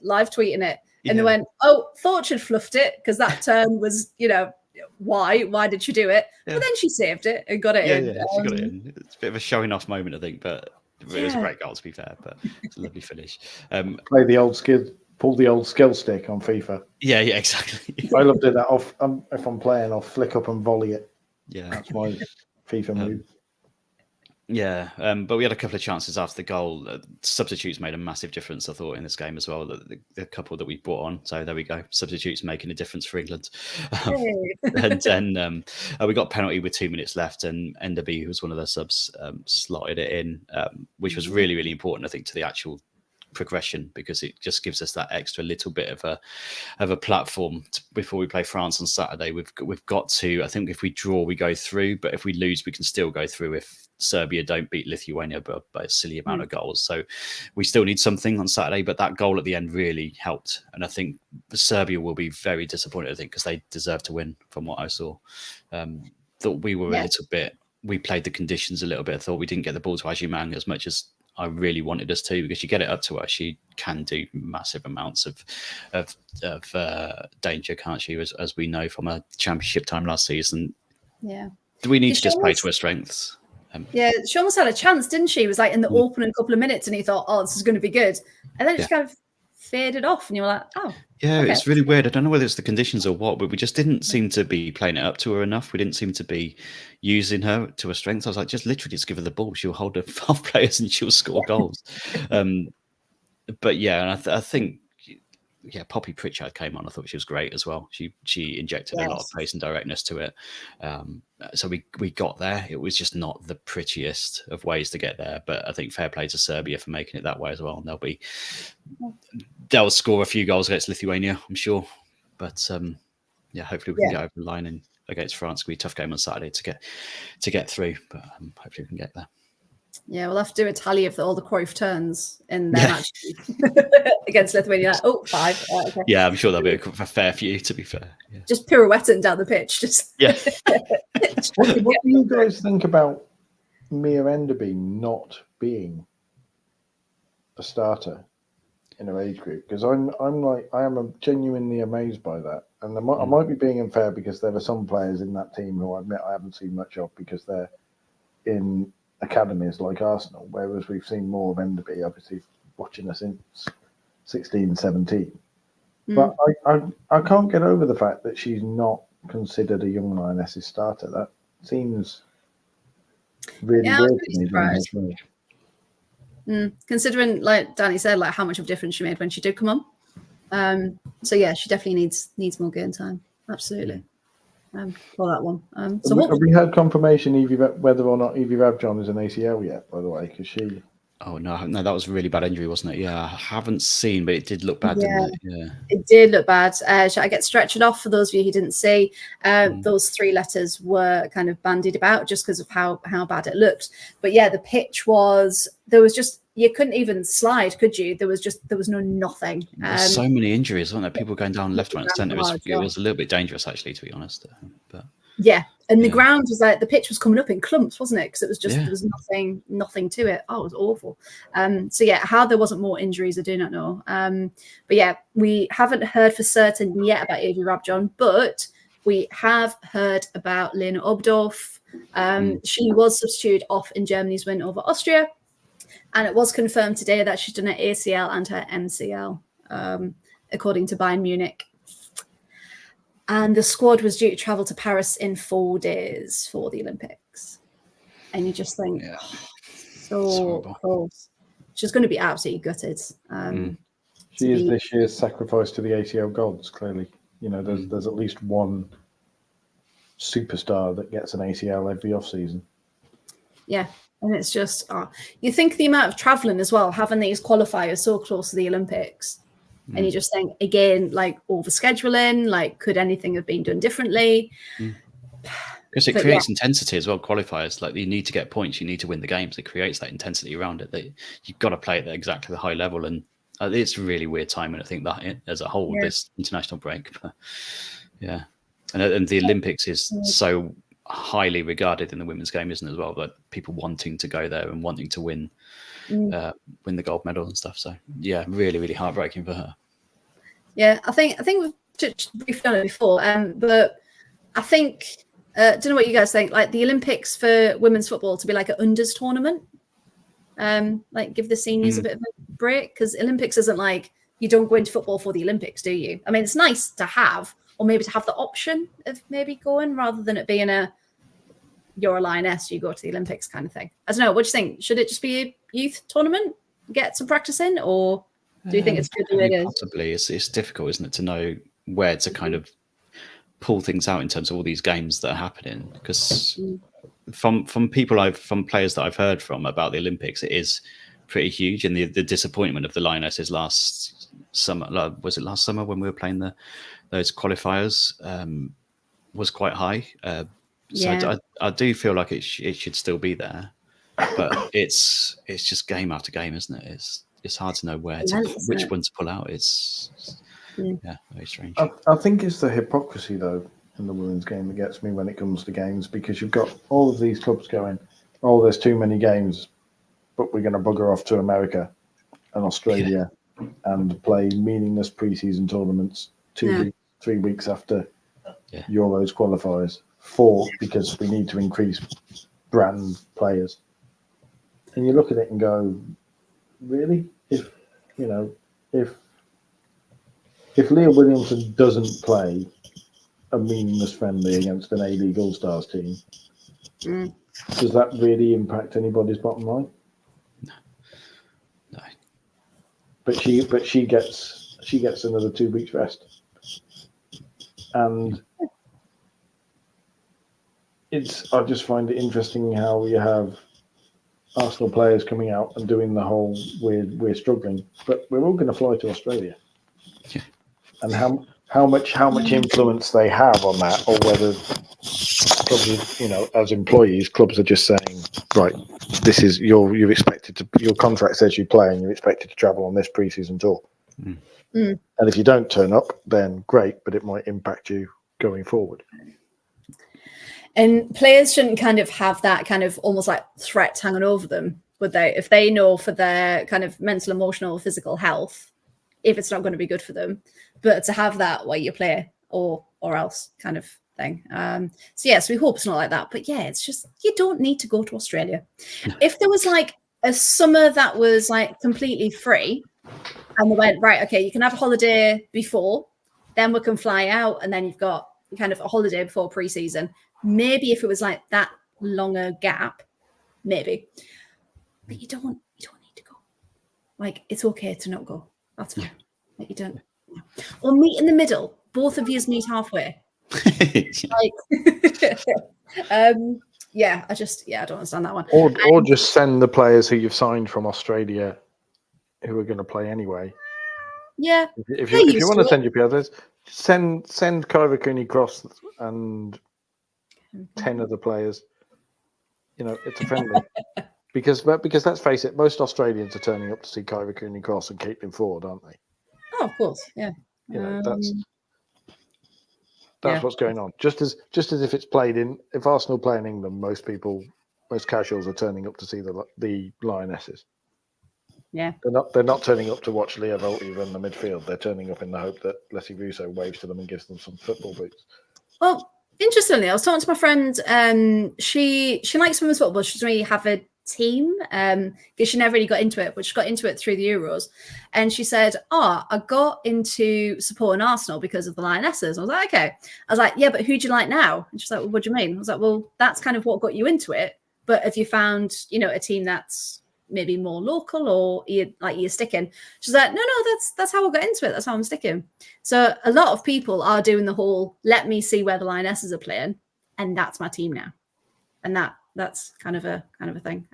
Speaker 1: live tweeting it, and they went, "Oh, thought she'd fluffed it because that turn was, why did she do it?" Yeah. But then she saved it and got it in.
Speaker 2: Yeah, she got it in. It's a bit of a showing off moment, I think, but it was a great goal to be fair. But it's a lovely finish.
Speaker 3: Play the old skill. Pull the old skill stick on FIFA.
Speaker 2: Yeah, exactly.
Speaker 3: I love to do that off. If I'm playing, I'll flick up and volley it.
Speaker 2: Yeah,
Speaker 3: that's my FIFA move.
Speaker 2: Yeah, but we had a couple of chances after the goal. Substitutes made a massive difference, I thought, in this game as well. The couple that we brought on. So there we go. Substitutes making a difference for England. And then we got a penalty with 2 minutes left, and Enderby, who was one of the subs, slotted it in, which was really, really important, I think, to the actual progression, because it just gives us that extra little bit of a platform before we play France on Saturday. We've got to, I think, if we draw we go through, but if we lose we can still go through if Serbia don't beat Lithuania by a silly amount of goals. So we still need something on Saturday, but that goal at the end really helped, and I think Serbia will be very disappointed, I think, because they deserve to win from what I saw. Thought we were a little bit, we played the conditions a little bit. I thought we didn't get the ball to Ajimang as much as I really wanted us to, because you get it up to her, she can do massive amounts of danger, can't she? As we know from a championship time last season.
Speaker 1: Yeah.
Speaker 2: Do we need to just play to her strengths?
Speaker 1: She almost had a chance, didn't she? It was like in the opening couple of minutes, and he thought, "Oh, this is going to be good," and then it just kind of faded off, and you were like, "Oh."
Speaker 2: Yeah,
Speaker 1: okay.
Speaker 2: It's really weird. I don't know whether it's the conditions or what, but we just didn't seem to be playing it up to her enough. We didn't seem to be using her to her strengths. I was like, just literally just give her the ball. She'll hold her 5 players and she'll score goals. But yeah, and I think, Poppy Pritchard came on. I thought she was great as well. She injected a lot of pace and directness to it. So we got there. It was just not the prettiest of ways to get there. But I think fair play to Serbia for making it that way as well. And they'll score a few goals against Lithuania, I'm sure. But hopefully we can get over the line and against France. It'll be a tough game on Saturday to get through. But hopefully we can get there.
Speaker 1: Yeah, we'll have to do a tally of all the Cruyff turns in their match against Lithuania. Like, 5. Okay.
Speaker 2: Yeah, I'm sure there'll be a fair few, to be fair. Yeah.
Speaker 1: Just pirouetting down the pitch.
Speaker 3: What do you guys think about Mia Enderby not being a starter? in her age group, because I am genuinely amazed by that. And I might be being unfair because there are some players in that team who I admit I haven't seen much of because they're in academies like Arsenal, whereas we've seen more of Enderby, obviously watching her since 16, 17. But I can't get over the fact that she's not considered a young Lioness's starter. That seems really weird to me.
Speaker 1: Considering, like Danny said, like how much of a difference she made when she did come on. So yeah, she definitely needs more game time. Absolutely. For that one.
Speaker 3: Have we had confirmation whether or not Evie Rabjohn is an ACL yet? By the way, because she.
Speaker 2: Oh no, that was a really bad injury, wasn't it? Yeah, I haven't seen, but it did look bad, didn't it? Yeah,
Speaker 1: it did look bad. Should I get stretched off for those of you who didn't see? Those 3 letters were kind of bandied about just because of how bad it looked. But yeah, the pitch you couldn't even slide, could you? There was nothing.
Speaker 2: There's so many injuries, weren't there? People going down left, right, and centre. It was a little bit dangerous, actually, to be honest. But
Speaker 1: yeah, and the ground was like the pitch was coming up in clumps, wasn't it? Because it was just there was nothing to it. Oh, it was awful. So yeah, how there wasn't more injuries, I do not know. But yeah, we haven't heard for certain yet about Evie Rabjohn, but we have heard about Lena Obdorf. She was substituted off in Germany's win over Austria. And it was confirmed today that she's done her ACL and her MCL, according to Bayern Munich. And the squad was due to travel to Paris in 4 days for the Olympics. And you just think, so close. She's going to be absolutely gutted.
Speaker 3: She is this year's sacrifice to the ACL gods, clearly. You know, there's at least one superstar that gets an ACL every off-season. Yeah.
Speaker 1: And it's just, you think the amount of traveling as well, having these qualifiers so close to the Olympics. And you just think, again, like over scheduling, like could anything have been done differently?
Speaker 2: Because it creates intensity as well, qualifiers. Like you need to get points, you need to win the games. It creates that intensity around it. That you've got to play at exactly the high level. And it's really weird timing, I think, that as a whole, this international break. But, yeah. And the Olympics is so highly regarded in the women's game, isn't it, as well? But people wanting to go there and wanting to win the gold medal and stuff. So yeah, really, really heartbreaking for her.
Speaker 1: Yeah, I think we've touched briefly on it before, but I think don't know what you guys think. Like the Olympics for women's football to be like an unders tournament, like give the seniors a bit of a break, because Olympics isn't like you don't go into football for the Olympics, do you? I mean, it's nice to have, or maybe to have the option of maybe going rather than it being you're a lioness, you go to the Olympics kind of thing. I don't know. What do you think? Should it just be a youth tournament, get some practice in, or do you think it's good the way it is?
Speaker 2: Possibly. It's difficult, isn't it, to know where to kind of pull things out in terms of all these games that are happening. Because from players that I've heard from about the Olympics, it is pretty huge. And the disappointment of the Lionesses last summer, was it last summer when we were playing those qualifiers, was quite high. So I do feel like it should still be there, but it's just game after game, isn't it? It's hard to know which one to pull out. It's very strange.
Speaker 3: I think it's the hypocrisy though in the women's game that gets me when it comes to games, because you've got all of these clubs going, oh, there's too many games, but we're going to bugger off to America and Australia and play meaningless pre-season tournaments 3 weeks after Euros qualifiers. Because we need to increase brand players. And you look at it and go, really? If Leah Williamson doesn't play a meaningless friendly against an A-League All-Stars team, does that really impact anybody's bottom line?
Speaker 2: No.
Speaker 3: But she gets another 2 weeks rest. And I just find it interesting how you have Arsenal players coming out and doing the whole we're struggling, but we're all going to fly to Australia.
Speaker 2: Yeah.
Speaker 3: And how much influence they have on that, or whether clubs, as employees, clubs are just saying, right, this is you're expected to, your contract says you play and you're expected to travel on this pre-season tour. And if you don't turn up, then great, but it might impact you going forward.
Speaker 1: And players shouldn't kind of have that kind of almost like threat hanging over them, would they? If they know for their kind of mental, emotional, physical health, if it's not going to be good for them. But to have that where you play or else kind of thing. So yes, we hope it's not like that. But yeah, it's just you don't need to go to Australia. If there was like a summer that was like completely free, and they went right, okay, you can have a holiday before, then we can fly out, and then you've got kind of a holiday before pre-season. Maybe if it was like that longer gap, maybe. But you don't need to go. Like it's okay to not go. That's fine. Like, you don't. Or meet in the middle. Both of yous meet halfway. Like, yeah, I don't understand that one.
Speaker 3: Or just send the players who you've signed from Australia, who are going to play anyway.
Speaker 1: Yeah.
Speaker 3: If you want to send your players, send Kyra Cooney-Cross and 10 other players. You know, it's a friendly. because let's face it, most Australians are turning up to see Kyra Cooney-Cross and Caitlin Ford, aren't they?
Speaker 1: Oh, of course, yeah.
Speaker 3: You know, that's what's going on. Just as if it's played if Arsenal play in England, most casuals are turning up to see the Lionesses.
Speaker 1: Yeah.
Speaker 3: They're not turning up to watch Leah Volti run the midfield. They're turning up in the hope that Leslie Russo waves to them and gives them some football boots.
Speaker 1: Well, interestingly, I was talking to my friend. She likes women's football. She doesn't really have a team because she never really got into it, but she got into it through the Euros. And she said, I got into supporting Arsenal because of the Lionesses. I was like, okay. I was like, yeah, but who do you like now? And she's like, well, what do you mean? I was like, well, that's kind of what got you into it. But if you found, a team that's maybe more local or you're sticking, she's like, no, that's how I got into it. That's how I'm sticking. So a lot of people are doing the whole, let me see where the Lionesses are playing. And that's my team now. And that's kind of a thing.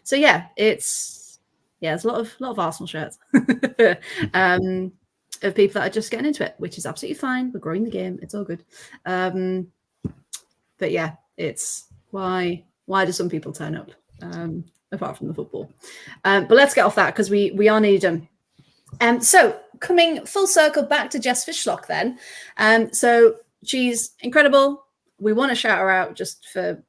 Speaker 1: So yeah, there's a lot of Arsenal shirts of people that are just getting into it, which is absolutely fine. We're growing the game. It's all good. But yeah, it's why do some people turn up apart from the football? But let's get off that because we are nearly done. So coming full circle back to Jess Fishlock then. So she's incredible. We want to shout her out just for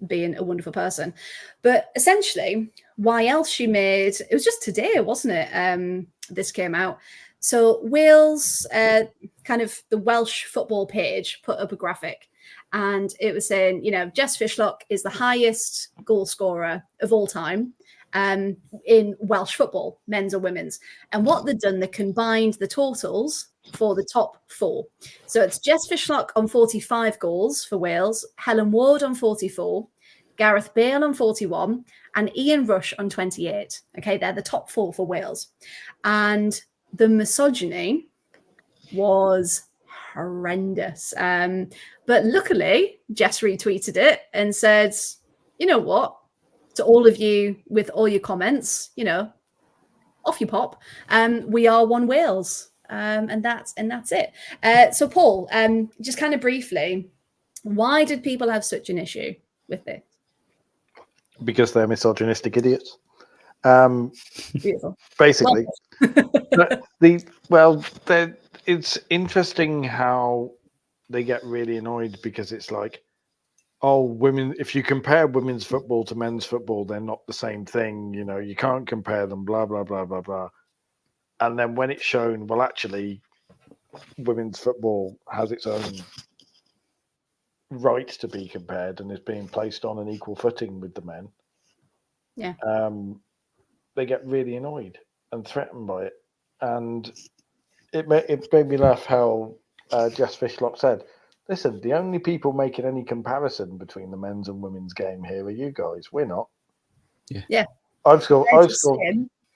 Speaker 1: being a wonderful person, but essentially why else she made it was just today, wasn't it? This came out. So Wales, kind of the Welsh football page, put up a graphic and it was saying, Jess Fishlock is the highest goal scorer of all time in Welsh football, men's or women's. And what they've done, they combined the totals for the top four. So it's Jess Fishlock on 45 goals for Wales, Helen Ward on 44, Gareth Bale on 41, and Ian Rush on 28. Okay, they're the top four for Wales. And the misogyny was horrendous. But luckily, Jess retweeted it and said, you know what? To all of you with all your comments, off you pop. We are one Wales. And that's it. So Paul, just kind of briefly, why did people have such an issue with this?
Speaker 3: Because they're misogynistic idiots.
Speaker 1: Beautiful.
Speaker 3: Basically. It's interesting how they get really annoyed because it's like, women, if you compare women's football to men's football, they're not the same thing. You can't compare them, blah, blah, blah, blah, blah. And then when it's shown, well, actually, women's football has its own right to be compared and is being placed on an equal footing with the men.
Speaker 1: Yeah.
Speaker 3: They get really annoyed and threatened by it. And it made me laugh how Jess Fishlock said, listen, the only people making any comparison between the men's and women's game here are you guys. We're not.
Speaker 1: Yeah.
Speaker 3: I've scored.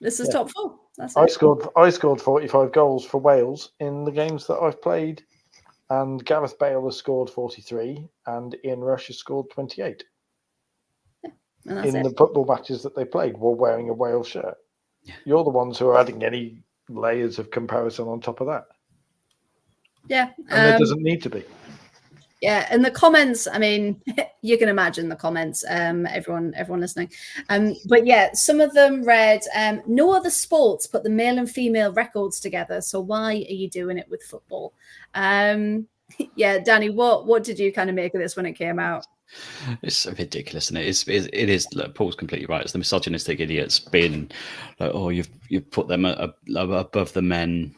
Speaker 1: This is top four. That's
Speaker 3: I scored 45 goals for Wales in the games that I've played, and Gareth Bale has scored 43, and Ian Rush has scored 28. In the football matches that they played while wearing a Wales shirt. Yeah. You're the ones who are adding any layers of comparison on top of that.
Speaker 1: Yeah.
Speaker 3: And there doesn't need to be.
Speaker 1: Yeah, and the comments, I mean, you can imagine the comments, everyone listening. But yeah, some of them read, no other sports put the male and female records together, so why are you doing it with football? Yeah, Danny, what did you kind of make of this when it came out?
Speaker 2: It's so ridiculous, and it is. Look, Paul's completely right. It's the misogynistic idiots being like, "Oh, you've put them above the men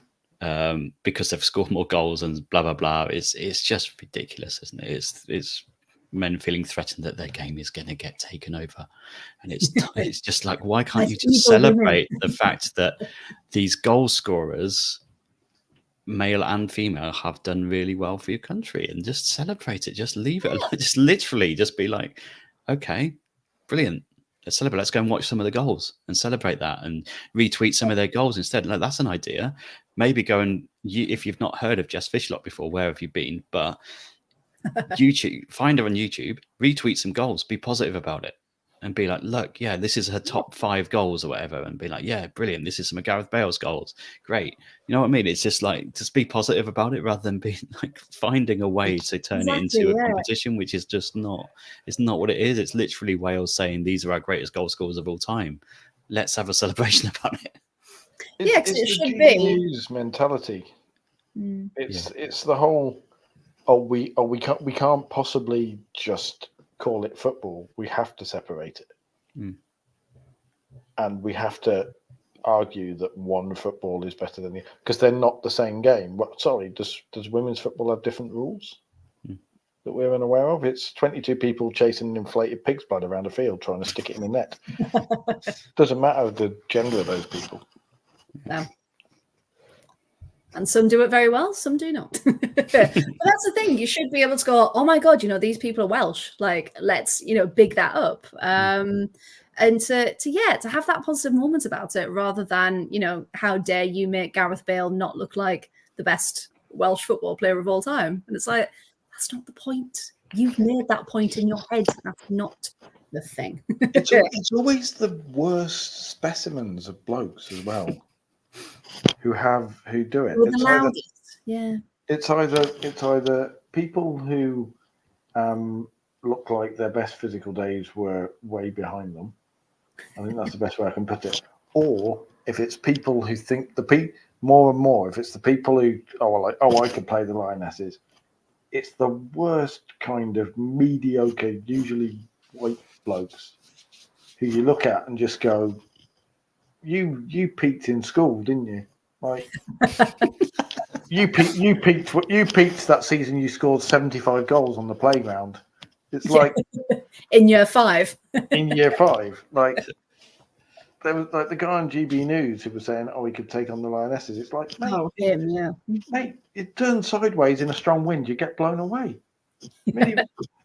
Speaker 2: because they've scored more goals and blah blah blah." It's just ridiculous, isn't it? It's men feeling threatened that their game is going to get taken over, and it's just like, why can't you just celebrate the fact that these goal scorers, male and female, have done really well for your country, and just celebrate it, just leave it alone. Just literally just be like, okay, brilliant, let's celebrate, let's go and watch some of the goals and celebrate that, and retweet some of their goals instead. Like, that's an idea. Maybe go and if you've not heard of Jess Fishlock before, where have you been? But YouTube, find her on YouTube, retweet some goals, be positive about it, and be like, look, yeah, this is her top 5 goals or whatever, and be like, yeah, brilliant, this is some of Gareth Bale's goals, great. You know what I mean? It's just like, just be positive about it, rather than being like finding a way to turn it into a competition, which is just not, it's not what it is. It's literally Wales saying, these are our greatest goal scorers of all time, let's have a celebration about it.
Speaker 3: It's
Speaker 1: it should
Speaker 3: the
Speaker 1: be
Speaker 3: news mentality. It's the whole, we can't possibly just call it football. We have to separate it, and we have to argue that one football is better than the, because they're not the same game. What? Sorry, does women's football have different rules that we're unaware of? It's 22 people chasing an inflated pig's blood around a field trying to stick it in a net. Doesn't matter the gender of those people.
Speaker 1: No. And some do it very well, some do not. But that's the thing. You should be able to go, oh my God, these people are Welsh. Like, let's, big that up. And to have that positive moment about it, rather than, how dare you make Gareth Bale not look like the best Welsh football player of all time. And it's like, that's not the point. You've made that point in your head. That's not the thing.
Speaker 3: It's always the worst specimens of blokes as well who do it. It's either people who look like their best physical days were way behind them. I think that's the best way I can put it. Or if it's people who think more and more, if it's the people who I could play the Lionesses, it's the worst kind of mediocre, usually white blokes who you look at and just go, you peaked in school, didn't you? Like, you peaked that season. You scored 75 goals on the playground. It's like
Speaker 1: in year 5.
Speaker 3: In year 5, like there was like the guy on GB News who was saying, "Oh, he could take on the Lionesses." It's like, mate, it turns sideways in a strong wind, you get blown away.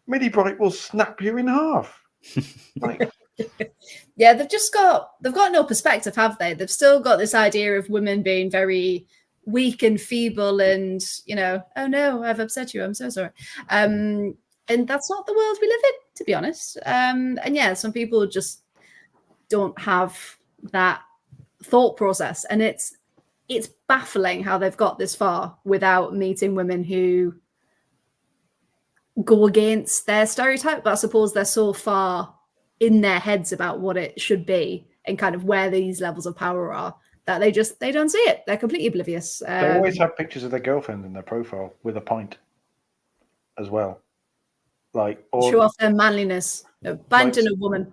Speaker 3: Midi Bright will snap you in half. Like,
Speaker 1: yeah, they've got no perspective, have they? They've still got this idea of women being very weak and feeble, and oh no, I've upset you, I'm so sorry. And that's not the world we live in, to be honest. And yeah, some people just don't have that thought process, and it's baffling how they've got this far without meeting women who go against their stereotype. But I suppose they're so far in their heads about what it should be and kind of where these levels of power are that they don't see it. They're completely oblivious.
Speaker 3: They always have pictures of their girlfriend in their profile with a pint as well, like, or
Speaker 1: show off their manliness. Abandon a woman.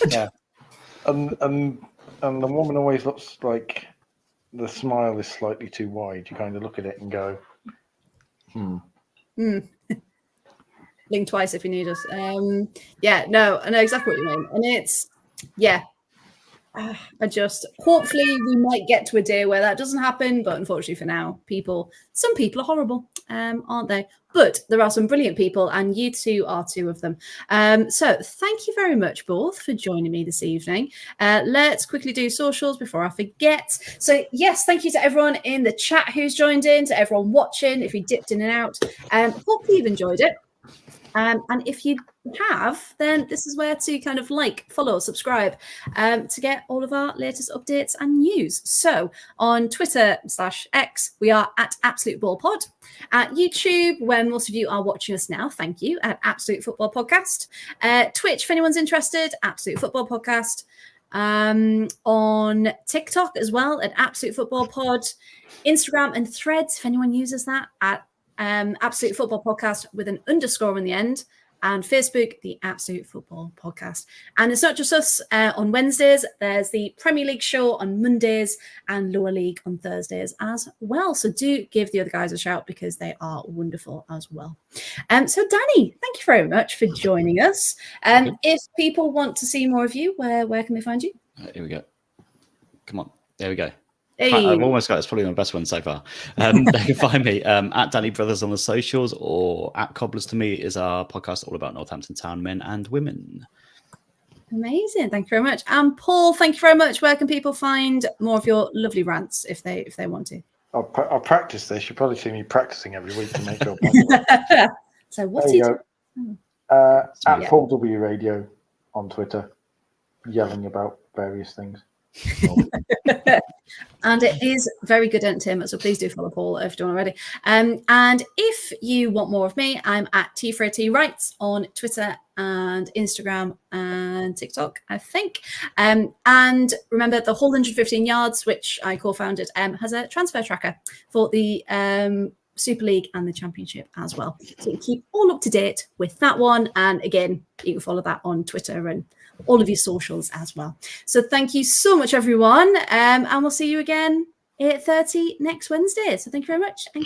Speaker 3: Yeah, and the woman always looks like the smile is slightly too wide. You kind of look at it and go,
Speaker 1: Blink twice if you need us. Yeah, no, I know exactly what you mean. And it's, hopefully we might get to a day where that doesn't happen. But unfortunately for now, some people are horrible, aren't they? But there are some brilliant people, and you two are 2 of them. So thank you very much both for joining me this evening. Let's quickly do socials before I forget. So yes, thank you to everyone in the chat who's joined in, to everyone watching, if you dipped in and out. Hopefully you've enjoyed it. And if you have, then this is where to kind of follow, subscribe to get all of our latest updates and news. So on Twitter/X, we are at Absolute Ball Pod. At YouTube, where most of you are watching us now, thank you, at Absolute Football Podcast. Twitch, if anyone's interested, Absolute Football Podcast. On TikTok as well, at Absolute Football Pod. Instagram and Threads, if anyone uses that, at Absolute Football Podcast with an underscore in the end, and Facebook, the Absolute Football Podcast. And it's not just us on Wednesdays. There's the Premier League show on Mondays and Lower League on Thursdays as well. So do give the other guys a shout because they are wonderful as well. So Danny, thank you very much for joining us. If people want to see more of you, where can they find you?
Speaker 2: Here we go. Come on. There we go.
Speaker 1: Hey.
Speaker 2: I've almost got it's probably my best one so far. They can find me at Danny Brothers on the socials, or at Cobblers to Me is our podcast all about Northampton Town men and women.
Speaker 1: Amazing, thank you very much. And Paul, thank you very much. Where can people find more of your lovely rants if they want to?
Speaker 3: I'll practice this. You probably see me practicing every week to make up.
Speaker 1: So what's he doing?
Speaker 3: At Paul W Radio on Twitter, yelling about various things.
Speaker 1: And it is very good entertainment, so please do follow Paul if you don't already. And if you want more of me, I'm at T4T Rights on Twitter and Instagram and TikTok, I think. And remember, the whole 115 yards, which I co-founded, has a transfer tracker for the Super League and the Championship as well. So you keep all up to date with that one. And again, you can follow that on Twitter and all of your socials as well. So thank you so much, everyone. And we'll see you again at 8:30 next Wednesday. So thank you very much. And